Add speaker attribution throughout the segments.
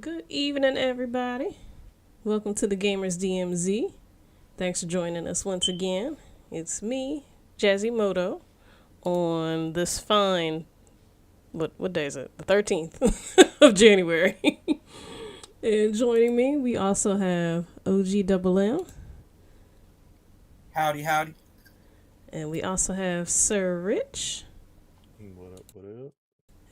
Speaker 1: Good evening, everybody. Welcome to the Gamers DMZ. Thanks for joining us once again. It's me, Jazzy Moto, on this fine what day is it? The 13th of January. And joining me, we also have OG Double M,
Speaker 2: Howdy, howdy.
Speaker 1: and we also have Sir Rich,
Speaker 3: What up? What up?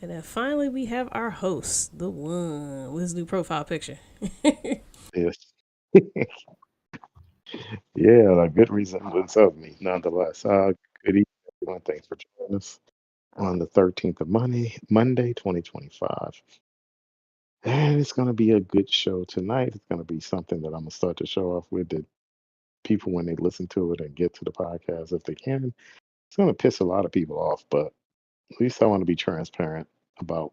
Speaker 1: and then finally we have our host, the one with his new profile picture.
Speaker 3: Yes. Yeah, a good resemblance of me, nonetheless. Good evening, everyone. Thanks for joining us on the 13th of Monday, 2025. And it's going to be a good show tonight. It's going to be something that I'm going to start to show off with that people, when they listen to it and get to the podcast, if they can, it's going to piss a lot of people off. But at least I want to be transparent about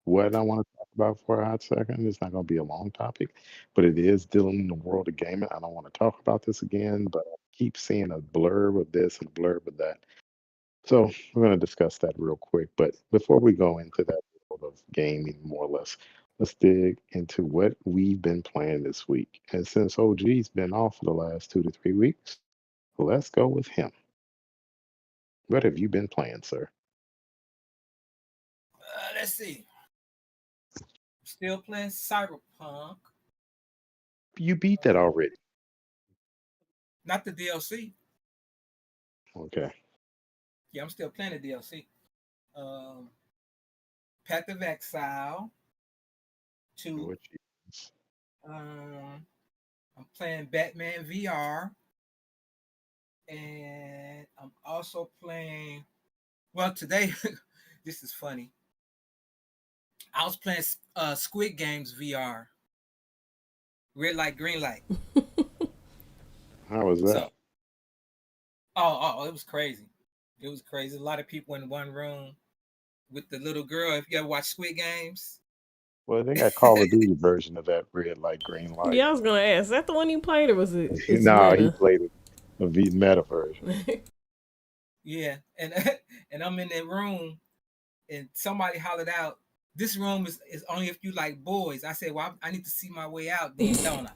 Speaker 3: what I want to talk about for a hot second. It's not going to be a long topic, but it is dealing in the world of gaming. I don't want to talk about this again, but I keep seeing a blurb of this and a blurb of that. So we're going to discuss that real quick. But before we go into that world of gaming, more or less, let's dig into what we've been playing this week. And since OG's been off for the last 2 to 3 weeks, let's go with him. What have you been playing, sir?
Speaker 2: Let's see. Still playing Cyberpunk.
Speaker 3: You beat that
Speaker 2: Uh,
Speaker 3: already.
Speaker 2: not the DLC.
Speaker 3: Okay.
Speaker 2: Yeah, I'm still playing the DLC. Um, Path of Exile 2.
Speaker 3: What you,
Speaker 2: Um, I'm playing Batman VR. And I'm also playing. Well, today, this is funny. I was playing Squid Games VR. Red light, green light.
Speaker 3: how was that?
Speaker 2: So, it was crazy. It was crazy. A lot of people in one room with the little girl. If you ever watch Squid Games,
Speaker 3: Well, they got Call of Duty version of that red light, green light.
Speaker 1: Yeah, I was gonna ask, is that the one you played or was it's
Speaker 3: No, he
Speaker 1: meta?
Speaker 3: played it a V meta version.
Speaker 2: yeah, and and I'm in that room, and somebody hollered out, "This room is only if you like boys." I said, "Well, I need to see my way out, then, don't I?"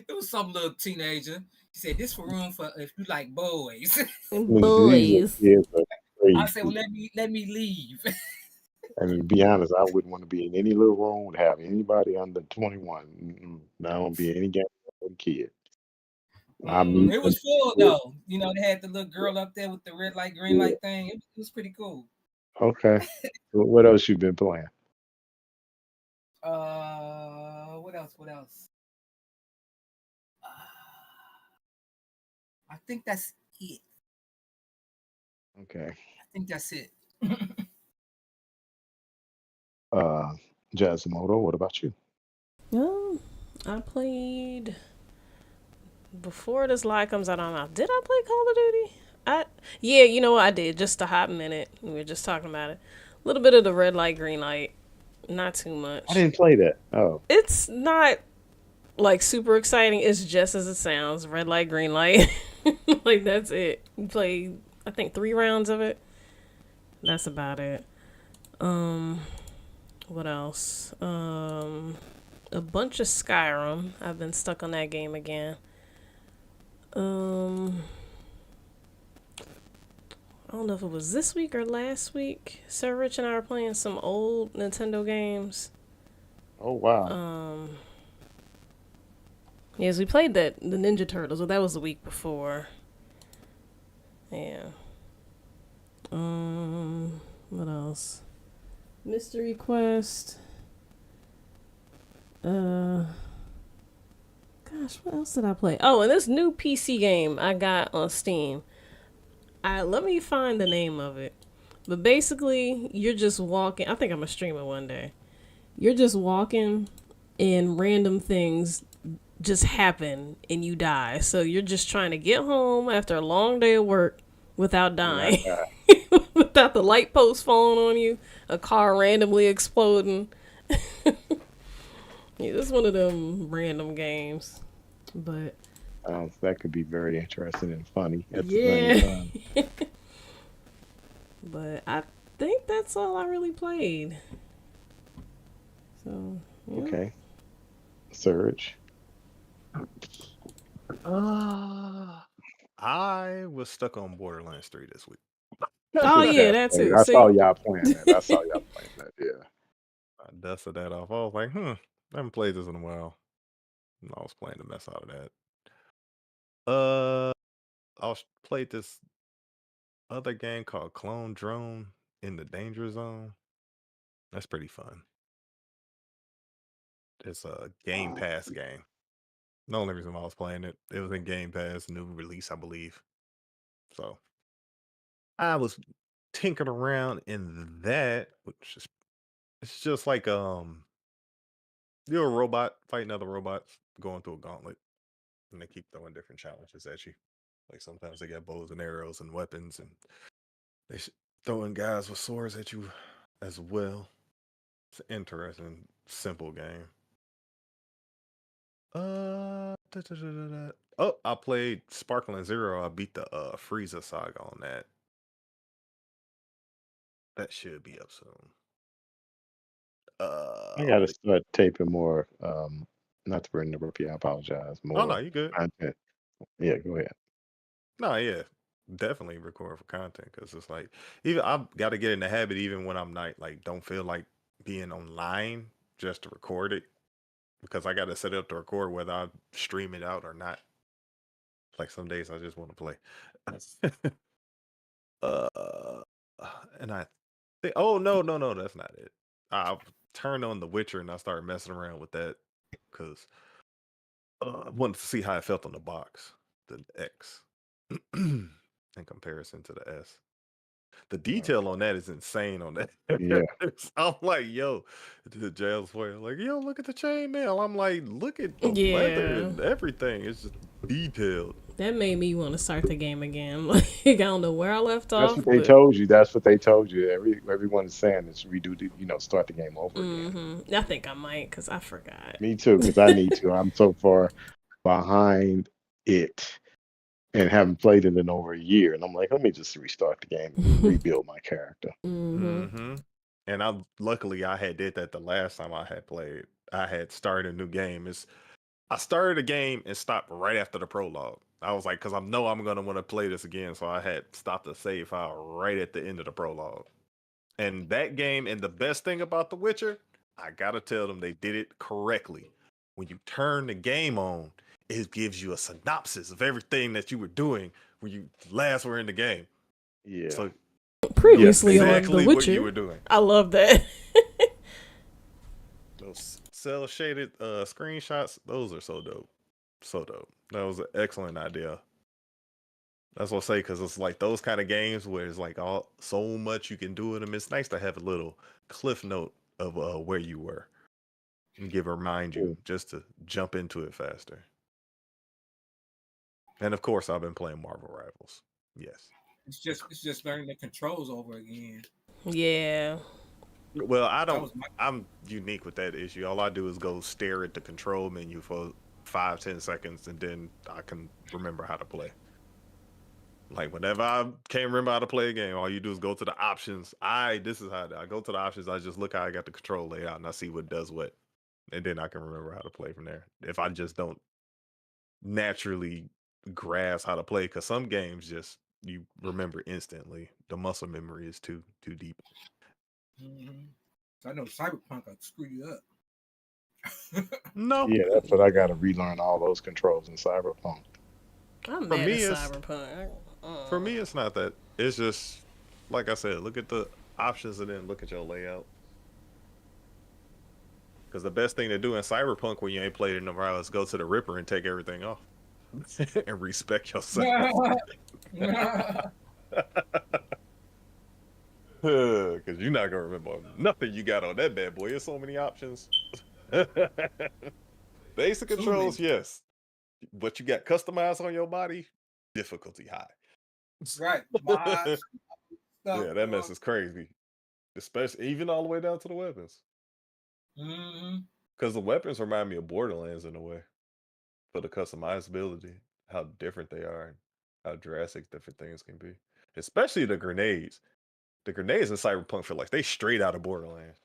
Speaker 2: It was some little teenager. She said, "This for room for if you like boys."
Speaker 3: These
Speaker 1: Boys.
Speaker 3: kids are
Speaker 2: I said, "Well,
Speaker 3: crazy.
Speaker 2: let me leave."
Speaker 3: And to be honest, I wouldn't want to be in any little room to have anybody under 21. I don't be any game with a kid. I meet
Speaker 2: It
Speaker 3: them.
Speaker 2: was full though. They had the little girl up there with the red light, green
Speaker 3: Yeah.
Speaker 2: light thing. It was pretty cool.
Speaker 3: Okay. What else you been playing?
Speaker 2: What else? What else? I think that's it.
Speaker 3: Okay.
Speaker 2: I think that's it.
Speaker 3: Uh, Jasimoto, what about you?
Speaker 1: Well, I played before this live comes out. I don't know. Did I play Call of Duty? I Yeah, you know what I did. Just a hot minute. We were just talking about it. A little bit of the red light, green light. Not too
Speaker 3: I
Speaker 1: much.
Speaker 3: didn't play that. Oh,
Speaker 1: It's not like super exciting. It's just as it sounds. Red light, green light. Like that's it. You play, I think 3 rounds of it. That's about it. Um, what else? A bunch of Skyrim. I've been stuck on that game again. Um, I don't know if it was this week or last week. Sir Rich and I were playing some old Nintendo games.
Speaker 3: oh wow.
Speaker 1: Um, yes, we played the Ninja Turtles, but that was the week before. Yeah. What else? Mystery Quest. Uh, Gosh, what else did I play? Oh, and this new PC game I got on Steam. I Let me find the name of it. But basically, you're just walking. I think I'm gonna stream it one day. You're just walking, and random things just happen, and you die. So you're just trying to get home after a long day of work without
Speaker 3: And I
Speaker 1: dying,
Speaker 3: got
Speaker 1: without the light post falling on you, a car randomly exploding. Yeah, this is one of them random games. But
Speaker 3: that could be very interesting and funny at the same
Speaker 1: yeah,
Speaker 3: time.
Speaker 1: but I think that's all I really played. So yeah.
Speaker 3: Okay, Surge.
Speaker 4: Uh, I was stuck on Borderlands 3 this week.
Speaker 1: Oh yeah,
Speaker 3: Okay,
Speaker 1: that too.
Speaker 3: I saw
Speaker 1: See.
Speaker 3: y'all playing that. I saw y'all playing that. Yeah.
Speaker 4: I dusted that off. I was like, I haven't played this in a while. And I was playing the mess out of that. Played this other game called Clone Drone in the Danger Zone. That's pretty fun. It's a Game Pass game. The only reason why I was playing it, it was in Game Pass, new release, I believe. So I was tinkering around in that, which is it's just like you're a robot fighting other robots, going through a gauntlet, and they keep throwing different challenges at you. Like sometimes they got bows and arrows and weapons, and they throwing guys with swords at you as well. It's an interesting, simple game. Oh, I played Sparkling Zero. I beat the Frieza saga on that. That should be up soon.
Speaker 3: I gotta
Speaker 4: But
Speaker 3: start taping more. Not to interrupt you. I apologize.
Speaker 4: oh no,
Speaker 3: More
Speaker 4: you good.
Speaker 3: content. Yeah, go ahead.
Speaker 4: No, yeah, definitely record for content because it's like even I've got to get in the habit even when I'm not like don't feel like being online just to record it because I got to set it up to record whether I stream it out or not. Like some days I just want to play. uh, and I think oh no that's not it. I turned on The Witcher and I started messing around with that because I wanted to see how it felt on the box, the X, in comparison to the S. The detail
Speaker 3: Okay.
Speaker 4: on that is insane on that.
Speaker 3: Yeah,
Speaker 4: I'm like, yo, the jail's for like, yo, look at the chainmail. I'm like, look at the leather
Speaker 1: Yeah.
Speaker 4: and everything. It's just detailed.
Speaker 1: That made me want to start the game again. Like I don't know where I left
Speaker 3: that's
Speaker 1: off,
Speaker 3: what they
Speaker 1: but
Speaker 3: told you. That's what they told you. Everyone is saying is redo the, start the game over again.
Speaker 1: I think I might because I forgot.
Speaker 3: Me too, because I need to. I'm so far behind it and haven't played it in over a year. And I'm like, let me just restart the game and rebuild my character.
Speaker 4: Mm-hmm. And I luckily I had did that the last time I had played. I had started a new game. I started a game and stopped right after the prologue. I was like, because I know I'm gonna want to play this again, so I had stopped the save file right at the end of the prologue. And that game, and the best thing about The Witcher, I gotta tell them they did it correctly. When you turn the game on, it gives you a synopsis of everything that you were doing when you last were in the game.
Speaker 3: Yeah.
Speaker 4: So
Speaker 3: Yes,
Speaker 1: Previously
Speaker 3: they do.
Speaker 1: on The
Speaker 4: exactly what you
Speaker 1: Witcher,
Speaker 4: were doing.
Speaker 1: I love that.
Speaker 4: Those cell shaded screenshots, those are so dope. So dope. That was an excellent idea. That's what I say, because it's like those kind of games where it's like all so much you can do in them. It's nice to have a little cliff note of where you were and remind you
Speaker 3: Cool.
Speaker 4: just to jump into it faster. And of course, I've been playing Marvel Rivals. Yes.
Speaker 2: It's just learning the controls over again.
Speaker 1: Yeah.
Speaker 4: Well,
Speaker 2: That was my
Speaker 4: I'm unique with that issue. All I do is go stare at the control menu for 5-10 seconds, and then I can remember how to play. Like whenever I can't remember how to play a game, all you do is go to the options. This is how I go to the options. I just look how I got the control laid out, and I see what does what, and then I can remember how to play from there. If I just don't naturally grasp how to play, because some games just you remember instantly. The muscle memory is too deep.
Speaker 2: Mhm. So I know Cyberpunk will screw you up.
Speaker 4: No,
Speaker 3: Yeah, that's what I got to relearn all those controls in Cyberpunk.
Speaker 1: I'm
Speaker 4: for
Speaker 1: mad at
Speaker 4: me it's
Speaker 1: Cyberpunk.
Speaker 4: for me it's not that. It's just like I said, look at the options and then look at your layout. Because the best thing to do in Cyberpunk when you ain't played it in a while is go to the Ripper and take everything off and respect yourself. Because you're not gonna remember nothing you got on that bad boy. There's so many options. Basic
Speaker 2: Too many.
Speaker 4: controls, yes. What you got customized on your body, difficulty high.
Speaker 2: Right. Mods, stuff.
Speaker 4: Yeah, that mess is crazy. Especially even all the way down to the weapons.
Speaker 2: Mm-hmm.
Speaker 4: Because the weapons remind me of Borderlands in a way. For the customizability, how different they are, and how drastic different things can be. Especially the grenades. The grenades in Cyberpunk feel like they straight out of Borderlands.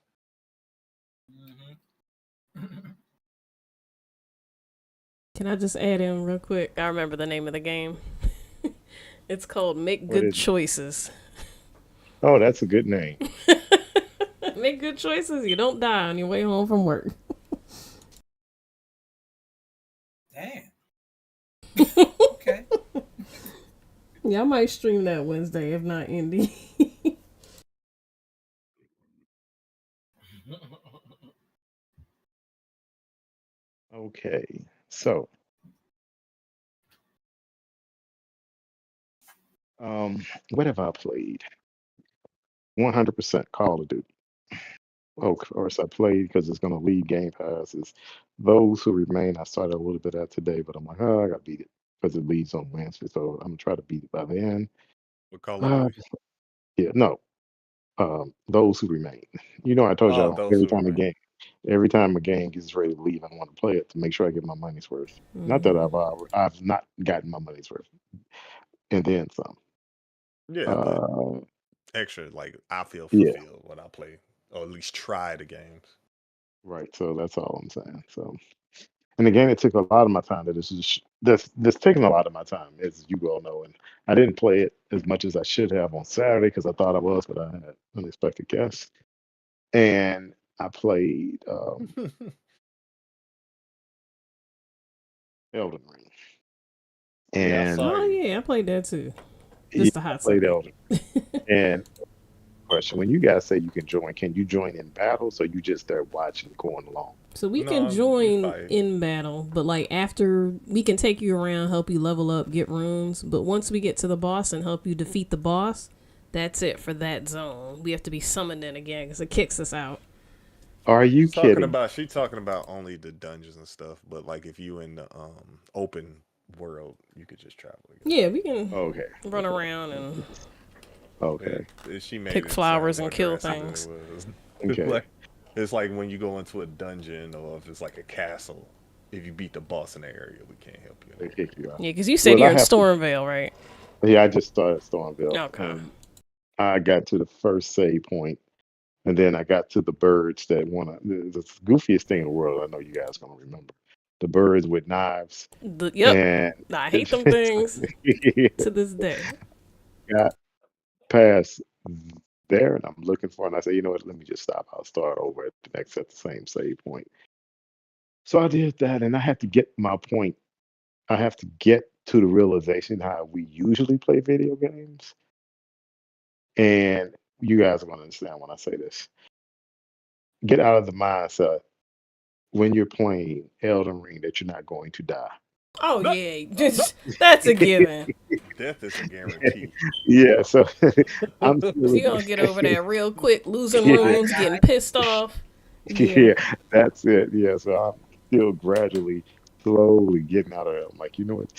Speaker 1: Can I just add in real quick? I remember the name of the game. It's called Make
Speaker 3: What
Speaker 1: Good
Speaker 3: is it?
Speaker 1: Choices.
Speaker 3: Oh, that's a good name.
Speaker 1: Make good choices. You don't die on your way home from work.
Speaker 2: Damn. Okay.
Speaker 1: Yeah, I might stream that Wednesday, if not Indy.
Speaker 3: Okay. So, what have I played? 100% Call of Duty. Oh, of course, I played because it's going to leave Game Pass. Is Those Who Remain. I started a little bit at today, but I'm like, oh, I got to beat it because it leaves on Wednesday. So I'm going to try to beat it by the end.
Speaker 4: With Call of
Speaker 3: Uh,
Speaker 4: Duty.
Speaker 3: yeah, no. Those Who Remain. I told
Speaker 4: Oh,
Speaker 3: y'all
Speaker 4: those who remain.
Speaker 3: every time a game gets ready to leave, I want to play it to make sure I get my money's worth. Not that
Speaker 1: Mhm.
Speaker 3: I've not gotten my money's worth, and then some.
Speaker 4: Yeah, but
Speaker 3: Uh,
Speaker 4: extra like I feel
Speaker 3: yeah,
Speaker 4: fulfilled when I play or at least try the games.
Speaker 3: right. So that's all I'm saying. So, and again, it took a lot of my time. This taking a lot of my time, as you all know. And I didn't play it as much as I should have on Saturday because I thought I was, but I had unexpected guests. And I played Elden Ring,
Speaker 4: Yeah, I saw
Speaker 3: and
Speaker 1: Oh
Speaker 4: you.
Speaker 1: yeah, I played that too.
Speaker 3: yeah,
Speaker 1: Just a
Speaker 3: I
Speaker 1: hot
Speaker 3: played
Speaker 1: second.
Speaker 3: Elden. And question: When you guys say you can you join in battle? So you just there watching, going along?
Speaker 1: So we can
Speaker 4: No, you
Speaker 1: join
Speaker 4: fight.
Speaker 1: in battle, but like after we can take you around, help you level up, get runes. But once we get to the boss and help you defeat the boss, that's it for that zone. We have to be summoned in again because it kicks us out.
Speaker 3: Are you kidding?
Speaker 4: She talking about only the dungeons and stuff, but like if you in the open world, you could just travel again.
Speaker 1: Yeah, we can
Speaker 3: Okay,
Speaker 1: run
Speaker 3: okay,
Speaker 1: around and
Speaker 3: okay,
Speaker 4: She made
Speaker 1: pick
Speaker 4: it sound
Speaker 1: flowers
Speaker 4: more
Speaker 1: and kill
Speaker 4: drastic than it
Speaker 1: things.
Speaker 4: was. It's
Speaker 3: okay.
Speaker 4: like it's like when you go into a dungeon or if it's like a castle. If you beat the boss in the area, we can't help you in
Speaker 3: They
Speaker 4: there.
Speaker 3: kick you out.
Speaker 1: Yeah, because you said
Speaker 3: Well, I
Speaker 1: you're in
Speaker 3: have to.
Speaker 1: Stormvale, right?
Speaker 3: Yeah, I just started Stormville,
Speaker 1: Okay.
Speaker 3: and I got to the first save point, and then I got to the birds that want to. The goofiest thing in the world. I know you guys gonna remember the birds with knives,
Speaker 1: Yep.
Speaker 3: and
Speaker 1: I hate
Speaker 3: it's,
Speaker 1: them
Speaker 3: it's
Speaker 1: things to this day.
Speaker 3: got past there, and I'm looking for, it, and I say, you know what? Let me just stop. I'll start over at the same save point. So I did that, and I had to get my point. I have to get to the realization how we usually play video games, and you guys are going to understand when I say this. Get out of the mindset when you're playing Elden Ring that you're not going to die.
Speaker 1: Oh yeah, just that's a given.
Speaker 4: Death is a guarantee.
Speaker 3: Yeah, so I'm
Speaker 1: So
Speaker 3: still
Speaker 1: you gonna get over that real quick, losing
Speaker 2: You might
Speaker 1: runes,
Speaker 3: yeah,
Speaker 1: getting
Speaker 2: die.
Speaker 1: pissed off. Yeah.
Speaker 3: yeah, that's it. Yeah, so I'm still gradually, slowly getting out of it. I'm like, you know what?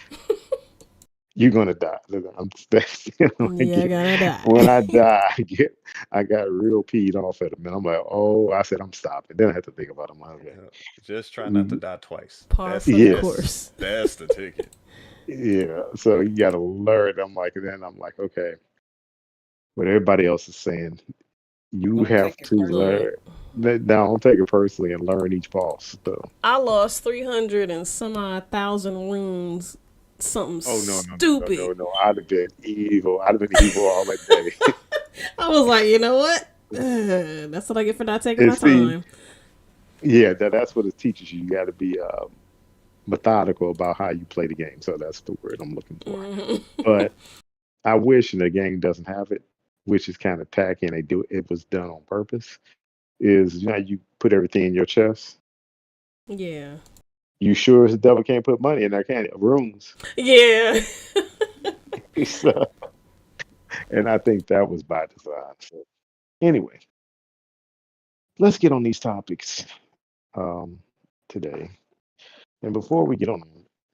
Speaker 3: You're gonna die. I'm that's
Speaker 1: Yeah, I gotta
Speaker 3: when
Speaker 1: die.
Speaker 3: I die, I got real peed off at him, and I'm like, oh, I said I'm stopping. Then I had to think about it. I'm like, okay,
Speaker 4: Yeah. Just try not to
Speaker 3: you-
Speaker 4: die twice.
Speaker 1: Par
Speaker 4: That's
Speaker 1: for the
Speaker 3: yeah,
Speaker 1: course.
Speaker 4: that's the ticket.
Speaker 3: yeah. So you gotta learn. I'm like, and then I'm like, okay, what everybody else is saying, you
Speaker 2: Don't
Speaker 3: have
Speaker 2: take it
Speaker 3: to
Speaker 2: personally.
Speaker 1: Look,
Speaker 3: learn. Now, don't take it personally and learn each boss. So,
Speaker 1: I lost 300 and some odd thousand runes. Something
Speaker 3: oh
Speaker 1: stupid.
Speaker 3: no! I'd have been evil. I'd have been evil all that day.
Speaker 1: I was like, you know what? That's what I get for not taking
Speaker 3: And
Speaker 1: my
Speaker 3: see,
Speaker 1: time.
Speaker 3: yeah, that's what it teaches you. You got to be methodical about how you play the game. So that's the word I'm looking for. But I wish, and the game doesn't have it, which is kind of tacky, and it was done on purpose. Is you put everything in your chest.
Speaker 1: Yeah.
Speaker 3: You sure as the devil can't put money in there, can it? Rooms.
Speaker 1: Yeah.
Speaker 3: So, and I think that was by design. So anyway, let's get on these topics um, today. And before we get on the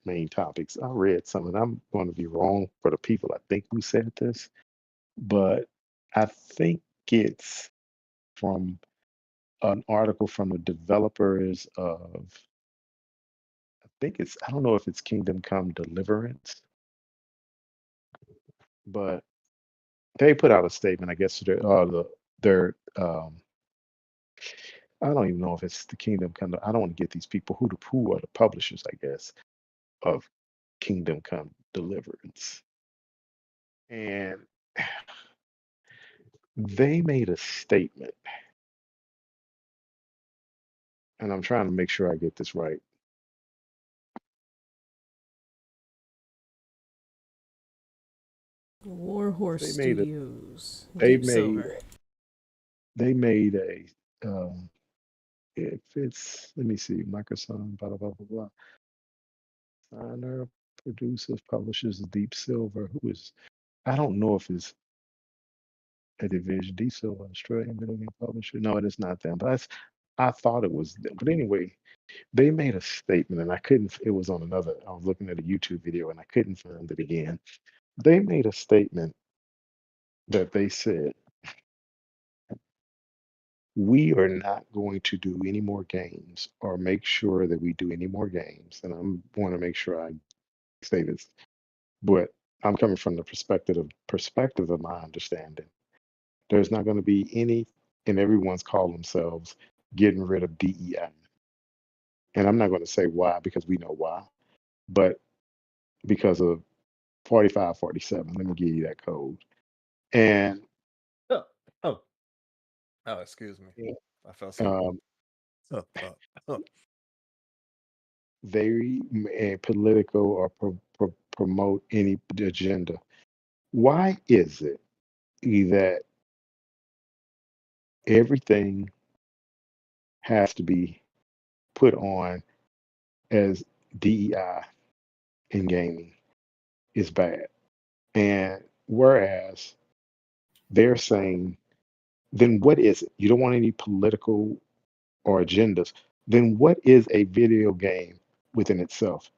Speaker 3: main topics, I read something. I'm going to be wrong for the people I think who said this, but I think it's from an article from the developers of, I don't know if it's Kingdom Come Deliverance, but they put out a statement, I guess, to their I don't even know if it's the Kingdom Come. I don't want to get these people who are the publishers, I guess, of Kingdom Come Deliverance, and they made a statement, and I'm trying to make sure I get this right.
Speaker 1: Warhorse
Speaker 3: They made a
Speaker 1: Studios,
Speaker 3: they
Speaker 1: Deep
Speaker 3: made
Speaker 1: Silver.
Speaker 3: they made a if it's let me see, Microsoft, blah blah blah blah blah. Signer, producers, publishers, Deep Silver, who is I don't know if it's a division. Deep Silver, Australian video game publisher. No, it is not them. But I thought it was them. But anyway, they made a statement, and I couldn't. It was on another. I was looking at a YouTube video, and I couldn't find it again. They made a statement that they said we are not going to do any more games or make sure that we do any more games. And I'm want to make sure I say this, but I'm coming from the perspective of my understanding. There's not going to be any, and everyone's called themselves getting rid of DEI. And I'm not going to say why because we know why, but because of 4547. Let me give you that code. And
Speaker 4: Oh, oh, oh, excuse me. I felt something.
Speaker 3: um,
Speaker 4: Oh, oh, oh.
Speaker 3: they political or promote any agenda. Why is it that everything has to be put on as DEI in gaming is bad? And whereas they're saying, then what is it? You don't want any political or agendas. Then what is a video game within itself?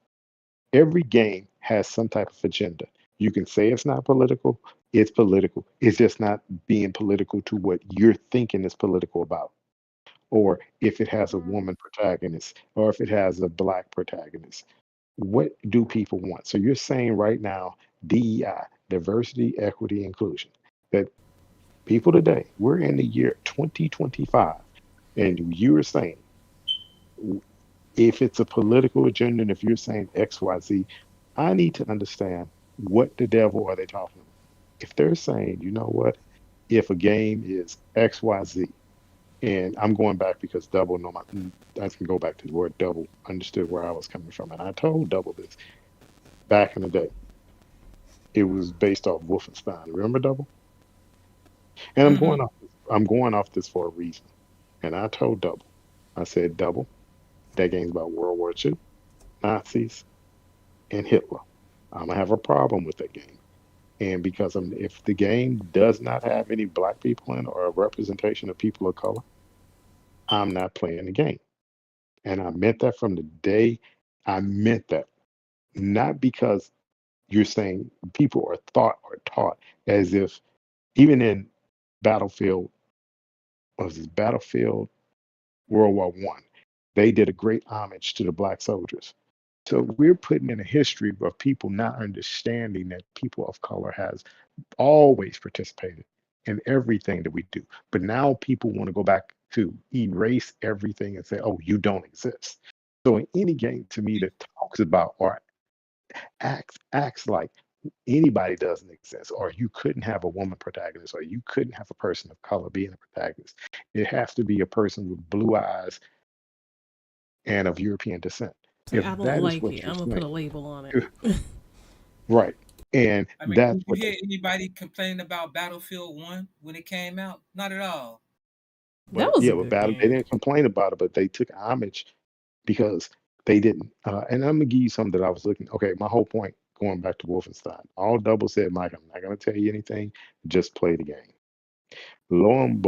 Speaker 3: Every game has some type of agenda. You can say it's not political, it's political. It's just not being political to what you're thinking is political about. Or if it has a woman protagonist, or if it has a black protagonist. What do people want? So you're saying right now, DEI, diversity, equity, inclusion, that people today, we're in the year 2025, and you're saying if it's a political agenda and if you're saying XYZ, I need to understand what the devil are they talking about. If they're saying, you know what, if a game is XYZ, and I'm going back because Double, no, I can go back to the word Double, understood where I was coming from. And I told Double this back in the day. It was based off Wolfenstein. Remember Double? And
Speaker 2: Mm-hmm.
Speaker 3: I'm going off this for a reason. And I told Double, I said, Double, that game's about World War II, Nazis, and Hitler. I'm gonna have a problem with that game. And because if the game does not have any black people in or a representation of people of color, I'm not playing the game. And I meant that from the day I meant that. Not because you're saying people are thought or taught as if even in Battlefield, was this Battlefield World War One, they did a great homage to the black soldiers. So we're putting in a history of people not understanding that people of color has always participated in everything that we do. But now people want to go back to erase everything and say, oh, you don't exist. So in any game to me that talks about or acts like anybody doesn't exist, or you couldn't have a woman protagonist, or you couldn't have a person of color being a protagonist. It has to be a person with blue eyes and of European descent.
Speaker 1: It's like
Speaker 3: If
Speaker 1: I don't
Speaker 3: that is
Speaker 1: like
Speaker 3: what
Speaker 1: it.
Speaker 3: you're
Speaker 1: I'm gonna put
Speaker 3: saying,
Speaker 1: a label on it.
Speaker 3: right? And
Speaker 2: I mean,
Speaker 3: that's
Speaker 2: did you
Speaker 3: what
Speaker 2: hear anybody complaining about Battlefield 1 when it came out? Not at all.
Speaker 1: That
Speaker 3: But
Speaker 1: was a
Speaker 3: yeah, but
Speaker 1: good
Speaker 3: battle they
Speaker 1: game.
Speaker 3: didn't complain about it, but they took homage because they didn't. And I'm gonna give you something that I was looking. Okay, my whole point going back to Wolfenstein. All Double said, Mike, I'm not gonna tell you anything. Just play the game. Lo and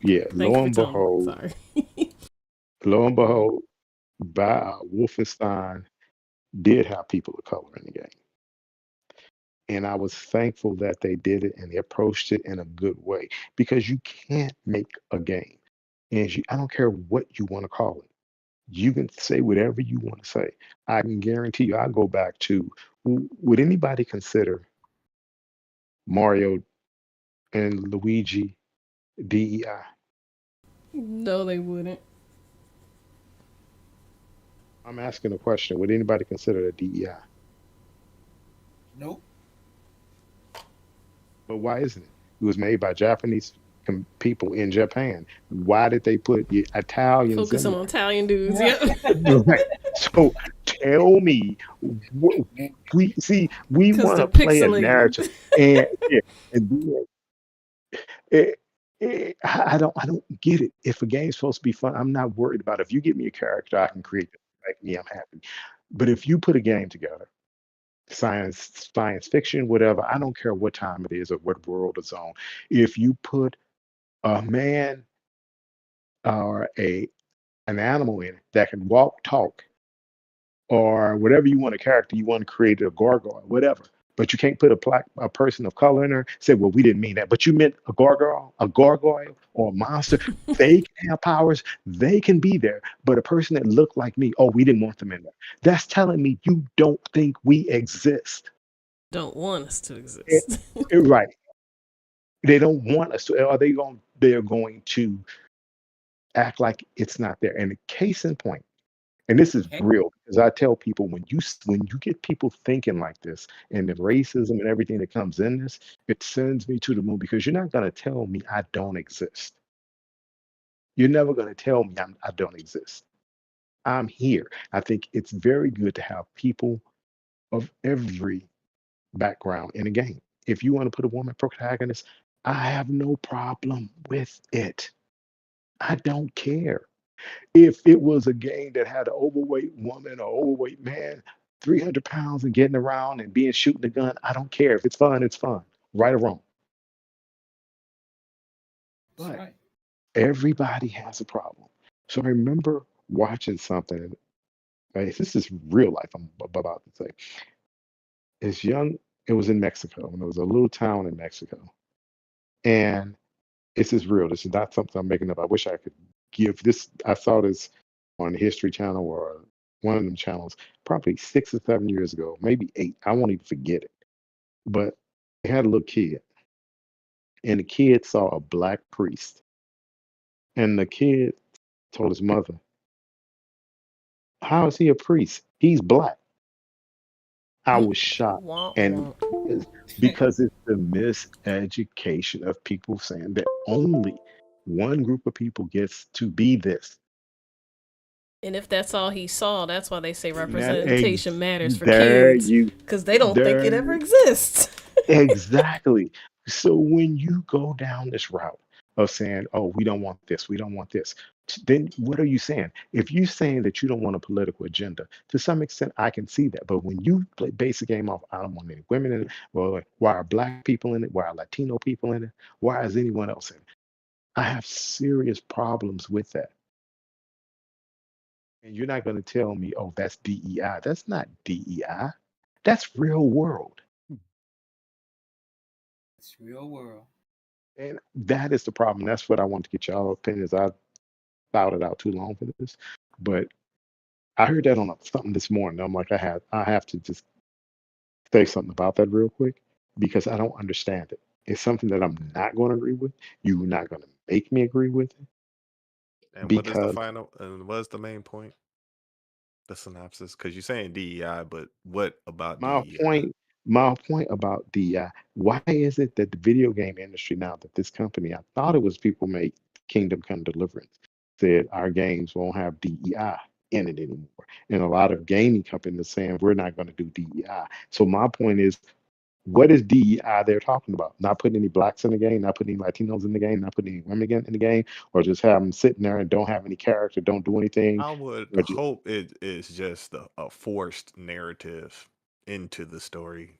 Speaker 3: yeah,
Speaker 1: Thank you for telling me. Sorry.
Speaker 3: lo and behold, Wolfenstein did have people of color in the game, and I was thankful that they did it and they approached it in a good way because you can't make a game, and I don't care what you want to call it. You can say whatever you want to say. I can guarantee you, I go back to would anybody consider Mario and Luigi DEI?
Speaker 1: No, they wouldn't.
Speaker 3: I'm asking a question. Would anybody consider that DEI?
Speaker 2: Nope.
Speaker 3: But why isn't it? It was made by Japanese people in Japan. Why did they put the Italians in
Speaker 1: Focusing on
Speaker 3: there?
Speaker 1: Italian dudes.
Speaker 2: Right.
Speaker 1: Yep.
Speaker 3: Right. So tell me, we see we
Speaker 1: Because
Speaker 3: want
Speaker 1: they're
Speaker 3: to play a
Speaker 1: pixelated.
Speaker 3: narrative, and yeah, and then it, I don't get it. If a game's supposed to be fun, I'm not worried about it. If you give me a character, I can create it like me. I'm happy. But if you put a game together, science fiction, whatever, I don't care what time it is or what world it's on. If you put a man or a an animal in it that can walk, talk, or whatever you want a character you want to create a gargoyle, whatever. But you can't put a person of color in there. Say, well, we didn't mean that, but you meant a gargoyle, or a monster. They can have powers. They can be there. But a person that looked like me, oh, we didn't want them in there. That's telling me you don't think we exist.
Speaker 1: Don't want us to
Speaker 3: It,
Speaker 1: exist.
Speaker 3: right? They don't want us to. Are they going? They're going to act like it's not there. And the case in point. And this is
Speaker 2: Hey,
Speaker 3: real because I tell people when you get people thinking like this and the racism and everything that comes in this, it sends me to the moon because you're not going to tell me I don't exist. You're never going to tell me I don't exist. I'm here. I think it's very good to have people of every background in a game. If you want to put a woman protagonist, I have no problem with it. I don't care. If it was a game that had an overweight woman or overweight man, 300 pounds and getting around and being shooting the gun, I don't care. If it's fun, it's fun, right or wrong.
Speaker 2: that's
Speaker 3: But
Speaker 2: right.
Speaker 3: everybody has a problem. So I remember watching something, right? This is real life, I'm about to say. It's young, it was in Mexico, and it was a little town in Mexico. And this is real. This is not something I'm making up. I wish I could give this. I saw this on the History Channel or one of them channels probably 6 or 7 years ago, maybe 8. I won't even forget it. But they had a little kid, and the kid saw a black priest, and the kid told his mother, "How is he a priest? He's black." I was shocked,
Speaker 1: Womp
Speaker 3: and
Speaker 1: womp.
Speaker 3: because it's the miseducation of people saying that only one group of people gets to be this.
Speaker 1: And if that's all he saw, that's why they say
Speaker 3: And that
Speaker 1: representation matters for
Speaker 3: there
Speaker 1: kids.
Speaker 3: you
Speaker 1: Because they don't think it ever
Speaker 3: there
Speaker 1: exists.
Speaker 3: exactly. So when you go down this route of saying, "Oh, we don't want this, we don't want this," then what are you saying? If you're saying that you don't want a political agenda, to some extent, I can see that. But when you play base the game off, I don't want any women in it. Well, why are black people in it? Why are Latino people in it? Why is anyone else in it? I have serious problems with that. And you're not going to tell me, "Oh, that's DEI." That's not DEI. That's real world.
Speaker 2: It's real world.
Speaker 3: And that is the problem. That's what I want to get y'all opinions. I thought it out too long for this, but I heard that on something this morning. I'm like, I have to just say something about that real quick because I don't understand it. It's something that I'm not going to agree with. You're not going to make me agree with it
Speaker 4: And what is the
Speaker 3: because
Speaker 4: final? And what is the main point? The synopsis? Because you're saying DEI, but what about
Speaker 3: my
Speaker 4: DEI?
Speaker 3: point, my point about the why is it that the video game industry now that this company, I thought it was people make Kingdom Come Deliverance, said our games won't have DEI in it anymore. And a lot of gaming companies are saying we're not going to do DEI. So my point is, what is DEI they're talking about? Not putting any blacks in the game, not putting any Latinos in the game, not putting any women in the game, or just have them sitting there and don't have any character, don't do anything,
Speaker 4: I would
Speaker 3: or just
Speaker 4: hope it is just a forced narrative into the story.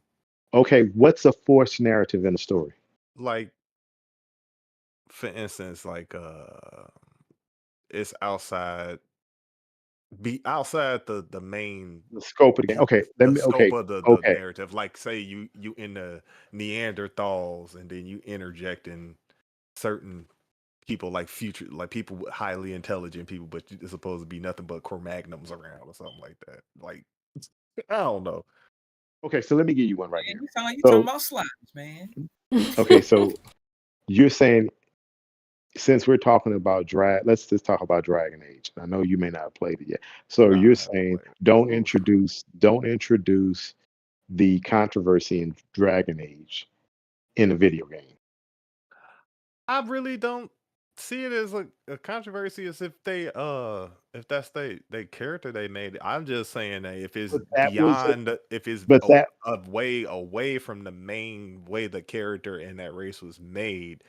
Speaker 3: okay. What's a forced narrative in a story?
Speaker 4: Like, for instance, like it's outside be outside the main
Speaker 3: The scope of the game. Okay, let
Speaker 4: the
Speaker 3: me.
Speaker 4: scope
Speaker 3: Okay,
Speaker 4: of the
Speaker 3: okay,
Speaker 4: narrative. Like, say you in the Neanderthals, and then you interject in certain people, like future, like people with highly intelligent people, but it's supposed to be nothing but Cro-Magnums around or something like that. Like, I don't know.
Speaker 3: okay. So let me give you one right
Speaker 2: Man,
Speaker 3: here.
Speaker 2: you sound like you talking
Speaker 3: So
Speaker 2: about slides, man.
Speaker 3: okay, so You're saying since we're talking about let's just talk about Dragon Age. I know you may not have played it yet. So
Speaker 4: No,
Speaker 3: you're
Speaker 4: I haven't
Speaker 3: saying
Speaker 4: played it. Oof.
Speaker 3: don't introduce the controversy in Dragon Age in a video game.
Speaker 4: I really don't see it as a controversy as if that's they character they made. I'm just saying that if it's
Speaker 3: But that was
Speaker 4: beyond if it's
Speaker 3: but that
Speaker 4: a way away from the main way the character in that race was made,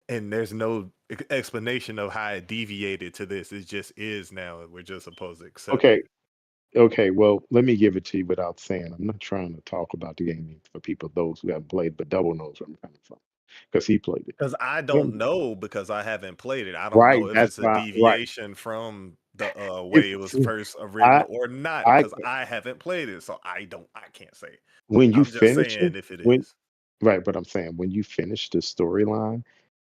Speaker 4: and there's no explanation of how it deviated to this. It just is now. We're just supposed to accept
Speaker 3: okay.
Speaker 4: it.
Speaker 3: Okay, well, let me give it to you without saying. I'm not trying to talk about the game for people, those who haven't played, but Double knows where I'm coming from because he played it.
Speaker 4: Because I don't
Speaker 3: When-
Speaker 4: know because I haven't played it. I don't
Speaker 3: Right,
Speaker 4: know if
Speaker 3: that's
Speaker 4: it's a
Speaker 3: why. Right,
Speaker 4: deviation from the way it was
Speaker 3: it's
Speaker 4: first written
Speaker 3: I
Speaker 4: or not
Speaker 3: I
Speaker 4: because I haven't played it, so I can't say.
Speaker 3: when you
Speaker 4: I'm just
Speaker 3: finish it
Speaker 4: saying if it
Speaker 3: when
Speaker 4: is.
Speaker 3: right, but I'm saying when you finish the storyline,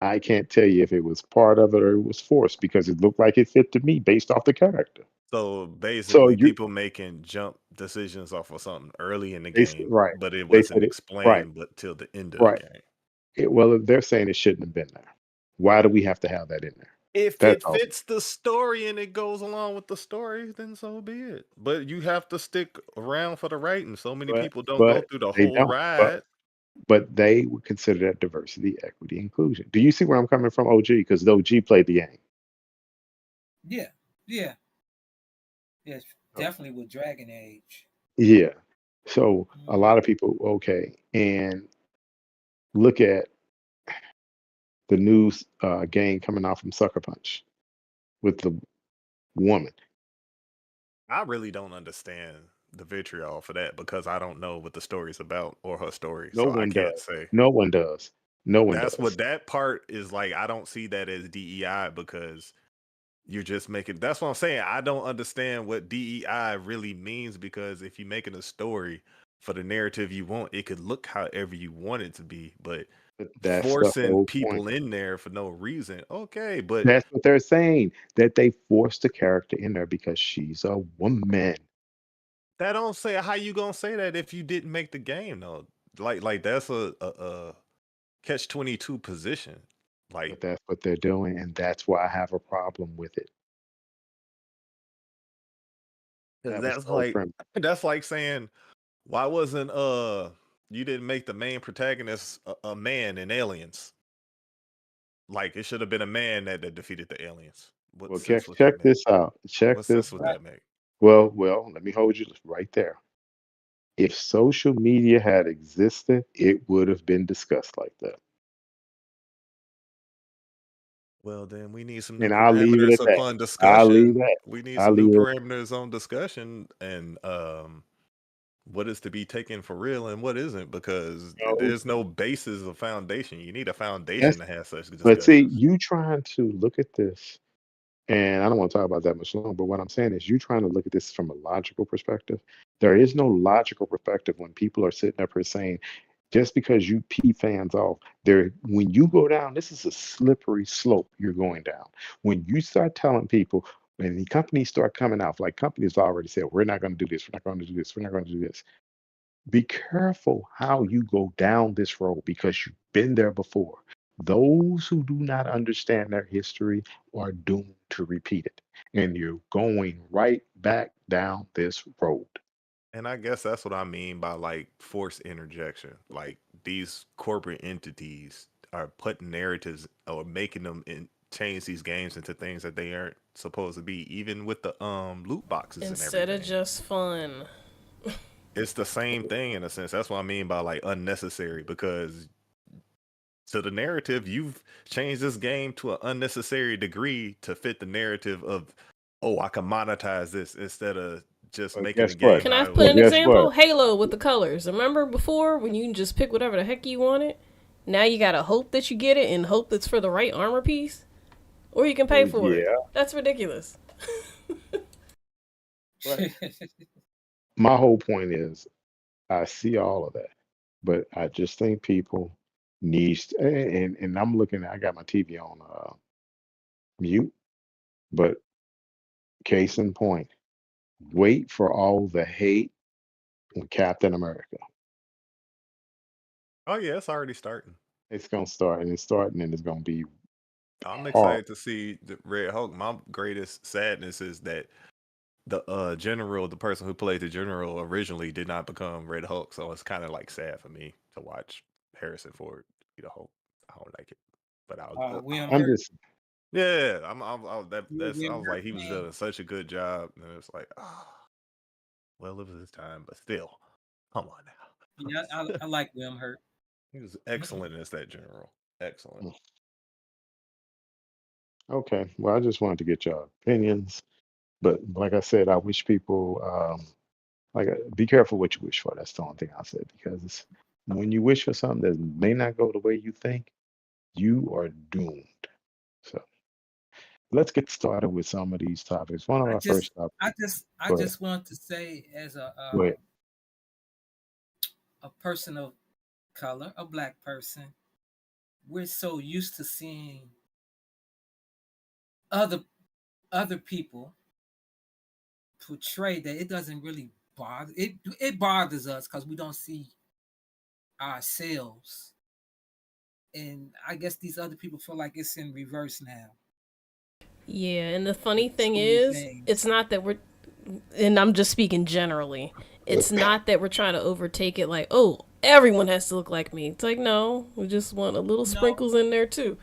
Speaker 3: I can't tell you if it was part of it or it was forced because it looked like it fit to me based off the character.
Speaker 4: So
Speaker 3: So
Speaker 4: basically,
Speaker 3: you
Speaker 4: people making jump decisions off of something early in the
Speaker 3: they said
Speaker 4: game,
Speaker 3: right,
Speaker 4: but it
Speaker 3: they
Speaker 4: wasn't
Speaker 3: said it right,
Speaker 4: explained but till the end of the
Speaker 3: right.
Speaker 4: game.
Speaker 3: Well, they're saying it shouldn't have been there. Why do we have to have that in there?
Speaker 4: If
Speaker 3: That's
Speaker 4: it
Speaker 3: all.
Speaker 4: fits the story and it goes along with the story, then so be it. But you have to stick around for the writing. So many
Speaker 3: But
Speaker 4: people don't go
Speaker 3: but
Speaker 4: through the
Speaker 3: they
Speaker 4: whole
Speaker 3: don't.
Speaker 4: ride.
Speaker 3: But they would consider that diversity, equity, inclusion. Do you see where I'm coming from, OG? Because the OG played the game.
Speaker 2: Yeah, yeah, yes,
Speaker 3: Oh,
Speaker 2: definitely with Dragon Age.
Speaker 3: yeah. So a
Speaker 2: Mhm.
Speaker 3: lot of people, okay, and look at the news game coming out from Sucker Punch with the woman.
Speaker 4: I really don't understand the vitriol for that because I don't know what the story's about or her story.
Speaker 3: No
Speaker 4: So I
Speaker 3: one
Speaker 4: can't
Speaker 3: does.
Speaker 4: say.
Speaker 3: No one does. No one
Speaker 4: That's
Speaker 3: does.
Speaker 4: what that part is like. I don't see that as DEI because you're just making that's what I'm saying. I don't understand what DEI really means because if you're making a story for the narrative you want, it could look however you want it to be. But
Speaker 3: But that's the
Speaker 4: forcing
Speaker 3: whole point.
Speaker 4: people in there for no reason, okay. But
Speaker 3: That's what they're saying. That they forced the character in there because she's a woman.
Speaker 4: that don't say how you gonna say that if you didn't make the game though. Like that's a catch 22 position. Like
Speaker 3: But that's what they're doing, and that's why I have a problem with it.
Speaker 4: 'cause
Speaker 3: That was the whole premise.
Speaker 4: that's like saying why wasn't you didn't make the main protagonist a man in Aliens? Like it should have been a man that defeated the aliens. What
Speaker 3: Well,
Speaker 4: sense would
Speaker 3: check
Speaker 4: that make?
Speaker 3: this out. Check
Speaker 4: What
Speaker 3: this
Speaker 4: sense would
Speaker 3: out.
Speaker 2: Right.
Speaker 4: that make?
Speaker 3: Well, let me hold you right there. If social media had existed, it would have been discussed like that.
Speaker 4: Well, then we need some new
Speaker 3: And I'll leave it
Speaker 4: parameters
Speaker 3: at that.
Speaker 4: upon
Speaker 3: I'll leave
Speaker 4: discussion.
Speaker 3: that.
Speaker 4: We need
Speaker 3: I'll
Speaker 4: some new
Speaker 3: leave it.
Speaker 4: parameters on discussion and what is to be taken for real and what isn't because
Speaker 3: No,
Speaker 4: there's no basis of foundation. You need a
Speaker 3: that's
Speaker 4: foundation to have such
Speaker 3: but see,
Speaker 4: discussions.
Speaker 3: you trying to look at this, and I don't want to talk about that much longer, but what I'm saying is you trying to look at this from a logical perspective. There is no logical perspective when people are sitting up here saying, just because you pee fans off, there when you go down, this is a slippery slope you're going down. When you start telling people, when the companies start coming out, like companies already said, we're not going to do this, we're not going to do this, we're not going to do this. Be careful how you go down this road because you've been there before. Those who do not understand their history are doomed to repeat it. And you're going right back down this road.
Speaker 4: And I guess that's what I mean by like forced interjection. Like these corporate entities are putting narratives or making them change these games into things that they aren't supposed to be, even with the loot boxes and
Speaker 1: Instead of
Speaker 4: everything.
Speaker 1: just fun.
Speaker 4: It's the same thing in a sense. That's what I mean by like unnecessary because to the narrative, you've changed this game to an unnecessary degree to fit the narrative of, oh, I can monetize this instead of just
Speaker 3: But
Speaker 4: making the
Speaker 3: guess what?
Speaker 4: game
Speaker 1: Can I
Speaker 4: how it
Speaker 1: put
Speaker 4: was
Speaker 3: But
Speaker 1: an
Speaker 3: guess
Speaker 4: made.
Speaker 3: what?
Speaker 1: example? Halo with the colors. Remember before when you can just pick whatever the heck you wanted? Now you gotta hope that you get it and hope it's for the right armor piece? Or you can pay
Speaker 3: Well,
Speaker 1: for it.
Speaker 3: yeah,
Speaker 1: That's ridiculous.
Speaker 3: right. My whole point is I see all of that, but I just think people needs and I'm looking I got my TV on mute, but case in point, wait for all the hate on Captain America.
Speaker 4: Oh yeah, it's already starting.
Speaker 3: It's gonna start, and it's starting, and it's gonna be
Speaker 4: I'm
Speaker 3: hard.
Speaker 4: excited to see the Red Hulk. My greatest sadness is that the general, the person who played the general originally, did not become Red Hulk. So it's kind of like sad for me to watch Harrison Ford be the Hulk. I don't like it, but
Speaker 2: William
Speaker 3: I'm
Speaker 2: Hurt.
Speaker 3: just
Speaker 4: yeah,
Speaker 2: You a
Speaker 4: that's I
Speaker 2: William
Speaker 4: was
Speaker 2: Hurt
Speaker 4: like he was
Speaker 2: fan?
Speaker 4: doing such a good job, and it's like, oh, well, it was his time, but still, come on
Speaker 2: Yeah,
Speaker 4: now.
Speaker 2: I like William Hurt.
Speaker 4: He was excellent as that general. Excellent.
Speaker 3: okay. Well, I just wanted to get your opinions, but like I said, I wish people be careful what you wish for. That's the only thing I said because when you wish for something that may not go the way you think, you are doomed. So let's get started with some of these topics. One of
Speaker 2: I
Speaker 3: our
Speaker 2: just,
Speaker 3: first topics.
Speaker 2: I
Speaker 3: Go ahead.
Speaker 2: just want to say, as
Speaker 3: Go ahead.
Speaker 2: a person of color, a black person, we're so used to seeing other other people portray that it doesn't really bother it bothers us because we don't see ourselves. And I guess these other people feel like it's in reverse now
Speaker 1: Yeah, and the
Speaker 2: with
Speaker 1: funny thing
Speaker 2: so many
Speaker 1: is, it's
Speaker 2: things.
Speaker 1: not that we're, and I'm just speaking generally, it's not that we're trying to overtake it like, oh, everyone has to look like me. It's like, no, we just want a little
Speaker 2: No,
Speaker 1: sprinkles in there too.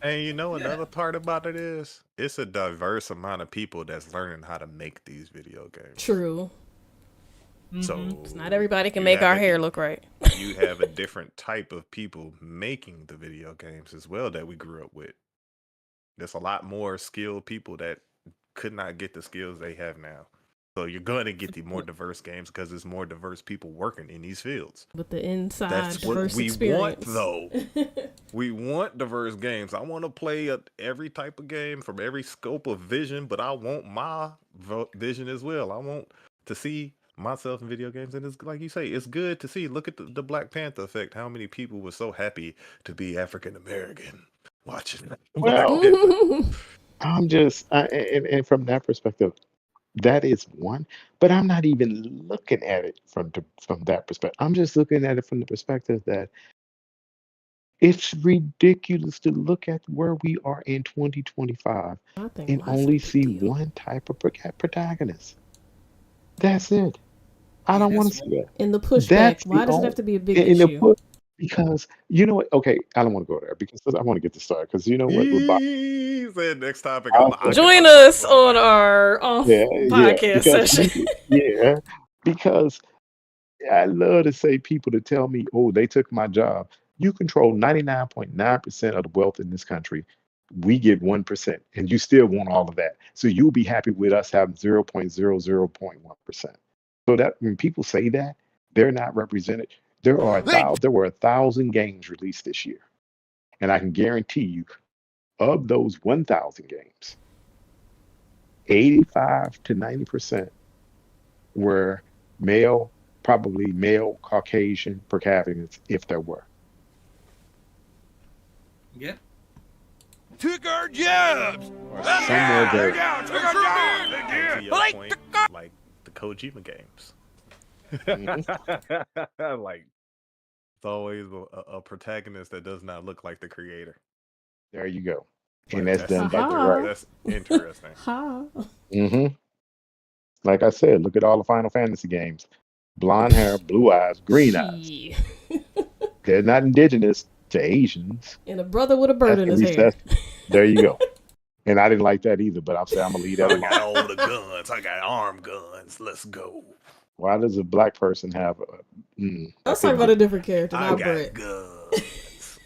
Speaker 4: And you know
Speaker 2: yeah.
Speaker 4: another part about it is it's a diverse amount of people that's learning how to make these video games.
Speaker 1: True.
Speaker 2: Mm-hmm.
Speaker 1: It's not
Speaker 4: So
Speaker 1: everybody can make our hair look right.
Speaker 4: you have a different type of people making the video games as well that we grew up with. There's a lot more skilled people that could not get the skills they have now. So you're going to get the more diverse games because there's more diverse people working in these fields.
Speaker 1: With the inside
Speaker 4: That's what
Speaker 1: diverse
Speaker 4: we want,
Speaker 1: experience.
Speaker 4: though. We want diverse games. I want to play every type of game from every scope of vision, but I want my vision as well. I want to see myself in video games, and it's like you say, it's good to see. Look at the Black Panther effect. How many people were so happy to be African American watching Black
Speaker 3: Well,
Speaker 4: Panther?
Speaker 3: I'm just, and from that perspective, that is one. But I'm not even looking at it from that perspective. I'm just looking at it from the perspective that it's ridiculous to look at where we are in 2025
Speaker 1: I think
Speaker 3: and
Speaker 1: lots
Speaker 3: only
Speaker 1: of big
Speaker 3: see
Speaker 1: deal.
Speaker 3: one type of protagonist. That's it. I
Speaker 2: Yeah,
Speaker 3: don't want to
Speaker 2: that's
Speaker 3: see
Speaker 2: right.
Speaker 3: that.
Speaker 1: And the pushback,
Speaker 3: That's the
Speaker 1: why does it have
Speaker 3: only
Speaker 1: to be a big
Speaker 3: in the
Speaker 1: issue?
Speaker 3: put because you know what? Okay, I don't want to go there because I want to get this started. Because you know what?
Speaker 4: He said next topic.
Speaker 3: I'll
Speaker 4: I
Speaker 3: say,
Speaker 4: could
Speaker 1: Join
Speaker 4: talk about this
Speaker 1: us
Speaker 4: all
Speaker 1: on
Speaker 4: night.
Speaker 1: our off
Speaker 3: yeah, yeah,
Speaker 1: podcast
Speaker 3: because
Speaker 1: session.
Speaker 3: yeah, because I love to say people to tell me, oh, they took my job. You control 99.9% of the wealth in this country. We get 1%, and you still want all of that. So you'll be happy with us having 0.00.1%. So that when people say that, they're not represented. There were 1,000 games released this year. And I can guarantee you, of those 1,000 games, 85 to 90% were male, probably male Caucasian protagonists, if there were.
Speaker 2: Yep.
Speaker 5: Took our jobs.
Speaker 4: Or
Speaker 3: Somewhere there.
Speaker 5: Took our jobs.
Speaker 4: to your point, like the Kojima games.
Speaker 3: Mhm.
Speaker 4: Like it's always a protagonist that does not look like the creator.
Speaker 3: There you go. And
Speaker 4: Like
Speaker 3: that's
Speaker 4: that's
Speaker 3: done by
Speaker 1: Aha.
Speaker 3: directors.
Speaker 4: that's interesting.
Speaker 1: Ha.
Speaker 3: Hmm. Like I said, look at all the Final Fantasy games. Blonde hair, blue eyes, green eyes.
Speaker 1: She.
Speaker 3: They're not indigenous to Asians.
Speaker 1: And a brother with a bird
Speaker 3: That's
Speaker 1: in
Speaker 3: the
Speaker 1: his hair.
Speaker 3: recess. There you go. And I didn't like that either, but I'm saying I'm gonna leave that
Speaker 4: I
Speaker 3: alone.
Speaker 4: got all the guns. I got arm guns. Let's go.
Speaker 3: Why does a black person have I
Speaker 1: Let's talk
Speaker 3: couldn't
Speaker 1: about a
Speaker 3: get
Speaker 1: different character,
Speaker 4: I
Speaker 1: not
Speaker 4: got
Speaker 1: Brett.
Speaker 4: guns.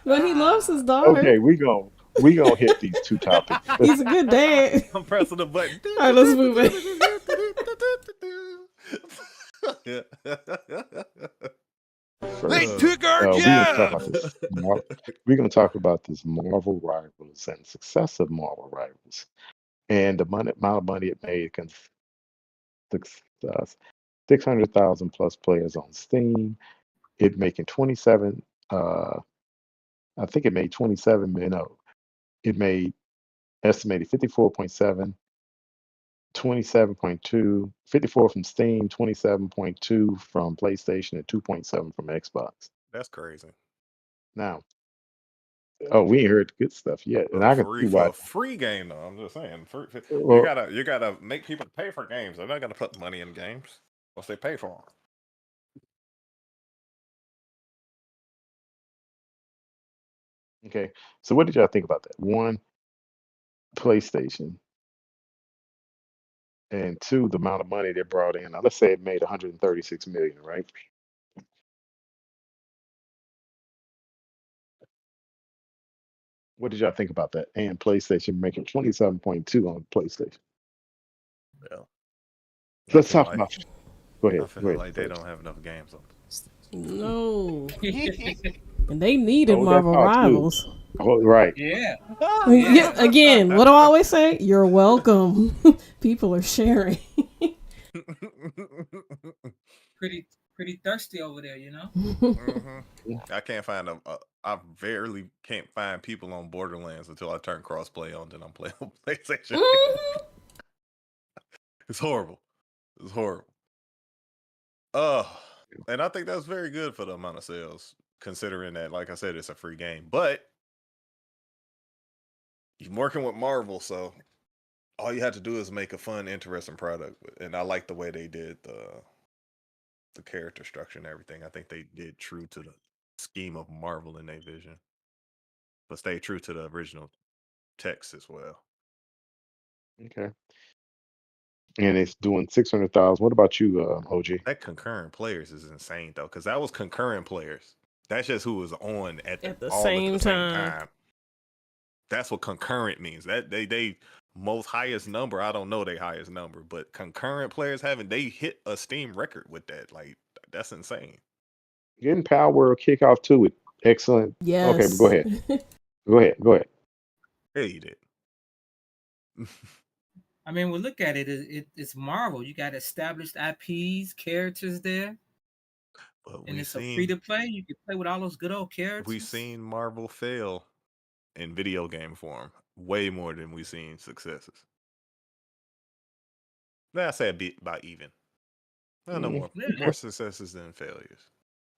Speaker 1: But he loves his daughter.
Speaker 3: okay, we gonna hit these two topics.
Speaker 1: He's a good dad.
Speaker 4: I'm pressing the button.
Speaker 1: All right, let's move it.
Speaker 5: They
Speaker 3: First,
Speaker 5: took our
Speaker 3: we're gonna talk about
Speaker 5: jobs.
Speaker 3: this. We're gonna talk about this Marvel Rivals and successive Marvel Rivals, and the amount of money it made. Uh, 600,000 plus players on Steam. It making 27. I think it made 27 million. No, it made estimated 54.7, 27.2, 54 from Steam, 27.2 from PlayStation, and 2.7 from Xbox.
Speaker 4: That's crazy.
Speaker 3: Now, we ain't heard the good stuff yet, and I can see
Speaker 4: For
Speaker 3: why.
Speaker 4: a free game though. I'm just saying,
Speaker 3: Well,
Speaker 4: you gotta make people pay for games. They're not gonna put money in games once they pay for them.
Speaker 3: okay. So, what did y'all think about that? One, PlayStation, and two, the amount of money they brought in. Now, let's say it made 136 million, right? What did y'all think about that? And PlayStation making 27.2 on PlayStation.
Speaker 4: Well,
Speaker 3: So
Speaker 4: I
Speaker 3: let's
Speaker 4: feel
Speaker 3: talk
Speaker 4: like
Speaker 3: about. Go
Speaker 4: I
Speaker 3: ahead. Go
Speaker 4: feel
Speaker 3: ahead
Speaker 4: like they
Speaker 3: first.
Speaker 4: don't have enough games on.
Speaker 1: No. And they needed
Speaker 3: Hold that
Speaker 1: Marvel
Speaker 3: thought too.
Speaker 1: Rivals.
Speaker 3: Right.
Speaker 2: Yeah,
Speaker 1: Yeah,
Speaker 2: yeah.
Speaker 1: again, what do I always say? You're welcome. People are sharing.
Speaker 2: Pretty thirsty over there, you know.
Speaker 4: hmm I can't find I barely can't find people on Borderlands until I turn crossplay on. Then I'm playing on PlayStation. It's horrible. It's horrible. And I think that's very good for the amount of sales, considering that, like I said, it's a free game. But you're working with Marvel, so all you have to do is make a fun, interesting product. And I like the way they did the character structure and everything. I think they did true to the scheme of Marvel in their vision, but stay true to the original text as well.
Speaker 3: Okay. And it's doing 600,000. What about you, OG?
Speaker 4: That concurrent players is insane though, because that was concurrent players. That's just who was on
Speaker 1: At the
Speaker 4: all at
Speaker 1: same
Speaker 4: the same
Speaker 1: time.
Speaker 4: time. That's what concurrent means. That they most highest number. I don't know their highest number, but concurrent players they hit a Steam record with that. Like that's insane.
Speaker 3: Getting Power World kickoff too with excellent. Okay, but go
Speaker 1: Yes.
Speaker 3: ahead. Go ahead. Go ahead.
Speaker 4: Yeah, you did.
Speaker 2: I mean, we look at it's Marvel. You got established IPs, characters there,
Speaker 4: But
Speaker 2: and
Speaker 4: we
Speaker 2: it's a free to
Speaker 4: seen
Speaker 2: play. You can play with all those good old
Speaker 4: we
Speaker 2: characters.
Speaker 4: seen Marvel fail in video game form way more than we seen successes. Nah, I say by even. No more
Speaker 2: Yeah.
Speaker 4: more successes than failures.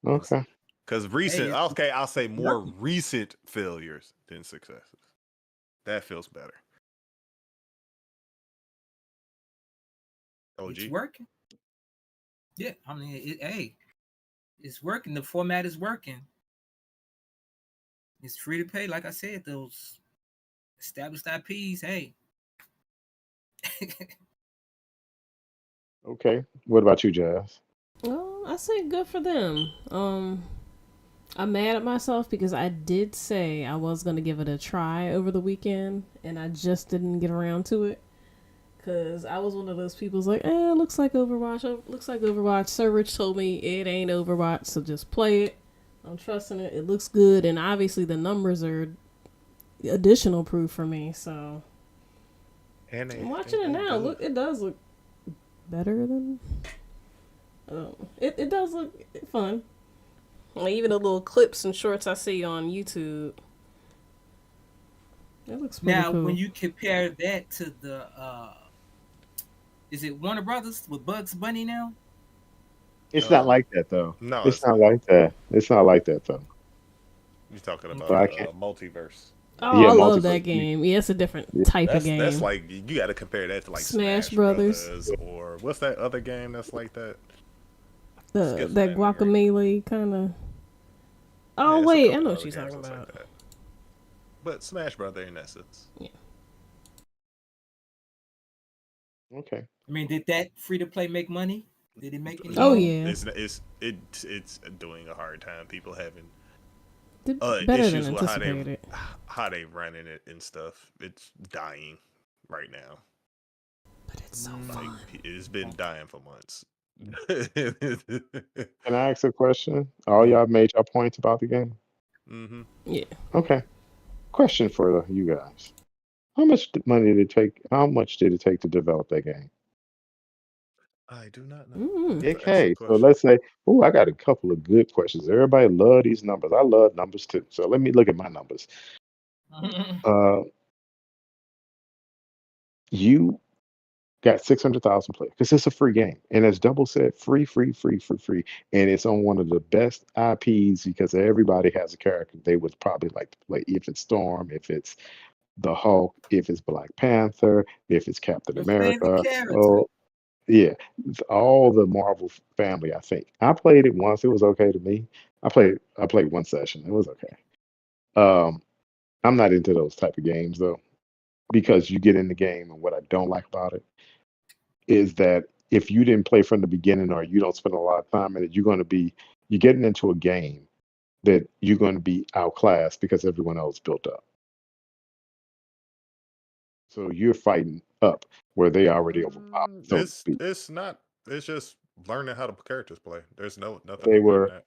Speaker 3: Okay.
Speaker 4: Because
Speaker 2: Hey,
Speaker 4: I'll say
Speaker 2: it's
Speaker 4: more
Speaker 2: working.
Speaker 4: recent failures than successes. That feels better.
Speaker 2: It's
Speaker 4: OG.
Speaker 2: working. Yeah, I mean, it's working. The format is working. It's free to play. Like I said, those established IPs. Hey,
Speaker 3: Okay. What about you, Jazz?
Speaker 1: Well, I say good for them. I'm mad at myself because I did say I was gonna give it a try over the weekend, and I just didn't get around to it. Cause I was one of those people who's like, it looks like Overwatch. Looks like Overwatch. Sir Rich told me it ain't Overwatch, so just play it. I'm trusting it. It looks good, and obviously the numbers are additional proof for me. So
Speaker 4: And
Speaker 1: I'm watching it now.
Speaker 4: good.
Speaker 1: Look, it does look better than. It does look fun. Like even the little clips and shorts I see on YouTube. It looks pretty
Speaker 2: now
Speaker 1: cool.
Speaker 2: when you compare that to the, is it Warner Brothers with Bugs Bunny now?
Speaker 3: It's not like that though.
Speaker 4: No,
Speaker 3: It's
Speaker 4: it's
Speaker 3: not
Speaker 4: not.
Speaker 3: like that. It's not like that though.
Speaker 4: You're talking
Speaker 3: So
Speaker 4: about
Speaker 2: Okay.
Speaker 3: I can't.
Speaker 4: multiverse.
Speaker 1: Oh,
Speaker 3: Yeah,
Speaker 1: I love that
Speaker 3: multiverse.
Speaker 1: game. Yeah, it's a different
Speaker 3: Yeah.
Speaker 1: type of
Speaker 4: That's
Speaker 1: game.
Speaker 4: like you got to compare that to like
Speaker 1: Smash
Speaker 4: Smash
Speaker 1: Brothers.
Speaker 4: Brothers or what's that other game that's like that?
Speaker 1: That
Speaker 4: Skips the name of that game.
Speaker 1: guacamole kind of. Oh
Speaker 4: Yeah, it's a
Speaker 1: wait, I
Speaker 4: couple
Speaker 1: know
Speaker 4: of
Speaker 1: what
Speaker 4: other
Speaker 1: you're
Speaker 4: games
Speaker 1: talking
Speaker 4: that's
Speaker 1: about.
Speaker 4: like that. But Smash Brother in essence.
Speaker 1: Yeah.
Speaker 3: Okay.
Speaker 2: I mean, did that free to play make money? Did it make any
Speaker 1: Oh
Speaker 2: money?
Speaker 1: yeah,
Speaker 4: It's doing a hard time. People having
Speaker 1: did better than
Speaker 4: issues with
Speaker 1: anticipated.
Speaker 4: how they running it and stuff. It's dying right now.
Speaker 1: But it's so
Speaker 4: Like
Speaker 1: fun.
Speaker 4: it's been dying for months.
Speaker 3: Can I ask a question? All y'all made your points about the game.
Speaker 4: hmm
Speaker 1: Yeah.
Speaker 3: Okay. Question for you guys. How much money did it take? How much did it take to develop that game?
Speaker 4: I do not know.
Speaker 1: Mm.
Speaker 4: That's an
Speaker 3: Okay,
Speaker 4: excellent
Speaker 3: so
Speaker 4: question.
Speaker 3: let's say, oh, I got a couple of good questions. Everybody love these numbers. I love numbers too. So let me look at my numbers. Uh, you got 600,000 players because it's a free game. And as Double said, free, free, free, free, free. And it's on one of the best IPs because everybody has a character they would probably like to play. If it's Storm, if it's the Hulk, if it's Black Panther, if it's Captain
Speaker 2: Your favorite
Speaker 3: America.
Speaker 2: character.
Speaker 3: Oh, yeah, all the Marvel family. I think I played it once. It was okay to me. I played one session. It was okay. Um, I'm not into those type of games though because you get in the game and what I don't like about it is that if you didn't play from the beginning or you don't spend a lot of time in it, you're getting into a game that you're going to be outclassed because everyone else built up. So you're fighting up where they already overpowered, so to speak.
Speaker 4: It's not. It's just learning how the characters play. There's nothing
Speaker 3: They
Speaker 4: deeper than
Speaker 3: were,
Speaker 4: that.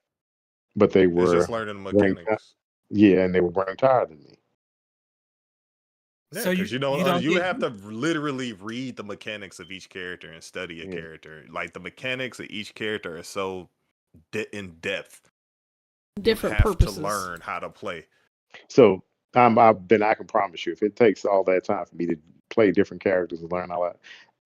Speaker 3: but they
Speaker 4: It's just
Speaker 3: were
Speaker 4: learning the
Speaker 3: ranked.
Speaker 4: mechanics.
Speaker 3: Yeah, and they were ranked higher than me.
Speaker 4: Yeah,
Speaker 2: So
Speaker 4: because
Speaker 2: you don't
Speaker 4: you
Speaker 2: get
Speaker 4: have to literally read the mechanics of each character and study a
Speaker 3: Yeah.
Speaker 4: character. Like the mechanics of each character are so in depth. You
Speaker 1: Different
Speaker 4: have to
Speaker 1: purposes.
Speaker 4: learn how to play.
Speaker 3: So I can promise you, if it takes all that time for me to play different characters and learn all that,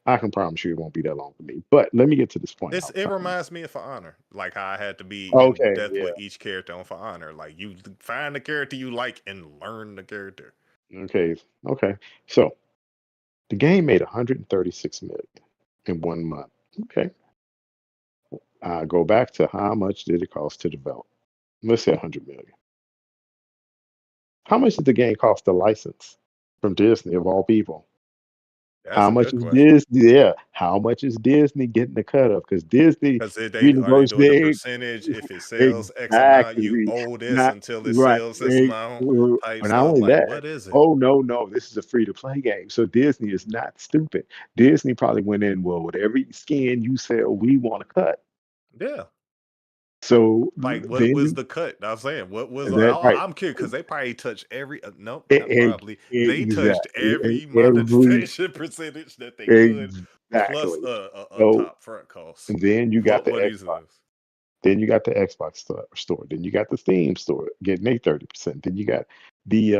Speaker 3: I can promise you it won't be that long for me. But let me get to this point I was
Speaker 4: It
Speaker 3: talking about.
Speaker 4: reminds me of For Honor, like how I had to be in
Speaker 3: Okay,
Speaker 4: depth
Speaker 3: yeah,
Speaker 4: with each character on For Honor. Like you find the character you like and learn the character.
Speaker 3: okay, okay. So the game made 136 million in 1 month. Okay, I go back to how much did it cost to develop? Let's say 100 million. How much did the game cost to license from Disney of all people?
Speaker 4: That's
Speaker 3: How
Speaker 4: a
Speaker 3: much
Speaker 4: good
Speaker 3: is
Speaker 4: question.
Speaker 3: Disney? Yeah, how much is Disney getting the cut of? Because Disney
Speaker 4: Because they are they doing the
Speaker 3: renegotiated
Speaker 4: percentage? If it sells X amount, you
Speaker 3: exactly,
Speaker 4: owe this
Speaker 3: not
Speaker 4: until it
Speaker 3: right.
Speaker 4: sells this amount. Type
Speaker 3: But not
Speaker 4: stuff.
Speaker 3: only
Speaker 4: Like
Speaker 3: that,
Speaker 4: what is it?
Speaker 3: oh no, no, this is a free to play game. So Disney is not stupid. Disney probably went in, well, with every skin you sell, we want to cut.
Speaker 4: Yeah.
Speaker 3: So
Speaker 4: Like what
Speaker 3: then
Speaker 4: was
Speaker 3: you
Speaker 4: the cut? I'm saying what was
Speaker 3: that right.
Speaker 4: I'm curious because they probably touched every nope, not
Speaker 3: E-
Speaker 4: probably. They touched
Speaker 3: Exactly.
Speaker 4: every
Speaker 3: Every
Speaker 4: monetization percentage that they could, plus
Speaker 3: exactly.
Speaker 4: a
Speaker 3: So
Speaker 4: top front cost.
Speaker 3: then you got the
Speaker 4: What is
Speaker 3: Xbox.
Speaker 4: this?
Speaker 3: Then you got the Xbox store. Then you got the Steam store getting their 30%. Then you got the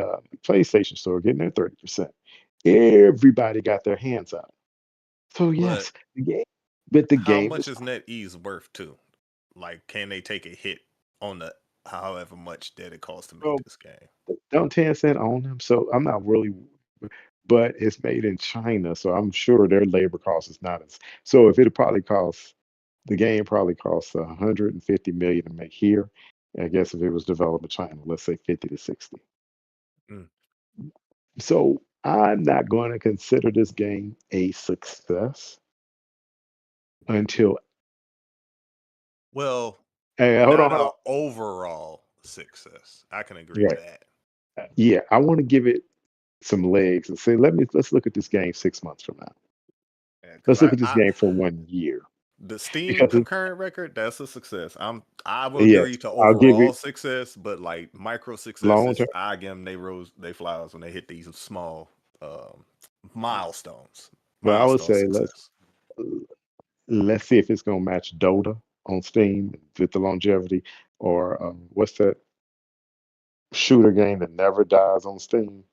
Speaker 3: PlayStation store getting their 30%. Everybody got their hands out. So
Speaker 4: But
Speaker 3: yes, the game, but the
Speaker 4: how
Speaker 3: game
Speaker 4: much
Speaker 3: was
Speaker 4: is NetEase worth too? Like, can they take a hit on the however much that it costs to make
Speaker 3: so
Speaker 4: this game?
Speaker 3: don't Tencent own them. So I'm not really, but it's made in China, so I'm sure their labor cost is not as. So if it probably costs, the game probably costs 150 million to make here. I guess if it was developed in China, let's say 50 to 60.
Speaker 4: Mm.
Speaker 3: So I'm not going to consider this game a success until.
Speaker 4: Well,
Speaker 3: Hey, hold on,
Speaker 4: not
Speaker 3: hold
Speaker 4: a
Speaker 3: on.
Speaker 4: overall success. I can agree with
Speaker 3: Right.
Speaker 4: that.
Speaker 3: Yeah, I want to give it some legs and say, let's look at this game 6 months from now.
Speaker 4: Yeah, because
Speaker 3: Let's look at this game for 1 year
Speaker 4: the Steam
Speaker 3: because
Speaker 4: concurrent record, that's a success. I will
Speaker 3: yes,
Speaker 4: agree to
Speaker 3: I'll give
Speaker 4: overall
Speaker 3: it
Speaker 4: success, but like micro
Speaker 3: long
Speaker 4: successes,
Speaker 3: term.
Speaker 4: I give them they flowers when they hit these small milestones.
Speaker 3: But I would
Speaker 4: Milestone
Speaker 3: say
Speaker 4: success.
Speaker 3: let's see if it's gonna match Dota on Steam with the longevity, or what's that shooter game that never dies on Steam?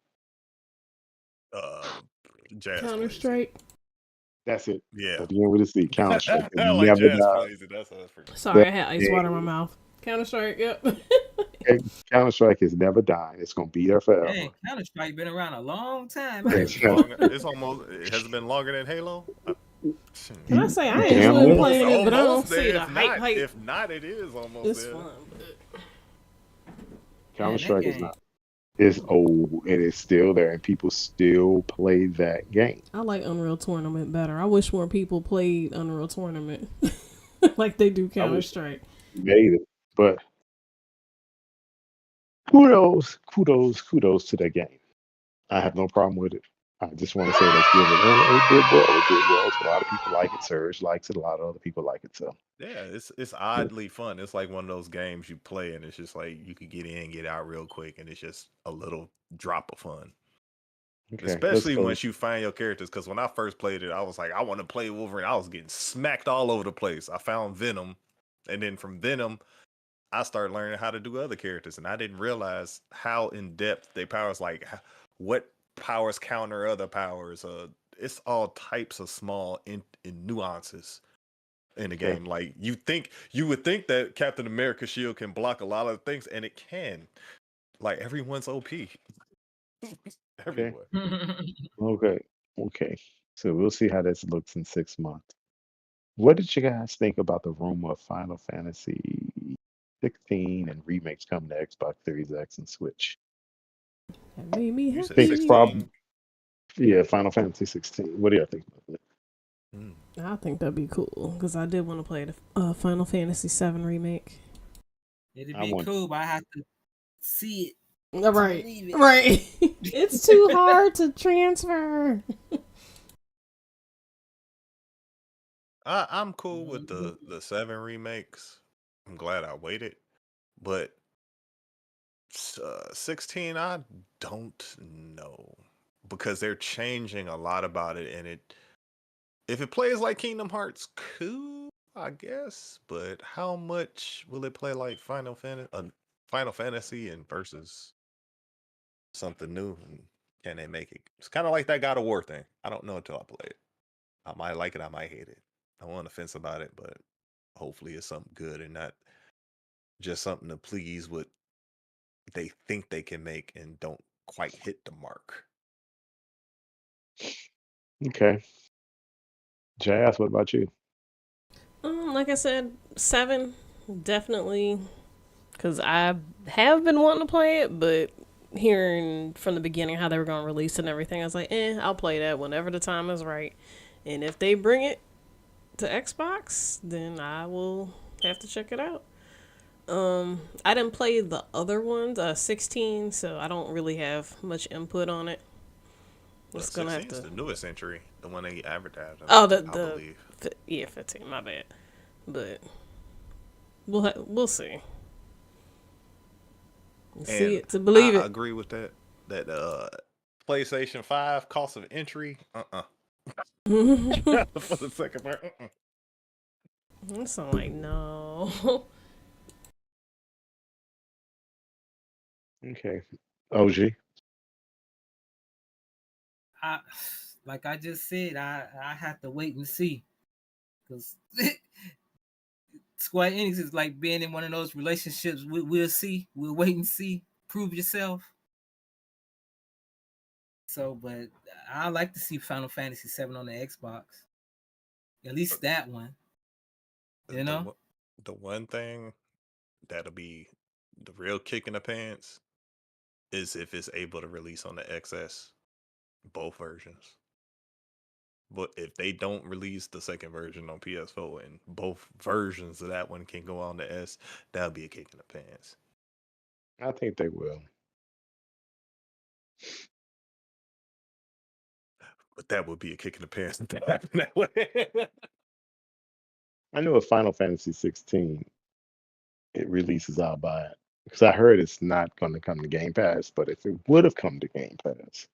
Speaker 4: Uh Jazz
Speaker 1: Counter
Speaker 4: plays it.
Speaker 1: Strike.
Speaker 3: That's it.
Speaker 4: Yeah.
Speaker 3: That begin with a C. Counter Strike. It
Speaker 4: Like
Speaker 3: never
Speaker 4: Jazz
Speaker 3: dies.
Speaker 4: plays it. That's how it's pretty.
Speaker 1: Sorry,
Speaker 3: That
Speaker 1: I had ice water in my
Speaker 3: game,
Speaker 1: mouth. Counter Strike. Yep.
Speaker 3: Counter Strike is never dying. It's gonna be there forever.
Speaker 2: Hey, Counter Strike been around a long time, ain't
Speaker 3: It's
Speaker 2: it?
Speaker 4: It's almost it has been longer than Halo.
Speaker 1: Can I say I
Speaker 3: damn
Speaker 1: enjoy
Speaker 3: well.
Speaker 1: playing it, but I don't
Speaker 4: Almost
Speaker 1: see
Speaker 4: there.
Speaker 1: the hype.
Speaker 4: If not, it is almost
Speaker 1: It's
Speaker 4: there.
Speaker 1: fun. But
Speaker 3: Counter
Speaker 2: Man, that
Speaker 3: Strike is
Speaker 2: game.
Speaker 3: not. It's old and it's still there, and people still play that game.
Speaker 1: I like Unreal Tournament better. I wish more people played Unreal Tournament like they do
Speaker 3: I
Speaker 1: Counter
Speaker 3: wish
Speaker 1: Strike.
Speaker 3: they made it, but kudos to that game. I have no problem with it. I just want to say let's give it. It did well. It did well. So a lot of people like it. Surge likes it. A lot of other people like it. So
Speaker 4: Yeah, it's oddly fun. It's like one of those games you play and it's just like you could get in, get out real quick, and it's just a little drop of fun.
Speaker 3: okay, let's
Speaker 4: Especially
Speaker 3: go.
Speaker 4: once you find your characters. Because when I first played it, I was like, I want to play Wolverine. I was getting smacked all over the place. I found Venom, and then from Venom, I started learning how to do other characters, and I didn't realize how in depth their powers, like what powers counter other powers. it's all types of small in nuances in the
Speaker 3: Okay.
Speaker 4: game. Like you would think that Captain America shield can block a lot of things, and it can. Like everyone's OP.
Speaker 3: Okay.
Speaker 4: Everyone.
Speaker 3: Okay. Okay. So we'll see how this looks in 6 months. What did you guys think about the rumor of Final Fantasy 16 and remakes coming to Xbox Series X and Switch?
Speaker 1: That made me
Speaker 4: You
Speaker 3: I
Speaker 4: said
Speaker 3: think
Speaker 1: happy.
Speaker 4: 16.
Speaker 3: yeah, Final Fantasy 16. What do you think about that?
Speaker 4: Mm.
Speaker 1: I think that'd be cool because I did want to play the Final Fantasy VII remake.
Speaker 2: It'd
Speaker 3: I
Speaker 2: be
Speaker 3: want
Speaker 2: cool, but I have to see it to
Speaker 1: Right,
Speaker 2: believe it.
Speaker 1: right. It's too hard to transfer.
Speaker 4: I'm cool with
Speaker 2: Mhm.
Speaker 4: the 7 remakes. I'm glad I waited, but 16 I don't know because they're changing a lot about it, and it if it plays like Kingdom Hearts, cool, I guess. But how much will it play like Final Fantasy and versus something new? And can they make it? It's kind of like that God of War thing. I don't know until I play it. I might like it, I might hate it. I'm on the fence about it, but hopefully it's something good and not just something to please what they think they can make and don't quite hit the mark.
Speaker 3: okay. Jazz, what about you?
Speaker 1: Like I said, 7 definitely because I have been wanting to play it, but hearing from the beginning how they were going to release it and everything, I was like, I'll play that whenever the time is right. And if they bring it to Xbox, then I will have to check it out. I didn't play the other ones, 16, so I don't really have much input on it.
Speaker 4: Well,
Speaker 1: Just gonna have
Speaker 4: 16 is
Speaker 1: to.
Speaker 4: the newest entry, the one they advertised,
Speaker 1: Oh,
Speaker 4: I believe.
Speaker 1: yeah, 15. My bad, but we'll see. See
Speaker 4: And
Speaker 1: it to believe
Speaker 4: I
Speaker 1: it.
Speaker 4: agree with that. That PlayStation 5 cost of entry, for the second part,
Speaker 1: It's like no.
Speaker 3: Okay. OG.
Speaker 2: I like I just said, I have to wait and see because Square Enix is like being in one of those relationships. We'll see. We'll wait and see. Prove yourself. So, but I like to see Final Fantasy VII on the Xbox. At least that one. You
Speaker 4: the
Speaker 2: know.
Speaker 4: one- the one thing that'll be the real kick in the pants is if it's able to release on the XS, both versions. But if they don't release the second version on PS4 and both versions of that one can go on the S, that'll be a kick in the pants.
Speaker 3: I think they will.
Speaker 4: But that would be a kick in the pants if that happened that way.
Speaker 3: I know if Final Fantasy 16 it releases, I'll buy it. Because I heard it's not going to come to Game Pass, but if it would have come to Game Pass,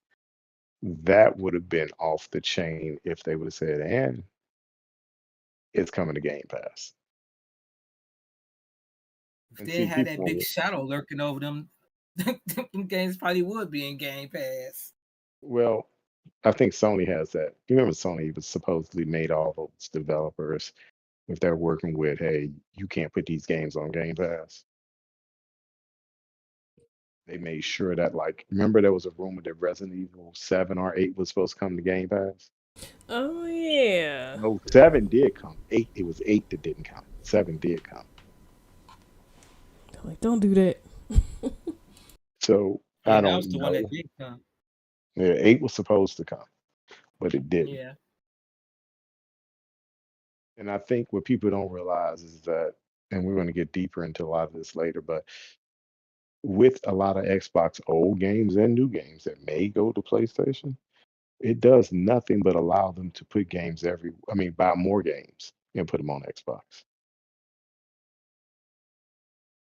Speaker 3: that would have been off the chain if they would have said, and it's coming to Game Pass.
Speaker 2: If
Speaker 3: And
Speaker 2: they
Speaker 3: see,
Speaker 2: had that
Speaker 3: people,
Speaker 2: big shadow lurking over them, them games probably would be in Game Pass.
Speaker 3: well, I think Sony has that. You remember Sony was supposedly made all those developers, if they're working with, hey, you can't put these games on Game Pass. They made sure that, like, remember there was a rumor that Resident Evil 7 or 8 was supposed to come to Game Pass?
Speaker 1: Oh yeah.
Speaker 3: No, 7 did come. 8, it was 8 that didn't come. 7 did come.
Speaker 1: Like don't do that.
Speaker 3: So I
Speaker 2: Yeah, that was
Speaker 3: don't
Speaker 2: the one that
Speaker 3: know.
Speaker 2: did come.
Speaker 3: Yeah, 8 was supposed to come, but it didn't.
Speaker 2: Yeah.
Speaker 3: And I think what people don't realize is that, and we're going to get deeper into a lot of this later, but with a lot of Xbox old games and new games that may go to PlayStation, it does nothing but allow them to put games buy more games and put them on Xbox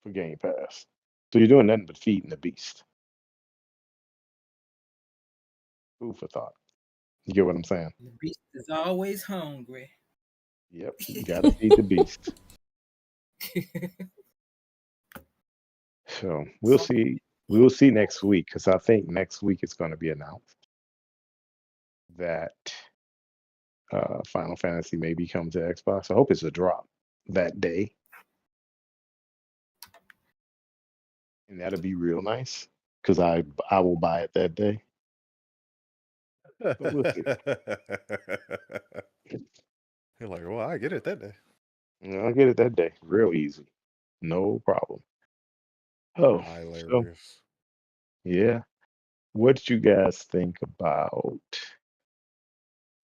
Speaker 3: for Game Pass. So you're doing nothing but feeding the beast. Food for thought. You get what I'm saying?
Speaker 2: The beast is always hungry.
Speaker 3: Yep. You got to feed the beast. So we'll
Speaker 2: Some
Speaker 3: see. We'll see next week because I think next week it's going to be announced. that Final Fantasy may be coming to Xbox. I hope it's a drop that day, and that'll be real nice because I will buy it that day. But we'll see.
Speaker 4: You're like, well, I get it that day.
Speaker 3: I'll get it that day, real easy, no problem. Oh, so
Speaker 4: Hilarious.
Speaker 3: yeah, what did you guys think about?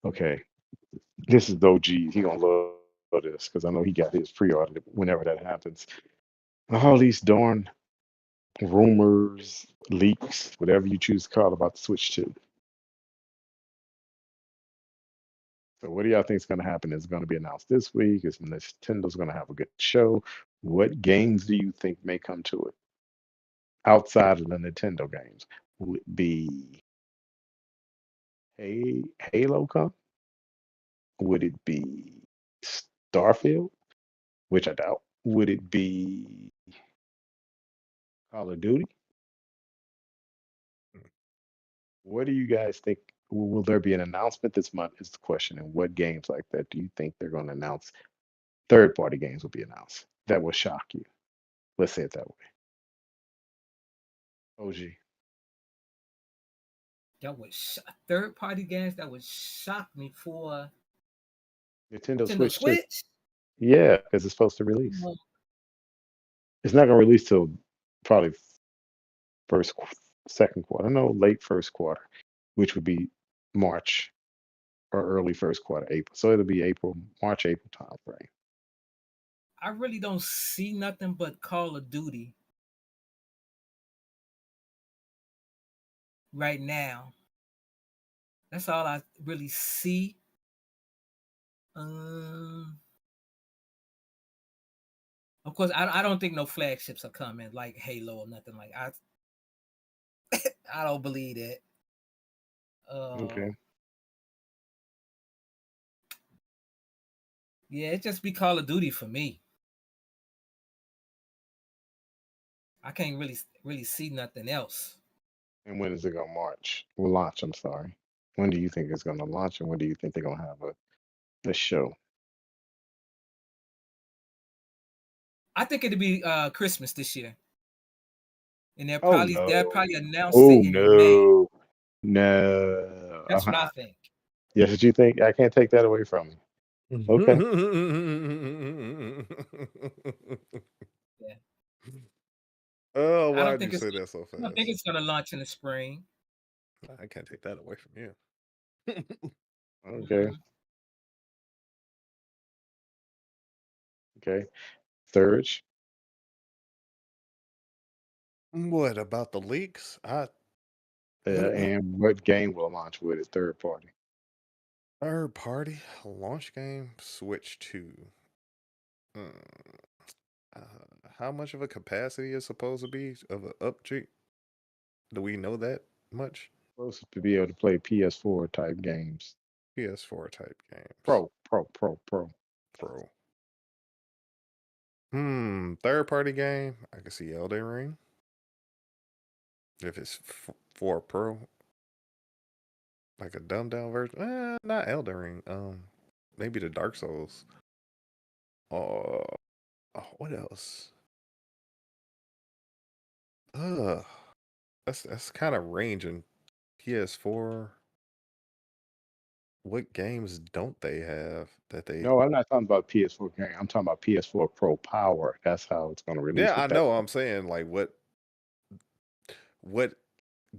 Speaker 3: Okay, this is OG. He gonna love this because I know he got his pre-ordered whenever that happens. All these darn rumors, leaks, whatever you choose to call it, about the Switch 2. So what do y'all think is going to happen? Is it going to be announced this week? Is Nintendo's going to have a good show? What games do you think may come to it outside of the Nintendo games? Would it be Halo come? Would it be Starfield? Which I doubt. Would it be Call of Duty? What do you guys think? Will there be an announcement this month? Is the question. And what games like that do you think they're going to announce? Third party games will be announced. That will shock you. Let's say it that way. OG.
Speaker 2: That would third party games that would shock me for
Speaker 3: Nintendo
Speaker 2: Nintendo
Speaker 3: Switch 2.
Speaker 2: Switch.
Speaker 3: Yeah, because it's supposed to release.
Speaker 2: Well,
Speaker 3: It's not going to release till probably first, second quarter. No, late first quarter, which would be March or early first quarter, April. So it'll be March, April time frame.
Speaker 2: I really don't see nothing but Call of Duty right now. That's all I really see. Um, of course, I don't think no flagships are coming like Halo or nothing like. I don't believe that.
Speaker 3: Okay.
Speaker 2: Yeah, it just be Call of Duty for me. I can't really see nothing else.
Speaker 3: And when is it going to launch? I'm sorry. When do you think it's going to launch, and when do you think they're going to have a show?
Speaker 2: I think it'll be Christmas this year, and
Speaker 3: Oh
Speaker 2: they'll
Speaker 3: no!
Speaker 2: probably announce it
Speaker 3: Oh
Speaker 2: in May.
Speaker 3: no! No!
Speaker 2: That's what I think.
Speaker 3: Yes, what you think? I can't take that away from you. Okay.
Speaker 2: Yeah,
Speaker 4: Oh,
Speaker 2: I don't
Speaker 4: why'd
Speaker 2: think
Speaker 4: you
Speaker 2: it's
Speaker 4: say that so
Speaker 2: I don't think
Speaker 4: fast?
Speaker 2: it's gonna launch in the spring.
Speaker 4: I can't take that away from you.
Speaker 3: Okay.
Speaker 2: Mhm.
Speaker 3: Okay. Surge.
Speaker 4: What about the leaks?
Speaker 3: And what game will launch with it? Third party.
Speaker 4: Third party launch game Switch 2. Hmm. How much of a capacity is supposed to be of an update? Do we know that much?
Speaker 3: Supposed to be able to play PS4 type games.
Speaker 4: PS4 type games.
Speaker 3: Pro.
Speaker 4: Pro. Third party game. I can see Elden Ring. If it's for Pro, like a dumbed down version. Not Elden Ring. Maybe the Dark Souls. Uh, what else? Uh, that's kind of ranging. PS4. What games don't they have that they?
Speaker 3: No, I'm not talking about PS4 game. I'm talking about PS4 Pro Power. That's how it's going to release
Speaker 4: Yeah,
Speaker 3: with
Speaker 4: I
Speaker 3: that.
Speaker 4: know. I'm saying like what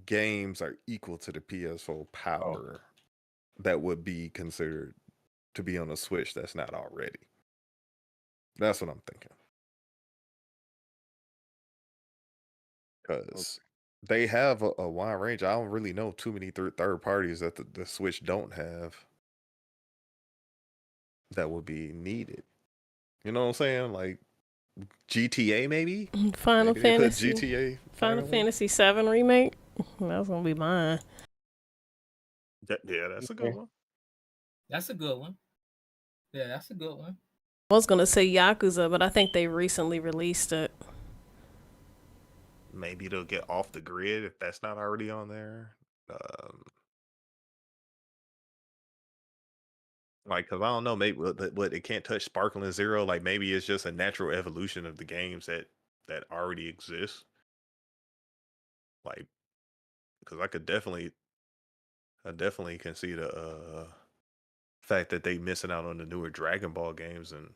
Speaker 4: games are equal to the PS4
Speaker 3: Oh,
Speaker 4: power that would be considered to be on a Switch that's not already. That's what I'm thinking.
Speaker 3: okay.
Speaker 4: Because they have a wide range. I don't really know too many third parties that the Switch don't have that would be needed. You know what I'm saying? Like GTA, maybe?
Speaker 1: Final
Speaker 4: Maybe they put
Speaker 1: Fantasy,
Speaker 4: GTA
Speaker 1: Final
Speaker 4: finally.
Speaker 1: Fantasy 7 remake. That's gonna be mine.
Speaker 4: Yeah, that's a good
Speaker 3: Okay.
Speaker 4: one.
Speaker 2: That's a good one. Yeah, that's a good one.
Speaker 1: I was gonna say Yakuza, but I think they recently released it.
Speaker 4: Maybe they'll get off the grid if that's not already on there. Um, Like, because I don't know, maybe what it can't touch Sparkling Zero. Like, maybe it's just a natural evolution of the games that already exist. Like, because I definitely can see the fact that they missing out on the newer Dragon Ball games, and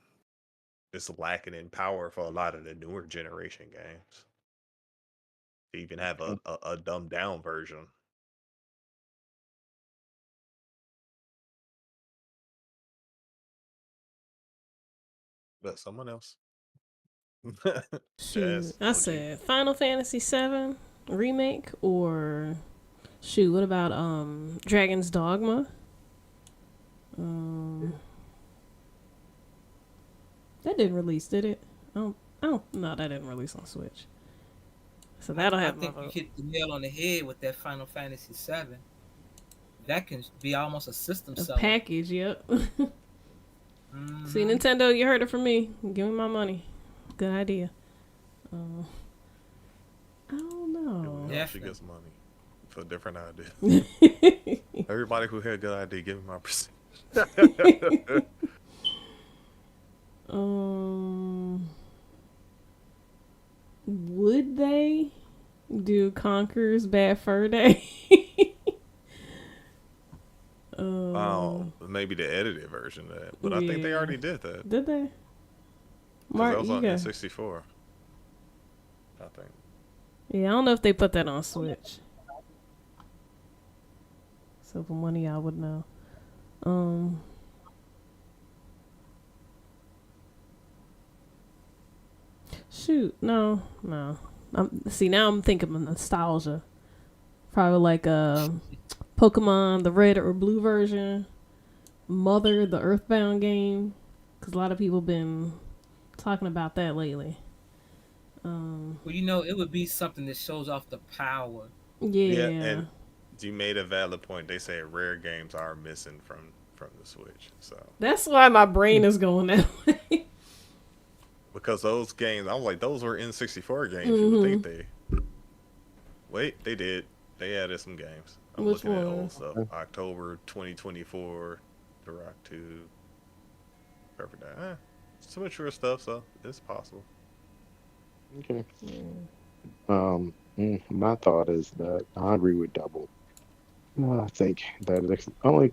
Speaker 4: it's lacking in power for a lot of the newer generation games. To even have a dumbed down version. But someone else.
Speaker 1: Shoot,
Speaker 4: Jazz,
Speaker 1: I
Speaker 4: OG.
Speaker 1: said Final Fantasy VII remake or shoot. What about Dragon's Dogma? Um, that didn't release, did it? I don't. No, that didn't release on Switch. So that'll
Speaker 2: I
Speaker 1: have my
Speaker 2: think you
Speaker 1: vote.
Speaker 2: hit the nail on the head with that Final Fantasy VII. That can be almost a system
Speaker 1: A
Speaker 2: seller.
Speaker 1: package, yep. See,
Speaker 2: Mm-hmm.
Speaker 1: Nintendo, you heard it from me. Give me my money. Good idea. I don't
Speaker 4: Here we
Speaker 1: know.
Speaker 4: go. She
Speaker 2: Definitely.
Speaker 4: gets money for a different idea. Everybody who had a good idea, give me my percent.
Speaker 1: um, would they do Conker's Bad Fur Day?
Speaker 4: Maybe the edited version of that, but I think they
Speaker 1: Yeah.
Speaker 4: already did that
Speaker 1: Did they?
Speaker 4: because that
Speaker 1: Mark,
Speaker 4: was
Speaker 1: you
Speaker 4: on
Speaker 1: got.
Speaker 4: N64. I think.
Speaker 1: Yeah, I don't know if they put that on Switch. So for one of y'all would know. Um, shoot, no. See, now I'm thinking of nostalgia. Probably like Pokemon, the red or blue version, Mother, the Earthbound game, because a lot of people been talking about that lately.
Speaker 2: Well, it would be something that shows off the power.
Speaker 4: Yeah,
Speaker 1: Yeah,
Speaker 4: and you made a valid point. They say rare games are missing from the Switch. So
Speaker 1: that's why my brain is going that way.
Speaker 4: because those games, I was like, those were N64 games. You would think
Speaker 1: Mm-hmm.
Speaker 4: they wait. They did. They added some games. I'm
Speaker 1: Which
Speaker 4: looking at old
Speaker 1: ones?
Speaker 4: stuff. October 2024, The Rock 2, Perfect Day. Some mature stuff, so it's possible.
Speaker 3: Okay.
Speaker 1: Yeah.
Speaker 3: My thought is that I agree with Double. I think that the only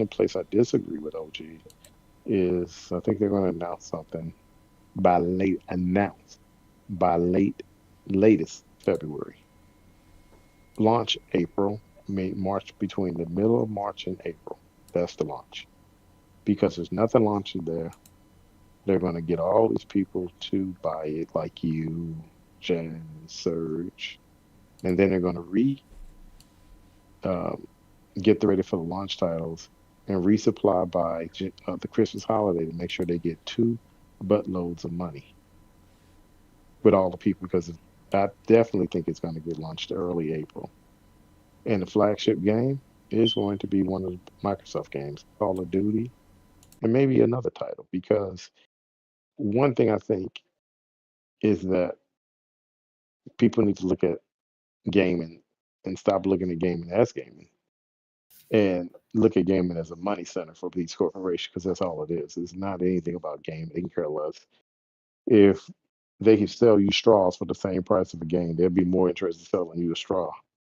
Speaker 3: place I disagree with OG is I think they're going to announce by latest February. Launch April, May, March, between the middle of March and April. That's the launch because there's nothing launching there. They're going to get all these people to buy it, like you, Jen, Surge, and then they're going to um, get ready for the launch titles and resupply by the Christmas holiday to make sure they get two buttloads of money with all the people because I definitely think it's going to get launched early April. And the flagship game is going to be one of the Microsoft games, Call of Duty, and maybe another title. Because one thing I think is that people need to look at gaming and stop looking at gaming as gaming and look at gaming as a money center for these corporations because that's all it is. It's not anything about gaming. They can care less. If they can sell you straws for the same price of a game, they'd be more interested in selling you a straw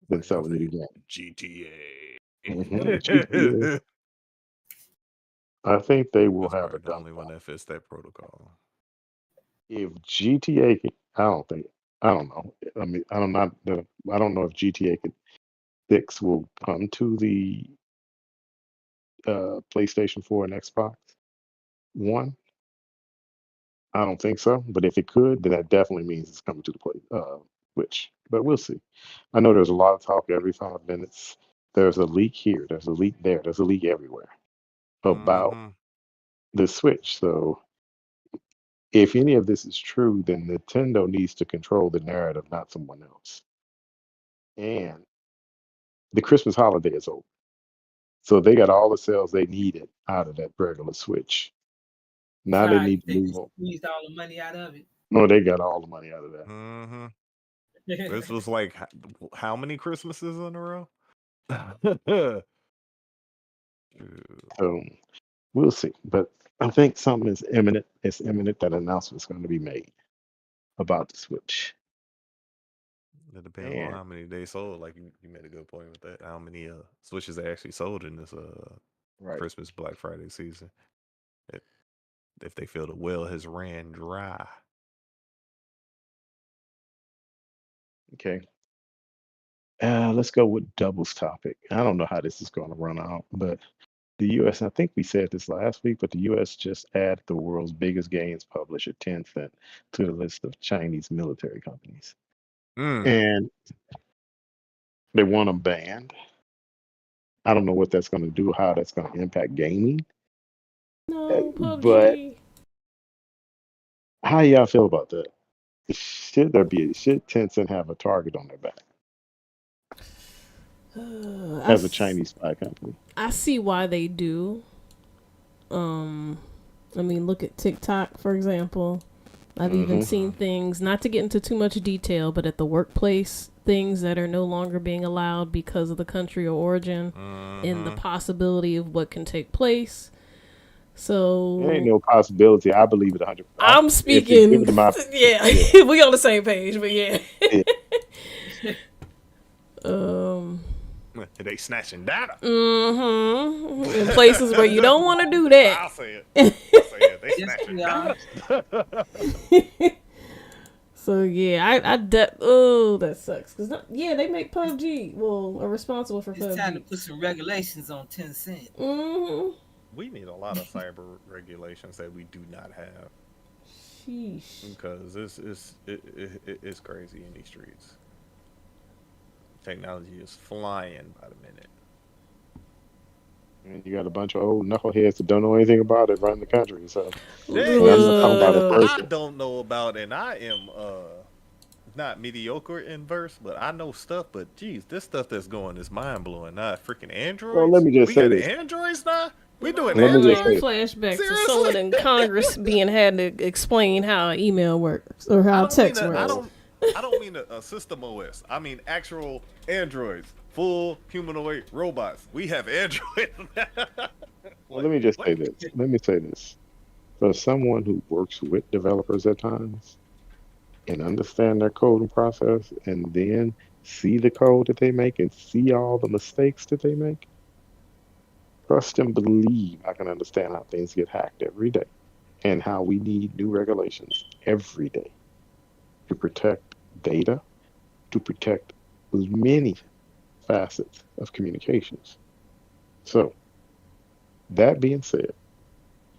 Speaker 3: than
Speaker 4: Like I
Speaker 3: selling you
Speaker 4: say,
Speaker 3: the game. GTA.
Speaker 4: GTA.
Speaker 3: I think they will
Speaker 4: That's
Speaker 3: have a
Speaker 4: probably the
Speaker 3: dump
Speaker 4: only one
Speaker 3: on.
Speaker 4: that fits that protocol.
Speaker 3: If GTA, I don't think, I don't know. I mean, I don't know if GTA 6 will come to the PlayStation 4 and Xbox One. I don't think so. But if it could, then that definitely means it's coming to the Switch. But we'll see. I know there's a lot of talk every 5 minutes. There's a leak here. There's a leak there. There's a leak everywhere about
Speaker 4: Mm-hmm.
Speaker 3: the Switch. So if any of this is true, then Nintendo needs to control the narrative, not someone else. And the Christmas holiday is over. So they got all the sales they needed out of that regular Switch. Now they
Speaker 2: Tried. You
Speaker 3: need to
Speaker 2: think
Speaker 3: move
Speaker 2: they
Speaker 3: on.
Speaker 2: squeezed all the money out of it?
Speaker 3: No, they got all the money out of that.
Speaker 4: Mm-hmm. This was like how many Christmases in a row? Shoot.
Speaker 3: So We'll see. But I think something is imminent. It's imminent that an announcement is going to be made about the Switch.
Speaker 4: It depends on
Speaker 3: And
Speaker 4: how many they sold. Like you made a good point with that. How many Switches they actually sold in this
Speaker 3: right.
Speaker 4: Christmas Black Friday season. If, if they feel the well has ran dry.
Speaker 3: Okay. Let's go with doubles topic. I don't know how this is going to run out, but the U.S. I think we said this last week, but the U.S. just added the world's biggest games publisher, Tencent, to the list of Chinese military companies,
Speaker 4: Mm.
Speaker 3: and they want them banned. I don't know what that's going to do, how that's going to impact gaming,
Speaker 1: No,
Speaker 3: but
Speaker 1: PUBG.
Speaker 3: how y'all feel about that? Should Tencent have a target on their back
Speaker 1: I,
Speaker 3: as a
Speaker 1: s-
Speaker 3: Chinese spy company?
Speaker 1: I see why they do. Um, I mean, look at TikTok, for example. I've even
Speaker 3: Hmm.
Speaker 1: seen things, not to get into too much detail, but at the workplace, things that are no longer being allowed because of the country of origin and the
Speaker 4: Mm-hmm.
Speaker 1: possibility of what can take place.
Speaker 3: There ain't
Speaker 1: So
Speaker 3: no possibility. I believe it 100.
Speaker 1: I'm
Speaker 3: If you give
Speaker 1: speaking,
Speaker 3: it to my,
Speaker 1: yeah,
Speaker 3: yeah,
Speaker 1: we on the same page, but yeah.
Speaker 3: yeah.
Speaker 1: Um,
Speaker 4: They snatching data.
Speaker 1: in places where you don't want to do that.
Speaker 4: I'll say it. I'll say it. They
Speaker 2: Yes,
Speaker 4: snatching
Speaker 2: we are.
Speaker 4: data.
Speaker 1: So yeah, oh, that sucks. Cause yeah, they make PUBG. Well, are responsible for
Speaker 2: It's time to
Speaker 1: PUBG.
Speaker 2: put some regulations on Tencent.
Speaker 1: Mm-hmm.
Speaker 4: We need a lot of cyber regulations that we do not have
Speaker 1: Sheesh.
Speaker 4: because it's crazy in these streets. Technology is flying by the minute.
Speaker 3: And you got a bunch of old knuckleheads that don't know anything about it running the country. So,
Speaker 4: There
Speaker 3: and I'm
Speaker 4: is
Speaker 3: not talking
Speaker 4: stuff
Speaker 3: about
Speaker 4: that
Speaker 3: a
Speaker 1: Look.
Speaker 4: I
Speaker 3: person.
Speaker 4: don't know about, and I am not mediocre in verse, but I know stuff. But geez, this stuff that's going is mind blowing. Not freaking
Speaker 3: Well, let
Speaker 4: androids.
Speaker 3: me just
Speaker 4: We
Speaker 3: say
Speaker 4: got
Speaker 3: this.
Speaker 4: androids now. We doing
Speaker 3: Let me just
Speaker 1: Mind
Speaker 3: say,
Speaker 4: androids?
Speaker 1: flashback to
Speaker 4: Seriously?
Speaker 1: someone in Congress being had to explain how email works or
Speaker 4: I
Speaker 1: how
Speaker 4: don't mean
Speaker 1: text
Speaker 4: a, I
Speaker 1: works.
Speaker 3: well,
Speaker 4: don't I don't mean a system OS. I mean actual androids, full humanoid robots. We have androids.
Speaker 3: well,
Speaker 4: Like
Speaker 3: let me just
Speaker 4: what?
Speaker 3: say this. Let me say this. For someone who works with developers at times and understand their coding process, and then see the code that they make and see all the mistakes that they make, trust and believe I can understand how things get hacked every day and how we need new regulations every day to protect data, to protect many facets of communications. So, that being said,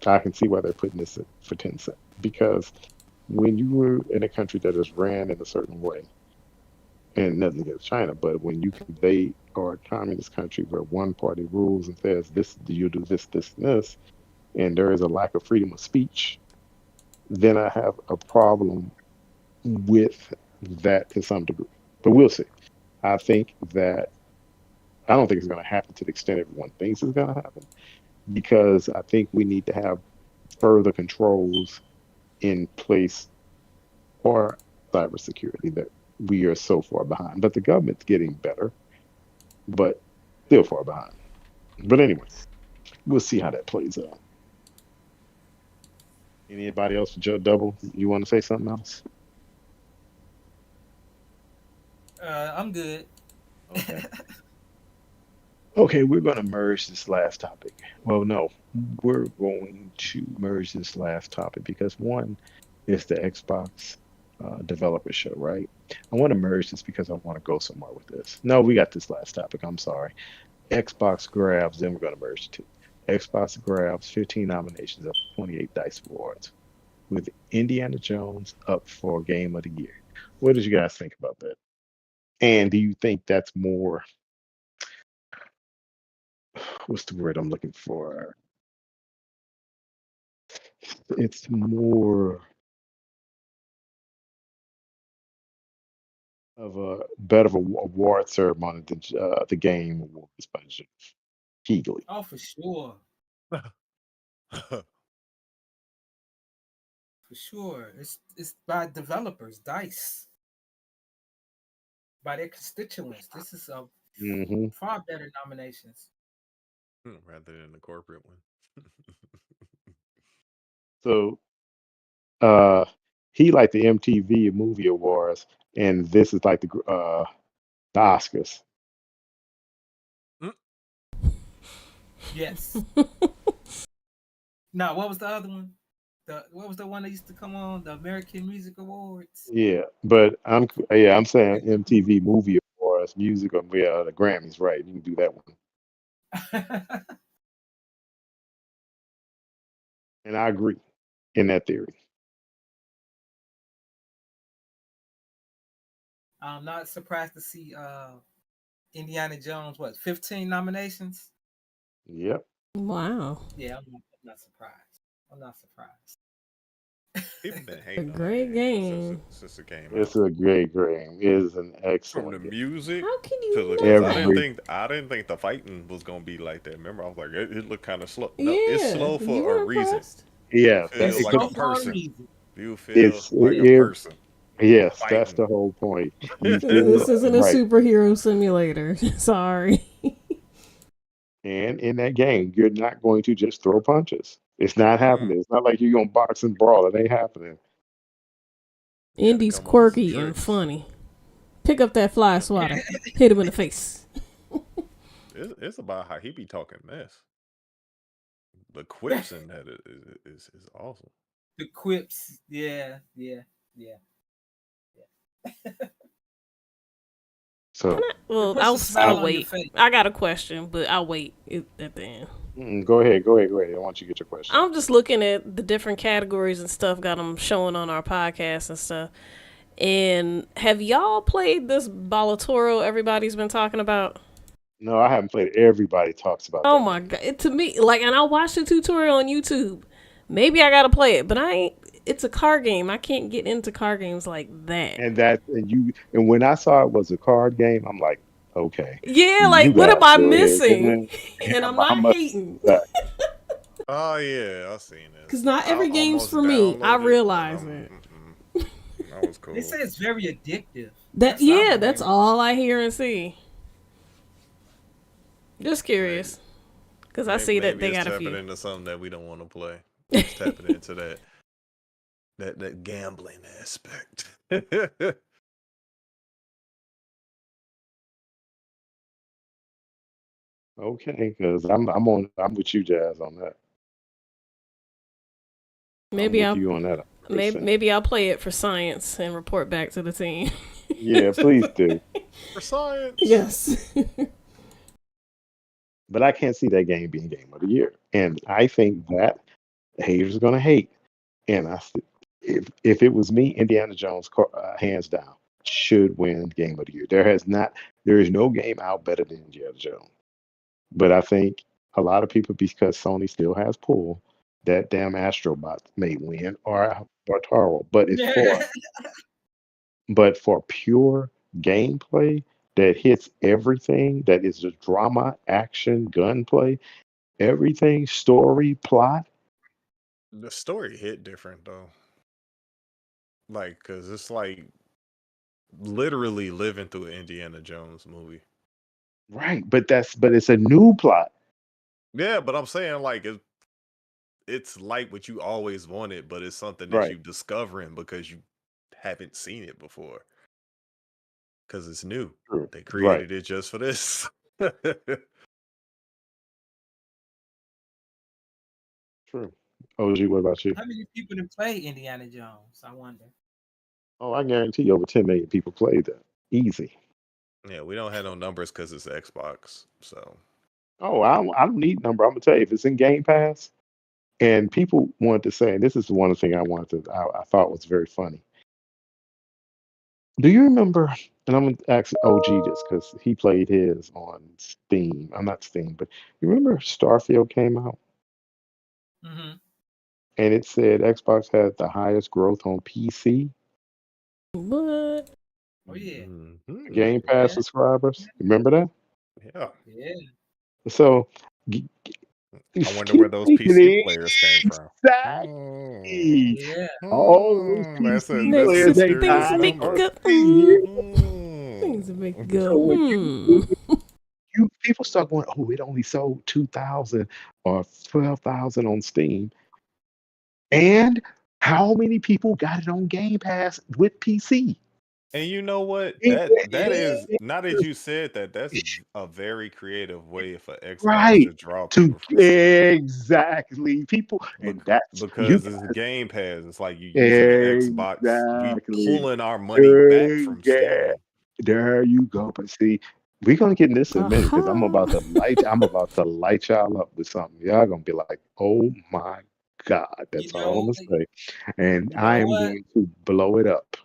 Speaker 3: I can see why they're putting this in for 10 cents because when you were in a country that is ran in a certain way, and nothing against China, but when they are a communist country where one party rules and says this, you do this, this, and this, and there is a lack of freedom of speech, then I have a problem with that to some degree. But we'll see. I think that I don't think it's going to happen to the extent everyone thinks it's going to happen because I think we need to have further controls in place for cybersecurity that we are so far behind. But the government's getting better, but still far behind. But anyway, we'll see how that plays out. Anybody else for Joe Double? You want to say something else?
Speaker 2: I'm good.
Speaker 3: Okay. Okay, we're going to merge this last topic. Well, no, we're going to merge this last topic because one is the Xbox developer show, right? I want to merge this because I want to go somewhere with this. No, we got this last topic. I'm sorry. Xbox grabs, then we're going to merge the two. Xbox grabs 15 nominations of 28 DICE awards, with Indiana Jones up for Game of the Year. What did you guys think about that? And do you think that's more, what's the word I'm looking for? It's more of a better of a award ceremony than the game awards by Jeff Keighley.
Speaker 2: Oh, for sure. For sure. It's by developers, DICE, by their constituents. This is a
Speaker 3: Hmm.
Speaker 2: far better nominations.
Speaker 4: Rather than the corporate one.
Speaker 3: So uh, he like the MTV Movie Awards, and this is like the Oscars.
Speaker 4: Mm,
Speaker 2: Yes. No, what was the other one? What was the one that used to come on? The American Music Awards.
Speaker 3: Yeah, but I'm saying MTV Movie Awards, music, or yeah, the Grammys, right? You can do that one, and I agree in that theory.
Speaker 2: I'm not surprised to see Indiana Jones, what, 15 nominations?
Speaker 3: Yep.
Speaker 1: Wow.
Speaker 2: Yeah, I'm not surprised. I'm not surprised.
Speaker 4: people been
Speaker 1: A
Speaker 4: hating on that
Speaker 1: great
Speaker 4: game
Speaker 1: game.
Speaker 4: since it came
Speaker 3: It's
Speaker 4: out.
Speaker 3: a great game. It is an
Speaker 4: From the
Speaker 3: excellent game.
Speaker 4: music
Speaker 1: How can
Speaker 4: to
Speaker 1: you
Speaker 4: the, because
Speaker 1: not?
Speaker 3: Every
Speaker 4: I didn't think the fighting was gonna be like that. Remember, I was like, it looked kind of slow. No, it's
Speaker 1: Yeah,
Speaker 4: slow
Speaker 1: you
Speaker 4: for a
Speaker 1: were
Speaker 4: reason.
Speaker 1: impressed.
Speaker 4: You
Speaker 3: yeah,
Speaker 4: feel
Speaker 2: It's
Speaker 3: it
Speaker 4: like
Speaker 3: could,
Speaker 4: a
Speaker 2: slow for a
Speaker 4: person.
Speaker 2: reason.
Speaker 4: You feel
Speaker 3: it's
Speaker 4: like a
Speaker 3: it,
Speaker 4: person
Speaker 3: yes, that's
Speaker 4: fighting.
Speaker 3: the whole point. You
Speaker 1: This
Speaker 3: feel
Speaker 1: isn't a
Speaker 3: right.
Speaker 1: superhero simulator. Sorry.
Speaker 3: And in that game, you're not going to just throw punches. It's not
Speaker 4: Mm-mm.
Speaker 3: happening. It's not like you're gonna box and brawl. It ain't happening.
Speaker 4: You got to
Speaker 1: Indy's
Speaker 4: come up with some
Speaker 1: quirky and
Speaker 4: tricks.
Speaker 1: funny. Pick up that fly swatter. Hit him in the face.
Speaker 4: It's about how he be talking mess. The quips in that is awesome.
Speaker 2: The quips. Yeah, yeah, yeah.
Speaker 3: So
Speaker 2: It
Speaker 1: Well,
Speaker 2: puts a
Speaker 3: I
Speaker 2: smile
Speaker 1: I'll
Speaker 2: on your
Speaker 1: wait.
Speaker 2: face.
Speaker 1: I got a question, but I'll wait at the end.
Speaker 3: go ahead, go ahead, go ahead. I want you to get your question.
Speaker 1: I'm just looking at the different categories and stuff. Got them showing on our podcast and stuff. And have y'all played this Balatoro everybody's been talking about?
Speaker 3: No, I haven't played it. Everybody talks about
Speaker 1: Oh
Speaker 3: that
Speaker 1: my
Speaker 3: game.
Speaker 1: god! To me, like, and I watched the tutorial on YouTube. Maybe I gotta play it, but I ain't. It's a car game. I can't get into car games like that.
Speaker 3: And when I saw it was a card game, I'm like, okay,
Speaker 1: Yeah,
Speaker 3: you
Speaker 1: like, what am
Speaker 3: guys
Speaker 1: I
Speaker 3: go ahead.
Speaker 1: missing? And I'm
Speaker 3: I
Speaker 1: not
Speaker 3: must
Speaker 1: hating.
Speaker 3: that.
Speaker 4: Oh yeah, I seen
Speaker 1: Because
Speaker 4: this.
Speaker 1: not
Speaker 4: I
Speaker 1: every game's
Speaker 4: almost
Speaker 1: for me. I
Speaker 4: downloaded and
Speaker 1: realize
Speaker 4: I'm
Speaker 1: it.
Speaker 4: that was
Speaker 2: They
Speaker 4: cool.
Speaker 2: say it's very addictive.
Speaker 1: That
Speaker 2: That's what I've
Speaker 1: yeah,
Speaker 2: been
Speaker 1: that's
Speaker 2: hearing.
Speaker 1: all I hear and see. Just
Speaker 4: Maybe
Speaker 1: curious, because I see that
Speaker 4: maybe
Speaker 1: they
Speaker 4: it's
Speaker 1: got a
Speaker 4: tapping
Speaker 1: few.
Speaker 4: into something that we don't want to play. It's tapping into that gambling aspect.
Speaker 3: Okay, because I'm with you, Jazz, on that. I'm
Speaker 1: Maybe
Speaker 3: with
Speaker 1: I'll
Speaker 3: you on that 100%.
Speaker 1: maybe I'll play it for science and report back to the team.
Speaker 3: Yeah, please do.
Speaker 4: For science.
Speaker 1: Yes.
Speaker 3: But I can't see that game being game of the year. And I think that haters are gonna hate. And if it was me, Indiana Jones, hands down, should win game of the year. There is no game out better than Indiana Jones. But I think a lot of people, because Sony still has pull, that damn Astrobot may win or Taro. But for pure gameplay that hits everything, that is the drama, action, gunplay, everything, story, plot,
Speaker 4: The story hit different though. Like, cause it's like literally living through an Indiana Jones movie.
Speaker 3: right? But it's a new plot,
Speaker 4: Yeah, but I'm saying like it's like what you always wanted, but it's something that
Speaker 3: right?
Speaker 4: you discovering because you haven't seen it before. Cause it's new.
Speaker 3: True,
Speaker 4: They
Speaker 3: right?
Speaker 4: created it just for this.
Speaker 3: True. OG, what about you?
Speaker 2: How many people to play Indiana Jones? I wonder.
Speaker 3: Oh, I guarantee you over 10 million people played that. Easy.
Speaker 4: Yeah, we don't have no numbers because it's Xbox. So
Speaker 3: Oh, I don't need number. I'm gonna tell you, if it's in Game Pass, and people wanted to say, and this is one thing I thought was very funny. Do you remember? And I'm gonna ask OG this because he played his on Steam. I'm not Steam, but you remember Starfield came out
Speaker 2: Hmm.
Speaker 3: and it said Xbox had the highest growth on PC
Speaker 1: What?
Speaker 2: Oh yeah,
Speaker 3: Game
Speaker 4: mhm,
Speaker 3: Pass
Speaker 2: yeah,
Speaker 3: subscribers. Remember that?
Speaker 4: yeah.
Speaker 2: yeah.
Speaker 3: So g-
Speaker 4: I
Speaker 3: just
Speaker 4: wonder
Speaker 3: keep
Speaker 4: where those
Speaker 3: thinking
Speaker 4: PC players came from.
Speaker 3: exactly.
Speaker 2: Yeah.
Speaker 3: All those PC
Speaker 4: That's
Speaker 1: Makes
Speaker 4: a
Speaker 3: players, they
Speaker 1: things
Speaker 4: mysterious
Speaker 3: died
Speaker 1: make
Speaker 3: on
Speaker 4: number.
Speaker 1: go.
Speaker 3: Steam.
Speaker 1: Things make
Speaker 4: Mm.
Speaker 1: go.
Speaker 3: So when
Speaker 1: Hmm.
Speaker 3: you people people start going, oh, it only sold 2,000 or 12,000 on Steam. And how many people got it on Game Pass with PC?
Speaker 4: And you know what?
Speaker 3: It-
Speaker 4: That
Speaker 2: Yeah.
Speaker 4: is, now that you said that, that's a very creative way for Xbox
Speaker 3: right.
Speaker 4: to draw
Speaker 3: To
Speaker 4: people from Steam.
Speaker 3: exactly people, and that's you
Speaker 4: Because it's Game Pass. It's like you using the Xbox. We
Speaker 3: exactly.
Speaker 4: pulling our money back from
Speaker 3: Yeah,
Speaker 4: Steam.
Speaker 3: there you go. But see, we're gonna get in this in a minute because
Speaker 1: Aha.
Speaker 3: I'm about to light y'all up with something. Y'all gonna be like, oh my God,
Speaker 2: You
Speaker 3: that's all I'm
Speaker 2: know,
Speaker 3: gonna say. And
Speaker 2: you
Speaker 3: I
Speaker 2: know
Speaker 3: am
Speaker 2: what?
Speaker 3: going to blow it up.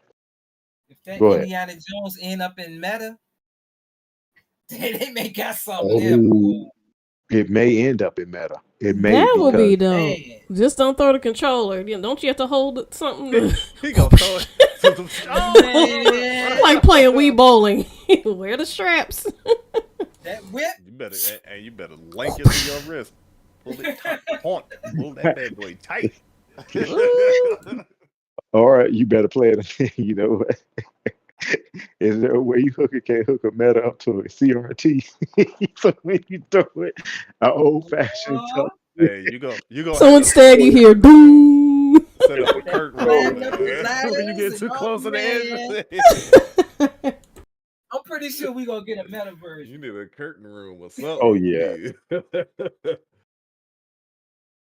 Speaker 2: If that
Speaker 3: Go ahead.
Speaker 2: Indiana Jones end up in Meta, they may got something there, boy.
Speaker 3: Oh, it may end up in meta. It may
Speaker 1: That would be
Speaker 3: because
Speaker 1: dope.
Speaker 2: Man,
Speaker 1: Just don't throw the controller. Don't you have to hold something
Speaker 4: He,
Speaker 1: to
Speaker 4: he gonna throw it to the
Speaker 2: man,
Speaker 1: like playing Wii bowling? Wear the straps.
Speaker 2: that whip.
Speaker 4: You better and you better link it to your wrist. Pull it tight. Pull that bad boy tight.
Speaker 1: Ooh.
Speaker 3: or you better play it. You know, is there a way you can't hook a meta up to a CRT? So when you throw it, an old fashioned
Speaker 2: Oh,
Speaker 3: touch.
Speaker 4: Hey, you gonna
Speaker 1: So
Speaker 4: have to
Speaker 1: instead, you hear doom.
Speaker 4: set up a
Speaker 2: that
Speaker 4: curtain rule,
Speaker 2: sliding up the
Speaker 4: man. When you
Speaker 2: ladders
Speaker 4: get
Speaker 2: and
Speaker 4: too
Speaker 2: oh
Speaker 4: close to the
Speaker 2: man,
Speaker 4: edge,
Speaker 2: I'm pretty sure we gonna get a meta
Speaker 4: you
Speaker 2: version.
Speaker 4: need a curtain room or
Speaker 3: Oh
Speaker 4: something.
Speaker 3: yeah,
Speaker 4: You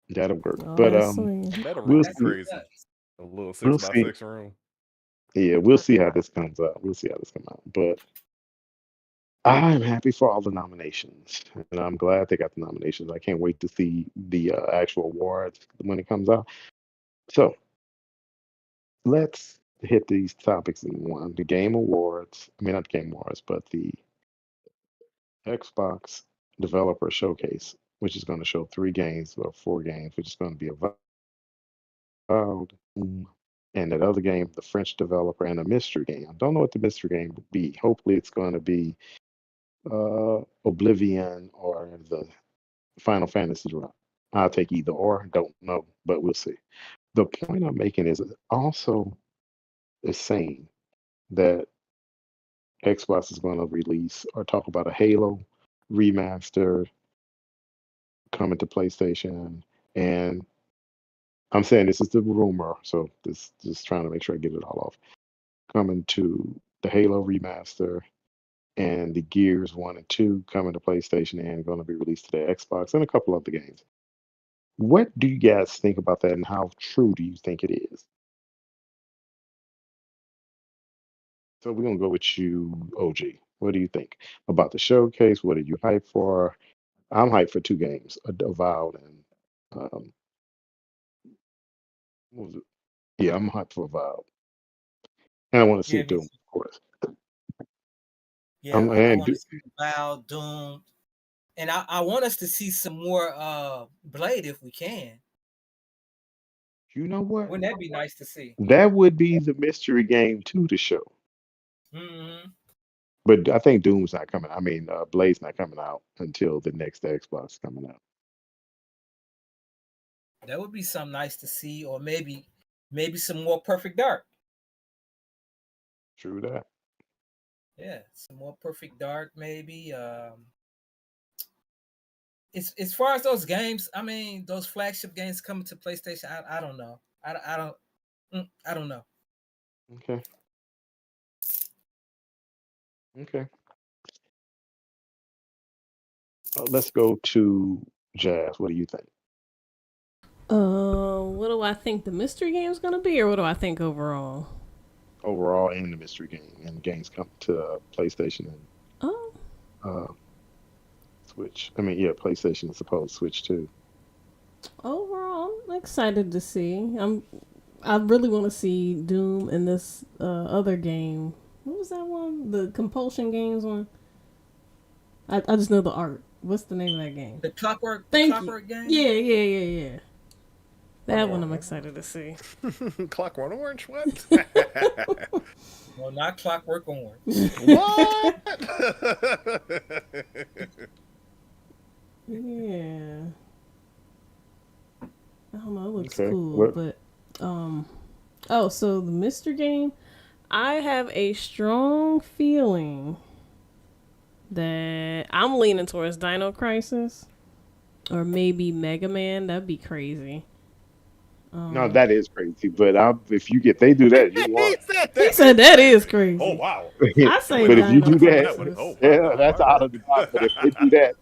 Speaker 3: that'll work.
Speaker 1: Oh,
Speaker 3: But
Speaker 1: that's sweet.
Speaker 4: Meta
Speaker 3: we'll
Speaker 4: room
Speaker 2: That's
Speaker 3: see.
Speaker 4: crazy.
Speaker 2: nuts.
Speaker 4: A little six
Speaker 3: We'll
Speaker 4: by
Speaker 3: see.
Speaker 4: six room.
Speaker 3: Yeah, we'll see how this comes out. We'll see how this comes out. But I'm happy for all the nominations, and I'm glad they got the nominations. I can't wait to see the actual awards when it comes out. So let's hit these topics in one. The Game Awards. I mean, not the Game Awards, but the Xbox Developer Showcase, which is going to show 3 games or 4 games, which is going to be Avowed, and that other game, the French developer, and a mystery game. I don't know what the mystery game would be. Hopefully, it's going to be Oblivion or the Final Fantasy drop. I'll take either or. Don't know, but we'll see. The point I'm making is also is saying that Xbox is going to release or talk about a Halo remaster coming to PlayStation, and I'm saying this is the rumor, so this just trying to make sure I get it all off. Coming to the Halo remaster and the Gears 1 and 2 coming to PlayStation and going to be released to the Xbox and a couple other games. What do you guys think about that, and how true do you think it is? So we're gonna go with you, OG. What do you think about the showcase? What are you hyped for? I'm hyped for 2 games, Avowed and what was it? Yeah, I'm hyped for Avowed, and I want to see
Speaker 2: Yeah,
Speaker 3: it
Speaker 2: me
Speaker 3: Doom,
Speaker 2: too.
Speaker 3: of course.
Speaker 2: Yeah, I
Speaker 3: And
Speaker 2: want to see Val Doom, and I want us to see some more Blade if we can.
Speaker 3: you know what?
Speaker 2: Wouldn't that be nice to see?
Speaker 3: That would be the mystery game too to show.
Speaker 2: Hmm.
Speaker 3: But I think Doom's not coming. I mean, Blade's not coming out until the next Xbox coming out.
Speaker 2: That would be something nice to see, or maybe some more Perfect Dark.
Speaker 3: True that.
Speaker 2: Yeah, some more Perfect Dark, maybe. As far as those games, I mean, those flagship games coming to PlayStation, I don't know. I don't know.
Speaker 3: Okay. Okay. Let's go to Jazz. What do you think
Speaker 1: What do I think the mystery game's gonna be, or what do I think overall?
Speaker 3: overall in the mystery game and games come to PlayStation and
Speaker 1: Oh,
Speaker 3: uh, Switch? I mean, yeah, PlayStation is supposed to Switch too.
Speaker 1: overall, I'm excited to see. I really want to see Doom in this other game. What was that one? The Compulsion Games one. I just know the art. What's the name of that game?
Speaker 2: The
Speaker 1: Thank you.
Speaker 2: Clockwork game.
Speaker 1: Yeah. That one
Speaker 2: Yeah.
Speaker 1: I'm excited to see.
Speaker 4: Clockwork Orange, what?
Speaker 2: No, not Clockwork Orange.
Speaker 4: What?
Speaker 1: Yeah. I don't know. It looks
Speaker 3: Okay.
Speaker 1: cool,
Speaker 3: What?
Speaker 1: but um. Oh, so the Mr. Game, I have a strong feeling that I'm leaning towards Dino Crisis or maybe Mega Man. That'd be crazy.
Speaker 3: No, that is crazy. But if you get they do that, you
Speaker 4: He
Speaker 3: won.
Speaker 4: said
Speaker 1: He
Speaker 4: that
Speaker 1: said
Speaker 4: is
Speaker 1: that is
Speaker 4: crazy. Oh
Speaker 1: crazy.
Speaker 4: wow.
Speaker 1: I
Speaker 4: He
Speaker 1: say
Speaker 4: went
Speaker 3: But if
Speaker 4: off
Speaker 3: you
Speaker 4: the
Speaker 1: Dino
Speaker 3: do
Speaker 4: deep on
Speaker 3: that,
Speaker 4: that one.
Speaker 1: Crisis.
Speaker 4: Oh
Speaker 3: yeah,
Speaker 4: wow.
Speaker 3: that's
Speaker 4: All
Speaker 3: out
Speaker 4: right.
Speaker 3: of the box. But if they do that,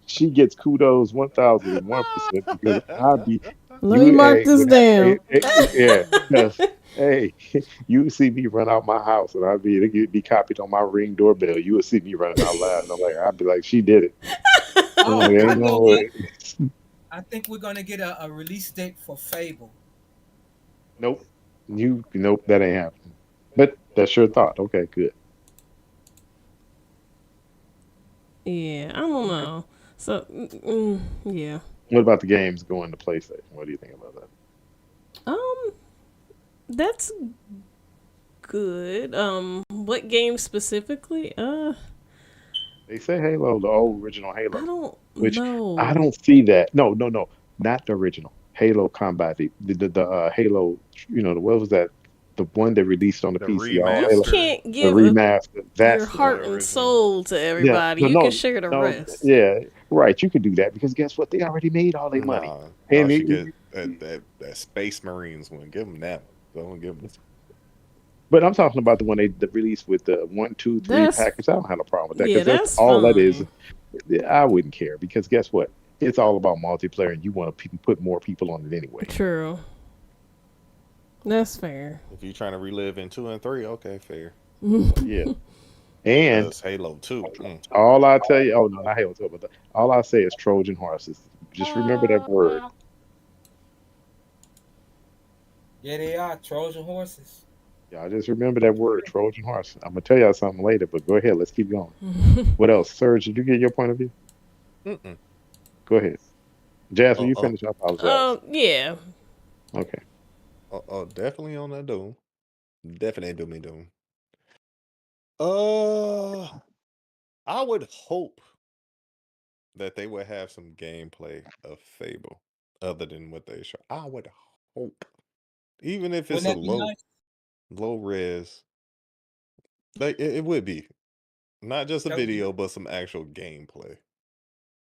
Speaker 3: she gets kudos 1,001% because I'd be
Speaker 1: Let me
Speaker 3: you
Speaker 1: mark
Speaker 3: hey
Speaker 1: this
Speaker 3: when I,
Speaker 1: down.
Speaker 3: yeah because hey you would see me run out my house and it'd be copied on my Ring doorbell. You would see me running out loud. And I'd be like, she did it. I'm like,
Speaker 2: Oh, I
Speaker 3: ain't no
Speaker 2: know what.
Speaker 3: way.
Speaker 2: I think we're gonna get a release date for Fable.
Speaker 3: Nope. Nope, that ain't happening. But that's your thought. Okay, good.
Speaker 1: Yeah, I don't
Speaker 3: Okay.
Speaker 1: know. So, yeah.
Speaker 3: What about the games going to PlayStation? What do you think about that?
Speaker 1: Um, that's good. What game specifically?
Speaker 3: They say Halo, the old original
Speaker 1: I
Speaker 3: Halo,
Speaker 1: don't
Speaker 3: which I
Speaker 1: know.
Speaker 3: don't see that. No, no, no, not the original Halo Combat. The Halo. What was that? The one that released on the
Speaker 4: The
Speaker 3: PC, all
Speaker 1: You
Speaker 3: Halo,
Speaker 4: remaster.
Speaker 1: can't
Speaker 3: the
Speaker 1: give
Speaker 3: remaster.
Speaker 1: your
Speaker 3: That's the
Speaker 4: The
Speaker 3: one.
Speaker 1: heart and
Speaker 4: original.
Speaker 1: soul to
Speaker 3: Yeah,
Speaker 1: everybody.
Speaker 3: no,
Speaker 1: You can
Speaker 3: no,
Speaker 1: share the
Speaker 3: no.
Speaker 1: rest.
Speaker 3: Yeah, right. You could do that because guess what? They already made all their money,
Speaker 4: Nah, y'all
Speaker 3: and
Speaker 4: should get that Space Marines one. Give them that one. Don't give them.
Speaker 3: but I'm talking about the one they released with the one, two, three
Speaker 1: That's
Speaker 3: package. I don't have a problem with that
Speaker 1: yeah,
Speaker 3: because that's
Speaker 1: that's
Speaker 3: all that is.
Speaker 1: fine.
Speaker 3: Yeah, I wouldn't care because guess what? It's all about multiplayer, and you want to put more people on it anyway.
Speaker 1: True. That's fair.
Speaker 4: If you're trying to relive in 2 and 3, okay, fair.
Speaker 3: Yeah, and
Speaker 4: Because Halo 2.
Speaker 3: all I tell you, oh no, not Halo 2, but all I say is Trojan horses. Just remember that word.
Speaker 2: Yeah, they are Trojan horses.
Speaker 3: Y'all just remember that word, Trojan horse. I'm gonna tell y'all something later, but go ahead, let's keep going. What else, Serge? Did you get your point of view?
Speaker 4: Mm-mm.
Speaker 3: Go ahead, Jasmine.
Speaker 4: Oh,
Speaker 3: You
Speaker 4: oh,
Speaker 3: finish. I apologize.
Speaker 1: Yeah.
Speaker 3: Okay.
Speaker 4: definitely on that Doom. Definitely Doom. Uh, I would hope that they would have some gameplay of Fable other than what they show. I would hope, even if it's
Speaker 2: Wouldn't
Speaker 4: a
Speaker 2: that be nice?
Speaker 4: low res, like it would be not just a
Speaker 2: That would be
Speaker 4: video, but some actual gameplay.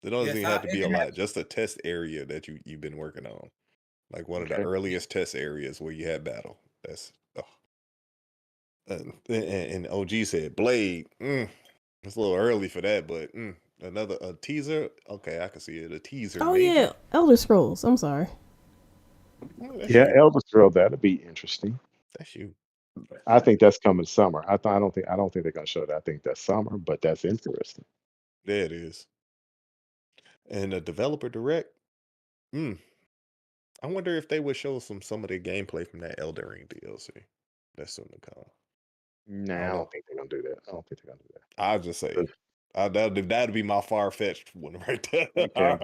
Speaker 4: There doesn't
Speaker 2: yes.
Speaker 4: even have to
Speaker 2: And
Speaker 4: be a
Speaker 2: have
Speaker 4: lot. Just a test area that you've been working on, like one of the
Speaker 3: Okay.
Speaker 4: earliest test areas where you had battle. That's and OG said Blade. It's a little early for that, but another a teaser. Okay, I can see it. A teaser,
Speaker 1: Oh
Speaker 4: maybe.
Speaker 1: yeah, Elder Scrolls. I'm sorry.
Speaker 4: Oh, that's
Speaker 3: Yeah,
Speaker 4: you.
Speaker 3: Elder Scrolls. That'll be interesting.
Speaker 4: That's you.
Speaker 3: I think that's coming summer. I don't think they're gonna show that. I think that's summer, but that's interesting.
Speaker 4: There it is. And the developer direct. Mm, I wonder if they would show some of the gameplay from that Elden Ring DLC. That's soon to come. I
Speaker 3: Nah, I
Speaker 4: don't
Speaker 3: don't
Speaker 4: know.
Speaker 3: think they're gonna do that. I don't think they're gonna do
Speaker 4: I'll just say
Speaker 3: that.
Speaker 4: that'd be my far fetched one right there.
Speaker 3: Okay.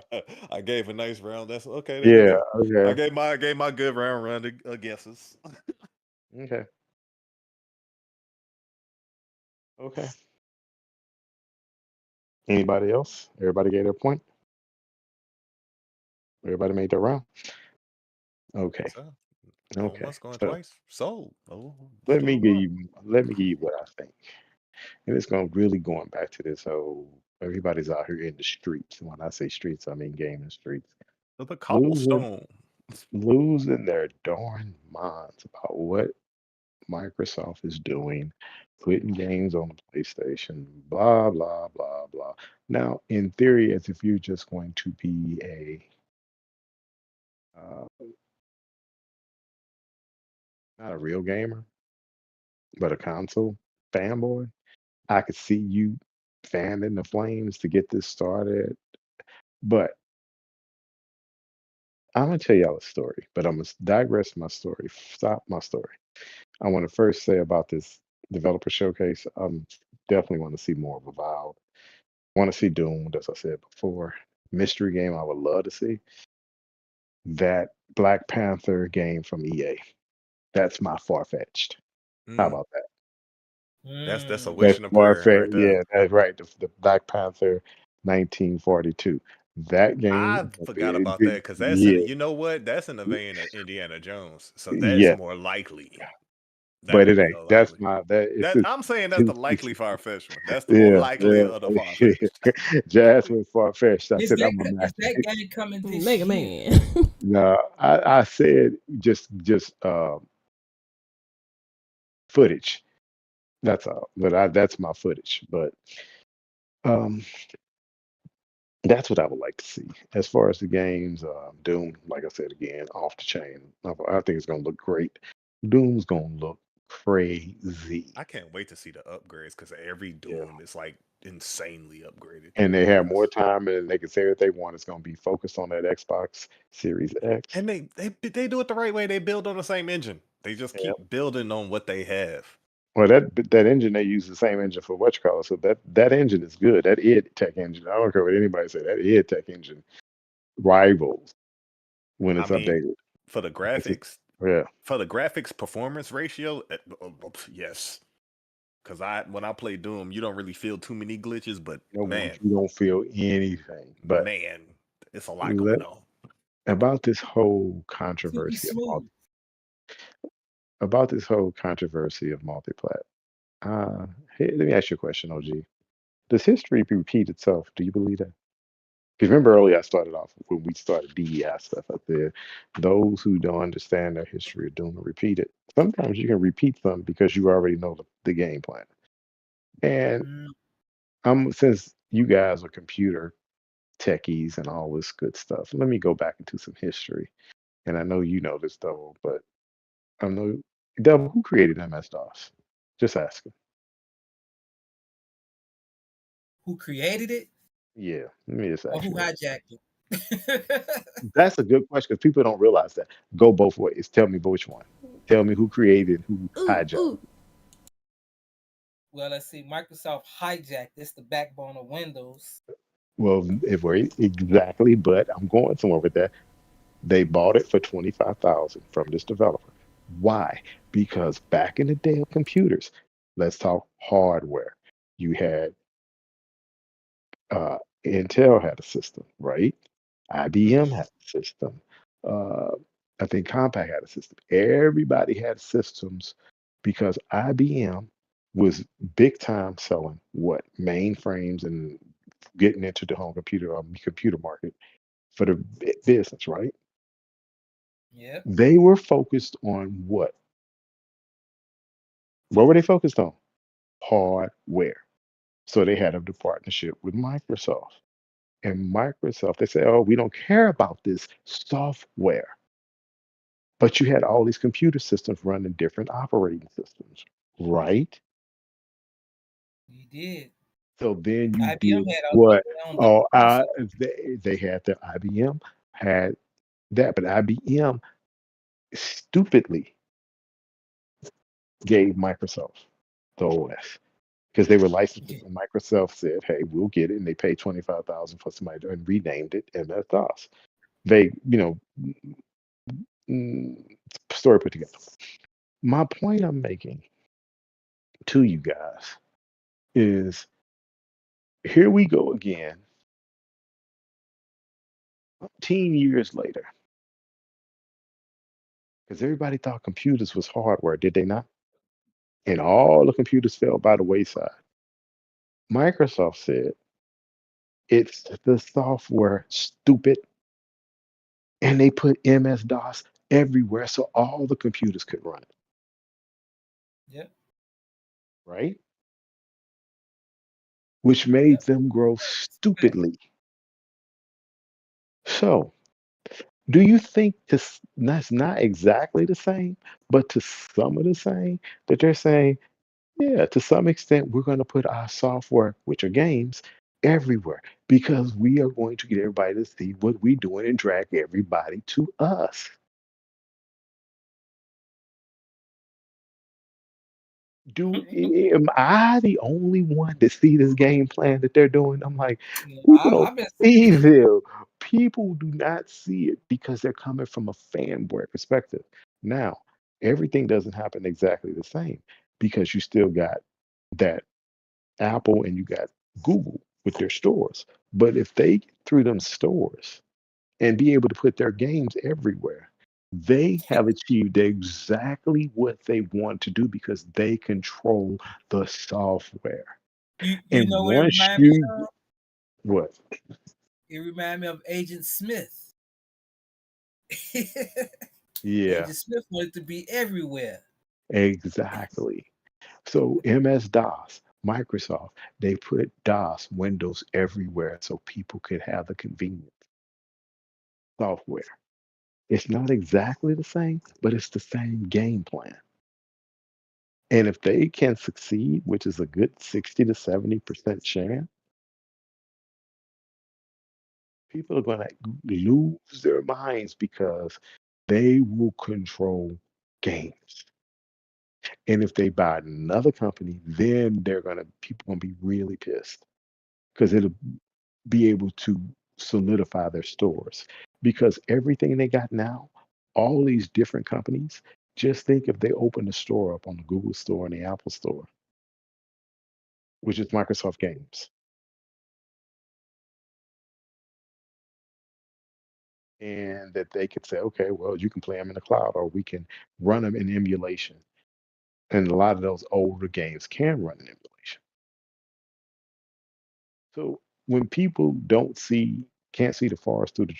Speaker 4: I gave a nice round. That's okay. There we
Speaker 3: Yeah.
Speaker 4: go. I
Speaker 3: Okay.
Speaker 4: gave my good round of guesses.
Speaker 3: Okay. Okay. Anybody else? Everybody gave their point. Everybody made their round. Okay.
Speaker 4: So, going
Speaker 3: Okay.
Speaker 4: once, going
Speaker 3: So
Speaker 4: twice. Sold. Oh,
Speaker 3: let me
Speaker 4: still
Speaker 3: give
Speaker 4: going.
Speaker 3: you let me give you what I think. And it's going really going back to this whole everybody's out here in the streets. When I say streets, I mean gaming streets.
Speaker 4: The
Speaker 3: Losing
Speaker 4: cobblestone.
Speaker 3: losing their darn minds about what Microsoft is doing, putting games on the PlayStation, blah, blah, blah, blah. Now, in theory, as if you're just going to be uh, not a real gamer, but a console fanboy, I could see you fanning the flames to get this started. But I'm gonna tell y'all a story, but I'm gonna digress my story, stop my story. I want to first say about this developer showcase. Definitely want to see more of Avowed. Want to see Doomed, as I said before. Mystery game I would love to see. That Black Panther game from EA. That's my far fetched. How
Speaker 4: Mm,
Speaker 3: about that?
Speaker 4: that's a
Speaker 2: Mm.
Speaker 4: wish
Speaker 3: That's
Speaker 4: and a
Speaker 3: far
Speaker 4: prayer
Speaker 3: fetched.
Speaker 4: right there.
Speaker 3: Yeah, that's right. The Black Panther 1942. That
Speaker 4: I
Speaker 3: game would
Speaker 4: forgot
Speaker 3: be,
Speaker 4: about that because that's in
Speaker 3: yeah,
Speaker 4: you know what? That's in the vein of Indiana Jones. So that's
Speaker 3: yeah,
Speaker 4: more likely. That
Speaker 3: but
Speaker 4: would
Speaker 3: it
Speaker 4: be
Speaker 3: ain't. That's
Speaker 4: unlikely.
Speaker 3: my that it's
Speaker 4: That
Speaker 3: just
Speaker 4: I'm saying that's
Speaker 3: too
Speaker 4: the likely
Speaker 3: easy.
Speaker 4: far fetched one. That's the more
Speaker 3: Yeah,
Speaker 4: likely
Speaker 3: yeah.
Speaker 4: of the far fetched.
Speaker 3: Jasmine far fetched. I
Speaker 2: Is
Speaker 3: said
Speaker 2: that
Speaker 3: I'm a
Speaker 2: is
Speaker 3: master.
Speaker 2: that game coming this
Speaker 1: Mega
Speaker 2: year?
Speaker 1: Man.
Speaker 3: No, I said just footage. That's all. But that's my footage. But um that's what I would like to see. As far as the games, Doom, like I said again, off the chain. I think it's gonna look great. Doom's gonna look crazy.
Speaker 4: I can't wait to see the upgrades because every
Speaker 3: Yeah.
Speaker 4: Doom is like insanely upgraded, to
Speaker 3: And
Speaker 4: be
Speaker 3: they have more
Speaker 4: honest.
Speaker 3: time and they can say what they want. It's gonna be focused on that Xbox Series X.
Speaker 4: And they do it the right way. They build on the same engine. They just
Speaker 3: Yeah.
Speaker 4: keep building on what they have.
Speaker 3: Well, that engine they use the same engine for what you call it. So that engine is good. That id Tech engine. I don't care what anybody say. That id Tech engine rivals when
Speaker 4: I
Speaker 3: it's
Speaker 4: mean,
Speaker 3: updated.
Speaker 4: for the
Speaker 3: It's a,
Speaker 4: graphics,
Speaker 3: yeah.
Speaker 4: performance ratio, yes. Because when I play Doom, you don't really feel too many glitches, but
Speaker 3: No one,
Speaker 4: man,
Speaker 3: you don't feel anything. But
Speaker 4: man, it's a lot
Speaker 3: let,
Speaker 4: going on.
Speaker 3: about this whole
Speaker 2: Super
Speaker 3: controversy of
Speaker 2: smooth.
Speaker 3: multiplat. Uh, hey, let me ask you a question, OG. Does history repeat itself? Do you believe that? Because remember earlier I started off when we started DEI stuff up there. Those who don't understand their history are doomed to repeat it. Sometimes you can repeat them because you already know the game plan. And
Speaker 2: Mm,
Speaker 3: since you guys are computer techies and all this good stuff, let me go back into some history. And I know you know this, Double, but I know Double, who created MS DOS? Just asking.
Speaker 2: who created it
Speaker 3: Yeah, let me just
Speaker 2: or
Speaker 3: ask
Speaker 2: who
Speaker 3: you that.
Speaker 2: hijacked it?
Speaker 3: That's a good question because people don't realize that. Go both ways. Tell me which one. Tell me who created, who
Speaker 1: Ooh,
Speaker 3: hijacked.
Speaker 1: ooh.
Speaker 2: Well, let's see. Microsoft hijacked. It's the backbone of Windows.
Speaker 3: Well, if we're exactly, but I'm going somewhere with that. They bought it for 25,000 from this developer. Why? Because back in the day of computers, let's talk hardware. You had uh, Intel had a system, right? IBM
Speaker 2: Hmm.
Speaker 3: had a system. Uh, I think Compaq had a system. Everybody had systems because IBM was big time selling what mainframes and getting into the home computer market for the business, right?
Speaker 2: Yep.
Speaker 3: They were focused on what? What were they focused on? Hardware. So they had a partnership with Microsoft. And Microsoft, they say, oh, we don't care about this software. But you had all these computer systems running different operating systems, right?
Speaker 2: You did.
Speaker 3: So then you
Speaker 2: IBM
Speaker 3: did
Speaker 2: had
Speaker 3: what?
Speaker 2: their own
Speaker 3: Oh,
Speaker 2: console.
Speaker 3: they had their IBM had that, but IBM stupidly gave Microsoft the OS because they were licensed and Microsoft said, "Hey, we'll get it," and they paid 25,000 for somebody and renamed it MS DOS. They, mm, story put together. My point I'm making to you guys is here we go again, 10 years later, because everybody thought computers was hardware, did they not? And all the computers fell by the wayside. Microsoft said it's the software, stupid, and they put MS DOS everywhere so all the computers could run it,
Speaker 2: Yep.
Speaker 3: right? Which made
Speaker 2: Yep.
Speaker 3: them grow
Speaker 2: That's a fact.
Speaker 3: stupidly. So, do you think that's not exactly the same, but to some of the same, that they're saying, yeah, to some extent, we're going to put our software, which are games, everywhere because we are going to get everybody to see what we're doing and drag everybody to us. Am I the only one that see this game plan that they're doing? I'm like,
Speaker 2: No,
Speaker 3: people don't
Speaker 2: I've been
Speaker 3: see
Speaker 2: seeing it.
Speaker 3: them. People do not see it because they're coming from a fanboy perspective. Now, everything doesn't happen exactly the same because you still got that Apple and you got Google with their stores. But if they get through them stores and be able to put their games everywhere, They have achieved exactly what they want to do because they control the software.
Speaker 2: You
Speaker 3: And
Speaker 2: know what it
Speaker 3: once
Speaker 2: remind me
Speaker 3: you
Speaker 2: of?
Speaker 3: what?
Speaker 2: It remind me of Agent Smith.
Speaker 3: Yeah,
Speaker 2: Agent Smith wanted to be everywhere.
Speaker 3: exactly. So MS-DOS, Microsoft, they put DOS, Windows everywhere so people could have the convenience software. It's not exactly the same, but it's the same game plan. And if they can succeed, which is a good 60 to 70% chance, people are going to lose their minds because they will control games. And if they buy another company, then they're going to, people going to be really pissed because it'll be able to solidify their stores. Because everything they got now, all these different companies, just think if they open a store up on the Google Store and the Apple Store, which is Microsoft Games, and that they could say, okay, well, you can play them in the cloud or we can run them in emulation. And a lot of those older games can run in emulation. So when people don't see, can't see the forest through the,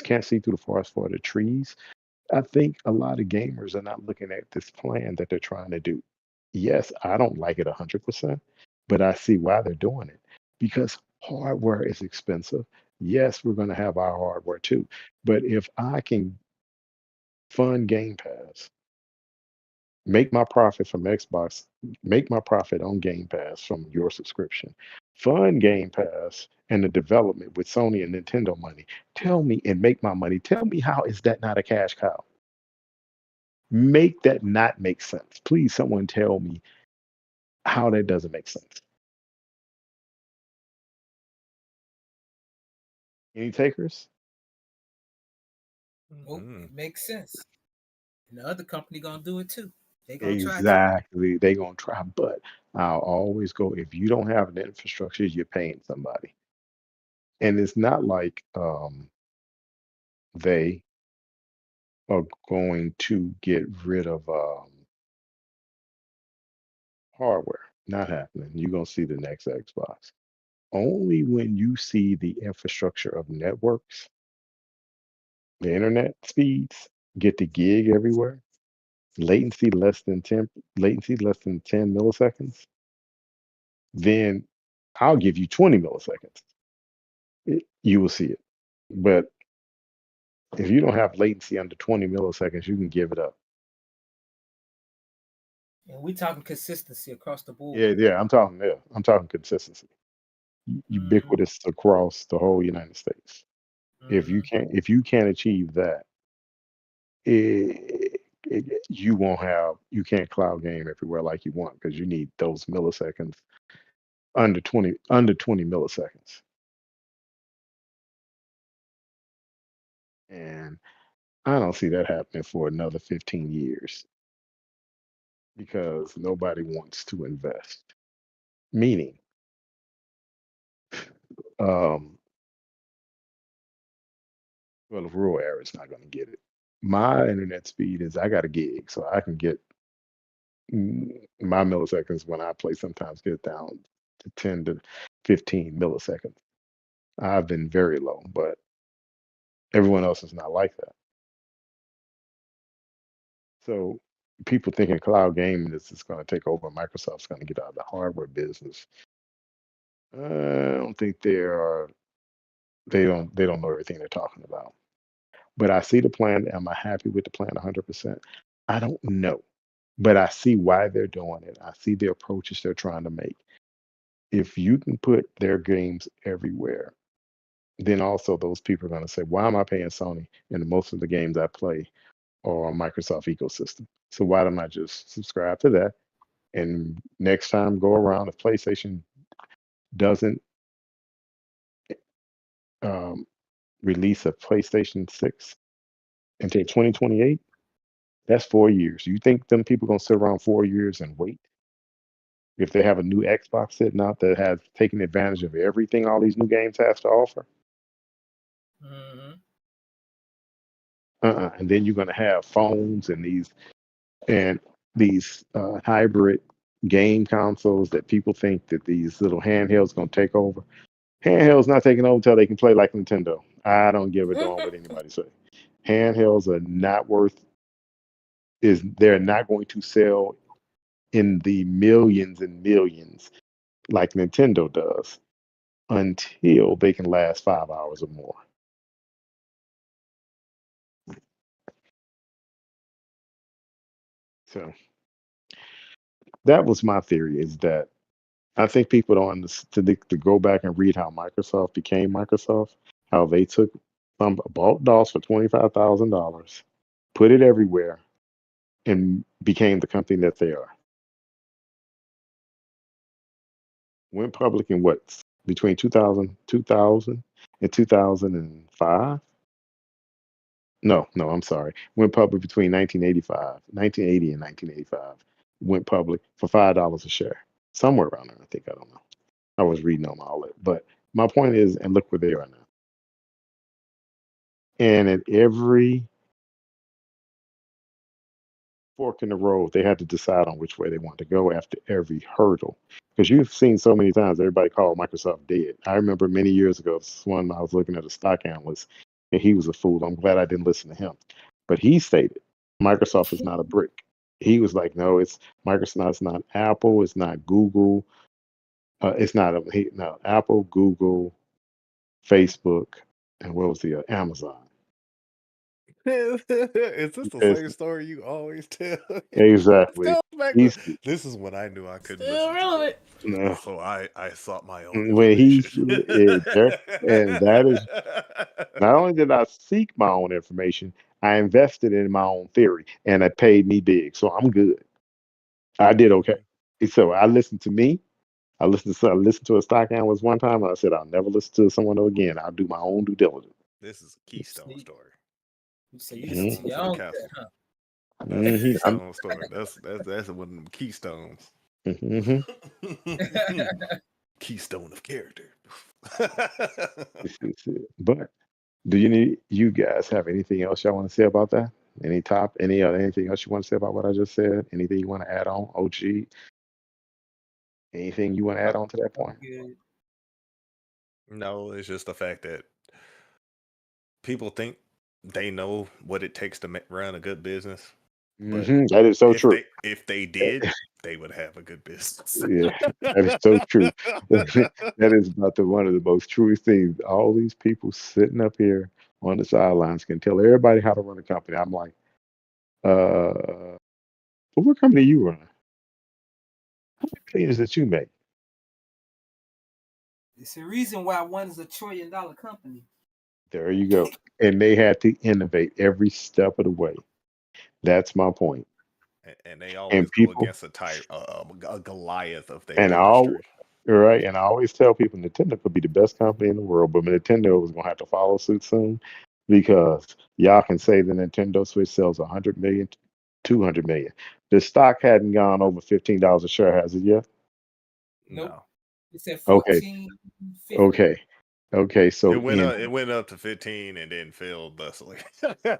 Speaker 3: can't see through the forest for the trees, I think a lot of gamers are not looking at this plan that they're trying to do. Yes, I don't like it 100%, but I see why they're doing it because hardware is expensive. Yes, we're going to have our hardware too. But if I can fund Game Pass, make my profit from Xbox, make my profit on Game Pass from your subscription, fund Game Pass and the development with Sony and Nintendo money, tell me and make my money. Tell me how is that not a cash cow? Make that not make sense. Please, someone tell me how that doesn't make sense. Any takers?
Speaker 2: Oh,
Speaker 4: Hmm.
Speaker 2: it makes sense. And the other company gonna do it too. They gonna try to.
Speaker 3: Exactly. They gonna try, but I'll always go. If you don't have the infrastructure, you're paying somebody, and it's not like they are going to get rid of hardware. Not happening. You're gonna see the next Xbox. Only when you see the infrastructure of networks, the internet speeds, get the gig everywhere, latency less than 10 milliseconds, then I'll give you 20 milliseconds. You will see it. But if you don't have latency under 20 milliseconds, you can give it up.
Speaker 2: And we talking consistency across the board.
Speaker 3: Yeah, I'm talking consistency.
Speaker 2: Mm-hmm.
Speaker 3: Ubiquitous across the whole United States.
Speaker 2: Mm-hmm.
Speaker 3: If you can't achieve that, you won't have, you can't cloud game everywhere like you want because you need those milliseconds under 20 milliseconds. And I don't see that happening for another 15 years because nobody wants to invest. Meaning, um, well, the rural area is not going to get it. My internet speed is I got a gig, so I can get my milliseconds when I play sometimes get down to 10 to 15 milliseconds. I've been very low, but everyone else is not like that. So people thinking cloud gaming is just going to take over. Microsoft's going to get out of the hardware business. I don't think they are. They don't know everything they're talking about. But I see the plan. Am I happy with the plan 100%? I don't know. But I see why they're doing it. I see the approaches they're trying to make. If you can put their games everywhere, then also those people are going to say, why am I paying Sony? And most of the games I play are on Microsoft ecosystem. So why don't I just subscribe to that? And next time go around, if PlayStation doesn't um, release a PlayStation 6 until 2028, that's 4 years. You think them people gonna sit around 4 years and wait? If they have a new Xbox sitting out that has taken advantage of everything all these new games has to offer,
Speaker 2: Mm-hmm.
Speaker 3: And then you're going to have phones and these hybrid game consoles that people think that these little handhelds going to take over. Handhelds not taking over until they can play like Nintendo. I don't give a darn what anybody say. Handhelds are not worth is they're not going to sell in the millions and millions like Nintendo does until they can last 5 hours or more. So that was my theory is that I think people don't understand to go back and read how Microsoft became Microsoft, how they took bought DOS for $25,000, put it everywhere, and became the company that they are. Went public in what between 2000 and 2005? No, no, I'm sorry. Went public between 1980 and 1985. Went public for $5 a share, somewhere around there. I think I don't know. I was reading on my outlet, but my point is, and look where they are now. And at every fork in the road, they had to decide on which way they want to go after every hurdle. Because you've seen so many times everybody called Microsoft dead. I remember many years ago, this one I was looking at a stock analyst, and he was a fool. I'm glad I didn't listen to him. But he stated Microsoft is not a brick. He was like, no, it's Microsoft. It's not Apple. It's not Google. It's not no Apple, Google, Facebook, and what was the Amazon?
Speaker 4: Is this the
Speaker 3: It's,
Speaker 4: same story you always tell?
Speaker 3: exactly.
Speaker 4: Goes back to,
Speaker 3: He's
Speaker 4: this is when I knew I couldn't
Speaker 1: Still
Speaker 4: listen to
Speaker 1: relevant.
Speaker 4: them.
Speaker 3: no,
Speaker 4: So I sought my own
Speaker 3: when he
Speaker 4: information.
Speaker 3: and that is not only did I seek my own information, I invested in my own theory, and it paid me big. So I'm good. I did okay.
Speaker 4: Mhm.
Speaker 3: So I listened to me. I listened to a stock analyst one time, and I said I'll never listen to someone again. I'll do my own due diligence.
Speaker 4: This is a Keystone
Speaker 2: See,
Speaker 4: story.
Speaker 2: you say you listen to
Speaker 3: Mm-hmm.
Speaker 2: your
Speaker 4: For the
Speaker 2: own
Speaker 4: castle.
Speaker 2: gut, huh?
Speaker 4: That's a
Speaker 3: Mm-hmm.
Speaker 4: Keystone story. That's one of them keystones.
Speaker 3: Mm-hmm.
Speaker 4: Keystone of character.
Speaker 3: But do you guys have anything else y'all want to say about that? Anything else you want to say about what I just said? Anything you want to add on? OG, anything you want to add on to that point?
Speaker 2: Good.
Speaker 4: No, it's just the fact that people think they know what it takes to run a good business, but
Speaker 3: That is so true.
Speaker 4: if they did, they would have a good business.
Speaker 3: Yeah, that is so true. That is about one of the most truest things. All these people sitting up here on the sidelines can tell everybody how to run a company. I'm like, uh, but what company you run? How many millions that you make?
Speaker 2: It's the reason why one is $1 trillion company.
Speaker 3: There you go. And they had to innovate every step of the way. That's my point.
Speaker 4: And they
Speaker 3: And
Speaker 4: always go
Speaker 3: people,
Speaker 4: against a Goliath of their
Speaker 3: and all
Speaker 4: industry.
Speaker 3: right, and I always tell people Nintendo could be the best company in the world, but Nintendo is gonna have to follow suit soon because y'all can say the Nintendo Switch sells 100 million, 200 million. The stock hadn't gone over $15 a share, has it yet?
Speaker 2: Nope.
Speaker 4: No,
Speaker 2: It's at
Speaker 3: Okay,
Speaker 2: 14.50.
Speaker 3: okay, okay. So in
Speaker 4: it went up to 15 and then fell thusly.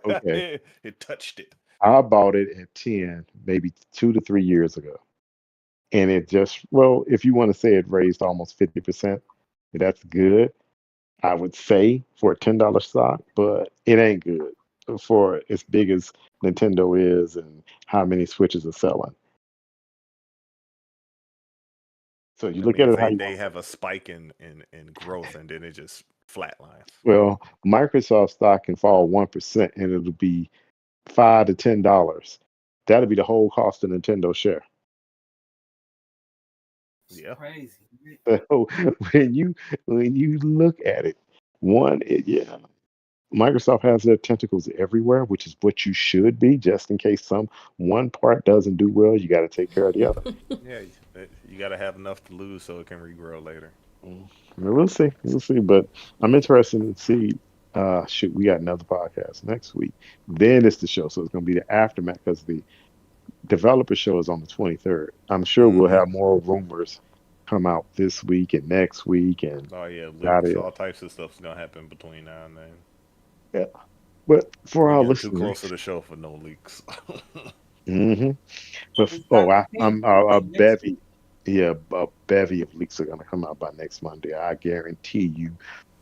Speaker 3: okay,
Speaker 4: It touched it.
Speaker 3: I bought it at 10, maybe 2 to 3 years ago. And it just, well, if you want to say it raised almost 50%, that's good. I would say for a $10 stock, but it ain't good for as big as Nintendo is and how many Switches are selling. So you
Speaker 4: That
Speaker 3: look at
Speaker 4: means
Speaker 3: it how you
Speaker 4: they
Speaker 3: want to
Speaker 4: have
Speaker 3: look
Speaker 4: a
Speaker 3: at it.
Speaker 4: spike in growth and then it just flatlines.
Speaker 3: Well, Microsoft stock can fall 1% and it'll be $5 to $10. That'll be the whole cost of Nintendo share.
Speaker 2: It's
Speaker 4: Yeah.
Speaker 2: crazy.
Speaker 3: So when you look at it, yeah, Microsoft has their tentacles everywhere, which is what you should be, just in case one part doesn't do well, you got to take care of the other.
Speaker 4: Yeah, you got to have enough to lose so it can regrow later.
Speaker 3: Well, we'll see, but I'm interested to see. Shoot, we got another podcast next week. Then it's the show, so it's going to be the aftermath because the developer show is on the 23rd. I'm sure we'll
Speaker 4: Hmm.
Speaker 3: have more rumors come out this week and next week, and
Speaker 4: Oh yeah,
Speaker 3: yada
Speaker 4: leaks,
Speaker 3: yada.
Speaker 4: all types of stuff's gonna happen between now and then.
Speaker 3: Yeah, But for
Speaker 4: We
Speaker 3: our
Speaker 4: got too close to
Speaker 3: listeners,
Speaker 4: the show for no leaks.
Speaker 3: hmm but
Speaker 2: It's
Speaker 3: oh,
Speaker 2: not the pink. It's
Speaker 3: a
Speaker 2: the next one.
Speaker 3: bevy, yeah, a bevy of leaks are gonna come out by next Monday. I guarantee you.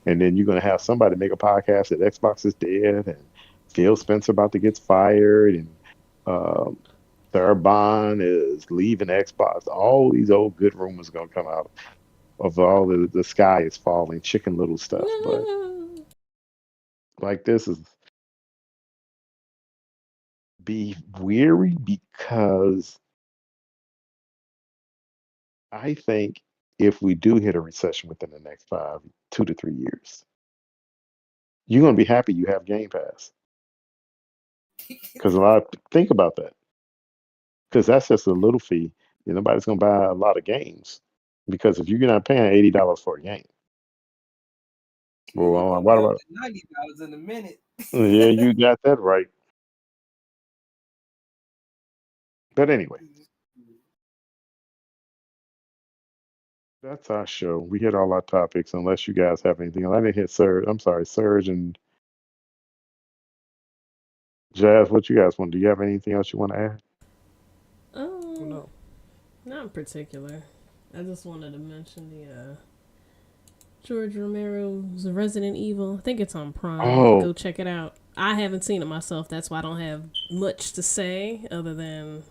Speaker 3: And then you're gonna have somebody make a podcast that Xbox is dead and Phil Spencer about to get fired and um, Thurbon is leaving Xbox. All these old good rumors gonna come out of all the sky is falling, Chicken Little stuff. But
Speaker 1: No.
Speaker 3: like this is be weary because I think if we do hit a recession within the next 2 to 3 years, you're gonna be happy you have Game Pass. Because a lot of think about that. Because that's just a little fee. And nobody's gonna buy a lot of games. Because if you're not paying $80 for a game,
Speaker 2: Yeah, you're
Speaker 3: well,
Speaker 2: gonna
Speaker 3: what
Speaker 2: be up
Speaker 3: about?
Speaker 2: to $90 in a minute.
Speaker 3: Yeah, you got that right. But anyway, that's our show. We hit all our topics. Unless you guys have anything else. I didn't hit Serge. I'm sorry, Serge and Jazz. What you guys want? Do you have anything else you want to add?
Speaker 4: Oh,
Speaker 1: Um,
Speaker 4: no.
Speaker 1: not in particular. I just wanted to mention the George Romero's Resident Evil. I think it's on Prime.
Speaker 3: Oh,
Speaker 1: Go check it out. I haven't seen it myself. That's why I don't have much to say other than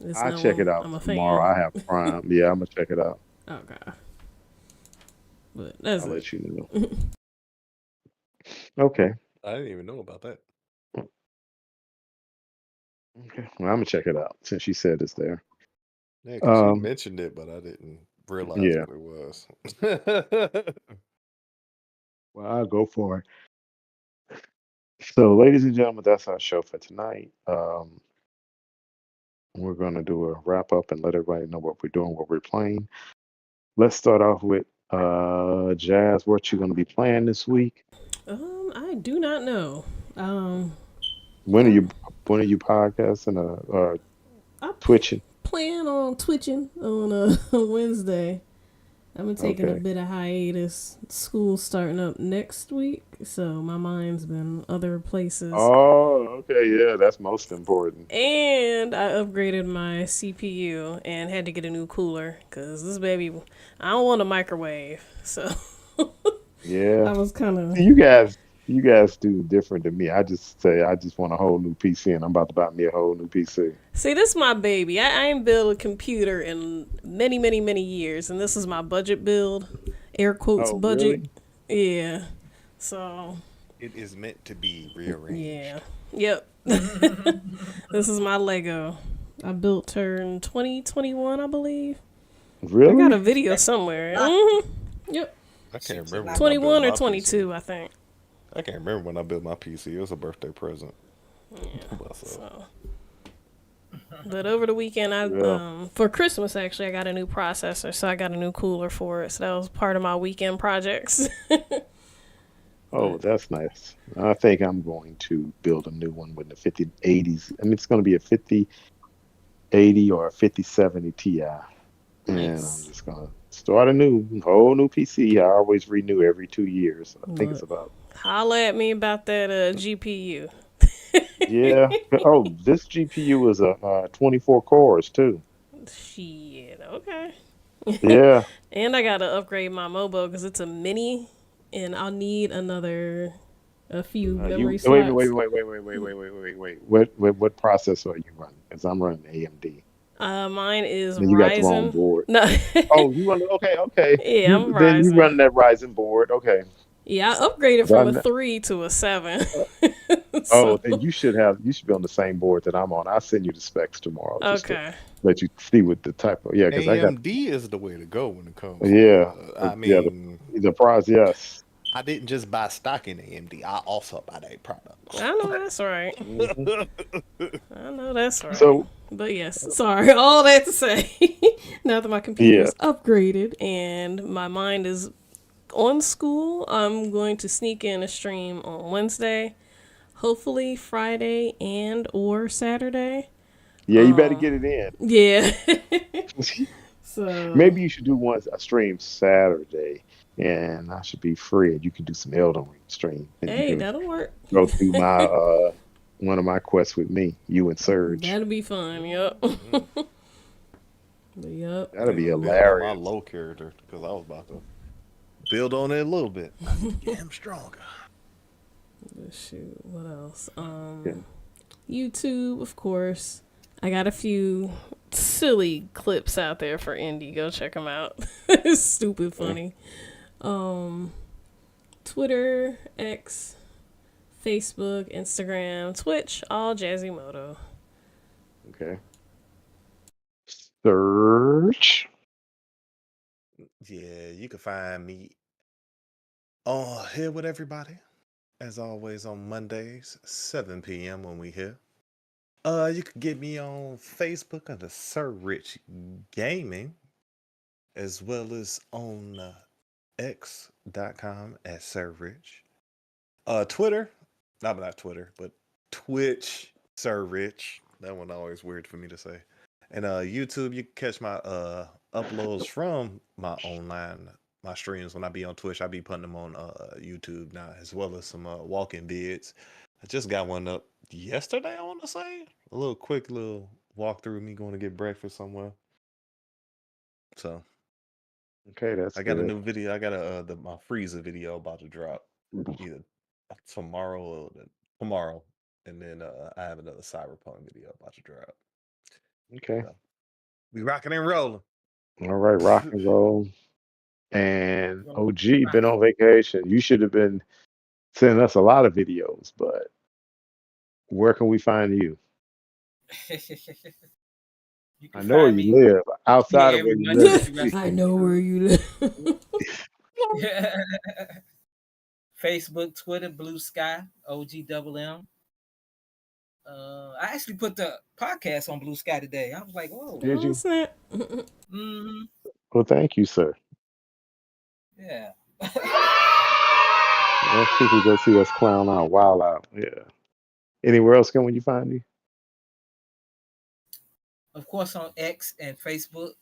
Speaker 1: it's
Speaker 3: I'll check it out
Speaker 1: I'm a
Speaker 3: tomorrow.
Speaker 1: fan.
Speaker 3: I have Prime. Yeah, I'm gonna check it out.
Speaker 1: Okay, but that's
Speaker 3: I'll
Speaker 1: it.
Speaker 3: let you know. Okay.
Speaker 4: I didn't even know about that.
Speaker 3: Okay. Well, I'm gonna check it out since you said it's there.
Speaker 4: Yeah, because she
Speaker 3: Um,
Speaker 4: mentioned it, but I didn't realize
Speaker 3: yeah.
Speaker 4: what it was.
Speaker 3: Well, I'll go for it. So, ladies and gentlemen, that's our show for tonight. We're gonna do a wrap up and let everybody know what we're doing, what we're playing. Let's start off with Jazz. What you gonna be playing this week?
Speaker 1: I do not know. Um,
Speaker 3: When are
Speaker 1: I,
Speaker 3: you when are you podcasting or
Speaker 1: I
Speaker 3: twitching?
Speaker 1: plan on twitching on a Wednesday. I've been taking a
Speaker 3: Okay.
Speaker 1: bit of hiatus. School's starting up next week, so my mind's been other places.
Speaker 3: Oh, okay, yeah, that's most important.
Speaker 1: And I upgraded my CPU and had to get a new cooler because this baby, I don't want a microwave. So
Speaker 3: Yeah.
Speaker 1: I was kind of.
Speaker 3: You guys do different than me. I just say I just want a whole new PC and I'm about to buy me a whole new PC.
Speaker 1: See, this is my baby. I ain't built a computer in many, many, many years, and this is my budget build. Air quotes
Speaker 3: Oh,
Speaker 1: budget.
Speaker 3: really?
Speaker 1: Yeah. So,
Speaker 4: It is meant to be rearranged.
Speaker 1: yeah. Yep. This is my Lego. I built her in 2021, I believe. I got a
Speaker 3: Really?
Speaker 1: video somewhere. Hmm. Yep.
Speaker 4: I can't
Speaker 2: Shit, you
Speaker 4: remember
Speaker 2: like
Speaker 4: when I built
Speaker 1: 21 or
Speaker 4: my PC.
Speaker 1: 22, I think.
Speaker 4: I can't remember when I built my PC. It was a birthday present to myself.
Speaker 1: So, but over the weekend, I
Speaker 3: Yeah.
Speaker 1: for Christmas actually, I got a new processor, so I got a new cooler for it. So that was part of my weekend projects.
Speaker 3: Oh,
Speaker 1: But
Speaker 3: that's nice. I think I'm going to build a new one with the 5080s. I mean, it's going to be a 5080 or a 5070 Ti. And I'm
Speaker 1: nice.
Speaker 3: just going to start a whole new PC. I always renew every 2 years. I think it's
Speaker 1: But
Speaker 3: about,
Speaker 1: holla at me about that GPU.
Speaker 3: yeah. Oh, this GPU is a 24 cores too.
Speaker 1: Shit. Okay.
Speaker 3: Yeah.
Speaker 1: And I gotta upgrade my mobile because it's a mini, and I'll need a few
Speaker 3: You
Speaker 1: memory
Speaker 3: wait,
Speaker 1: slots.
Speaker 3: wait. What processor are you running? Because I'm running AMD.
Speaker 1: Mine is
Speaker 3: Then you got the wrong
Speaker 1: Ryzen.
Speaker 3: board.
Speaker 1: No.
Speaker 3: Oh, you run okay, okay.
Speaker 1: Yeah,
Speaker 3: You
Speaker 1: I'm
Speaker 3: then you
Speaker 1: Ryzen.
Speaker 3: running that Ryzen board. Okay.
Speaker 1: Yeah, I upgraded
Speaker 3: 'Cause I
Speaker 1: from a
Speaker 3: kn-
Speaker 1: 3 to a 7.
Speaker 3: oh,
Speaker 1: So,
Speaker 3: then you should be on the same board that I'm on. I'll send you the specs tomorrow just to
Speaker 1: okay.
Speaker 3: let you see what the type of, yeah, because I got,
Speaker 4: AMD is the way to go when it comes to.
Speaker 3: yeah,
Speaker 4: I
Speaker 3: yeah,
Speaker 4: mean,
Speaker 3: the price, yes.
Speaker 4: I didn't just buy stock in AMD. I also buy their products.
Speaker 1: I know that's right.
Speaker 3: Hmm.
Speaker 1: I know that's right.
Speaker 3: So,
Speaker 1: But yes, sorry. All that to say, now that my
Speaker 3: yeah,
Speaker 1: computer's upgraded and my mind is on school, I'm going to sneak in a stream on Wednesday, hopefully Friday and or Saturday.
Speaker 3: yeah, you better get it
Speaker 1: Yeah.
Speaker 3: in.
Speaker 1: So
Speaker 3: Maybe you should do a stream Saturday and I should be free. And you can do some Elden Ring stream, and you
Speaker 1: Hey,
Speaker 3: can
Speaker 1: that'll work.
Speaker 3: go through my one of my quests with me, you and Surge.
Speaker 1: That'll be fun. Yep.
Speaker 4: Mhm.
Speaker 1: Yep.
Speaker 3: That'll be
Speaker 4: Build on my
Speaker 3: hilarious.
Speaker 4: low character because I was about to build on it a little bit. I need to get him stronger.
Speaker 1: Shoot. What else?
Speaker 3: Yeah.
Speaker 1: YouTube, of course. I got a few silly clips out there for indie. Go check them out. It's stupid funny. Twitter, X, Facebook, Instagram, Twitch, all Jazzymoto.
Speaker 3: Okay. Surge.
Speaker 4: Yeah, you can find me here with everybody. As always on Mondays, 7 p.m. when we here. You can get me on Facebook under Sir Rich Gaming, as well as on x.com at Sir Rich. Twitter, not Twitter, but Twitch, Sir Rich. That one always weird for me to say. And YouTube, you can catch my uploads from my streams when I be on Twitch. I be putting them on YouTube now, as well as some walking vids. I just got one up yesterday, I want to say. A little quick little walkthrough of me going to get breakfast somewhere. So
Speaker 3: Okay, that's
Speaker 4: I got a
Speaker 3: good.
Speaker 4: new video. I got my freezer video about to drop either tomorrow, and then I have another cyberpunk video about to drop.
Speaker 3: Okay.
Speaker 4: So we rocking and rolling.
Speaker 3: All right, rock and roll. And
Speaker 2: Roll
Speaker 3: OG been
Speaker 2: rock.
Speaker 3: on vacation. You should have been sending us a lot of videos, but where can we find you?
Speaker 2: You
Speaker 3: I
Speaker 2: can
Speaker 3: know where
Speaker 2: find
Speaker 3: you
Speaker 2: me
Speaker 3: live. Outside
Speaker 2: here
Speaker 3: of where
Speaker 2: every
Speaker 3: you
Speaker 2: Monday
Speaker 3: live,
Speaker 2: through the rest
Speaker 1: I
Speaker 2: of
Speaker 1: know
Speaker 2: the
Speaker 1: where
Speaker 2: week.
Speaker 1: you live.
Speaker 2: Facebook, Twitter, Blue Sky, OG Double M. I actually put the podcast on Blue Sky today. I was like, whoa.
Speaker 3: did
Speaker 1: Oh,
Speaker 3: you?
Speaker 1: snap.
Speaker 2: Mm-hmm.
Speaker 3: Well, thank you, sir.
Speaker 2: Yeah.
Speaker 3: Let's people go see us clown out, wild out. Yeah. Anywhere else can you find you?
Speaker 2: Of course, on X and Facebook,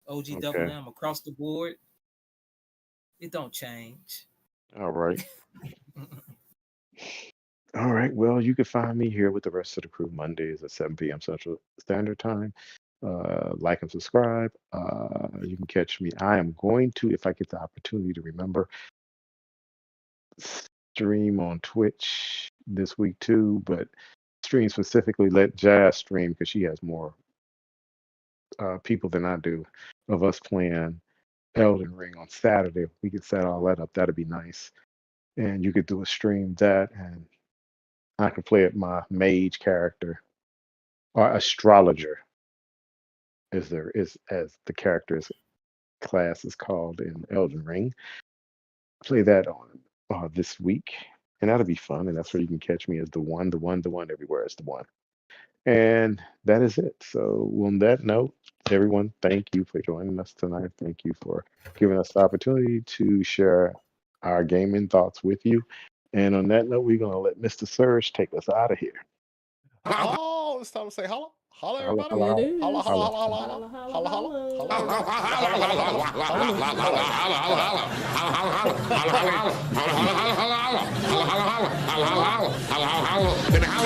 Speaker 2: OG Double
Speaker 3: Okay.
Speaker 2: M across the board. It don't change.
Speaker 3: All right. All right. Well, you can find me here with the rest of the crew Mondays at 7 p.m. Central Standard Time. Like and subscribe. You can catch me. I am going to, if I get the opportunity to remember, stream on Twitch this week too, but stream specifically let Jazz stream because she has more people than I do of us playing Elden Ring on Saturday. If we could set all that up, that'd be nice. And you could do a stream that, and I could play it my mage character or astrologer, as there is as the character's class is called in Elden Ring. Play that on this week, and that'll be fun. And that's where you can catch me as the one, the one, the one. Everywhere is the one. And that is it. So, on that note, everyone, thank you for joining us tonight. Thank you for giving us the opportunity to share our gaming thoughts with you. And on that note, we're going to let Mr. Surge take us out of here.
Speaker 4: Oh, it's time to say holla. Holla,
Speaker 3: Holla,
Speaker 4: everybody.
Speaker 3: holla,
Speaker 1: It
Speaker 4: Holla,
Speaker 1: is.
Speaker 4: holla,
Speaker 3: holla.
Speaker 4: holla, holla, holla, holla, holla, holla, holla.
Speaker 5: Then how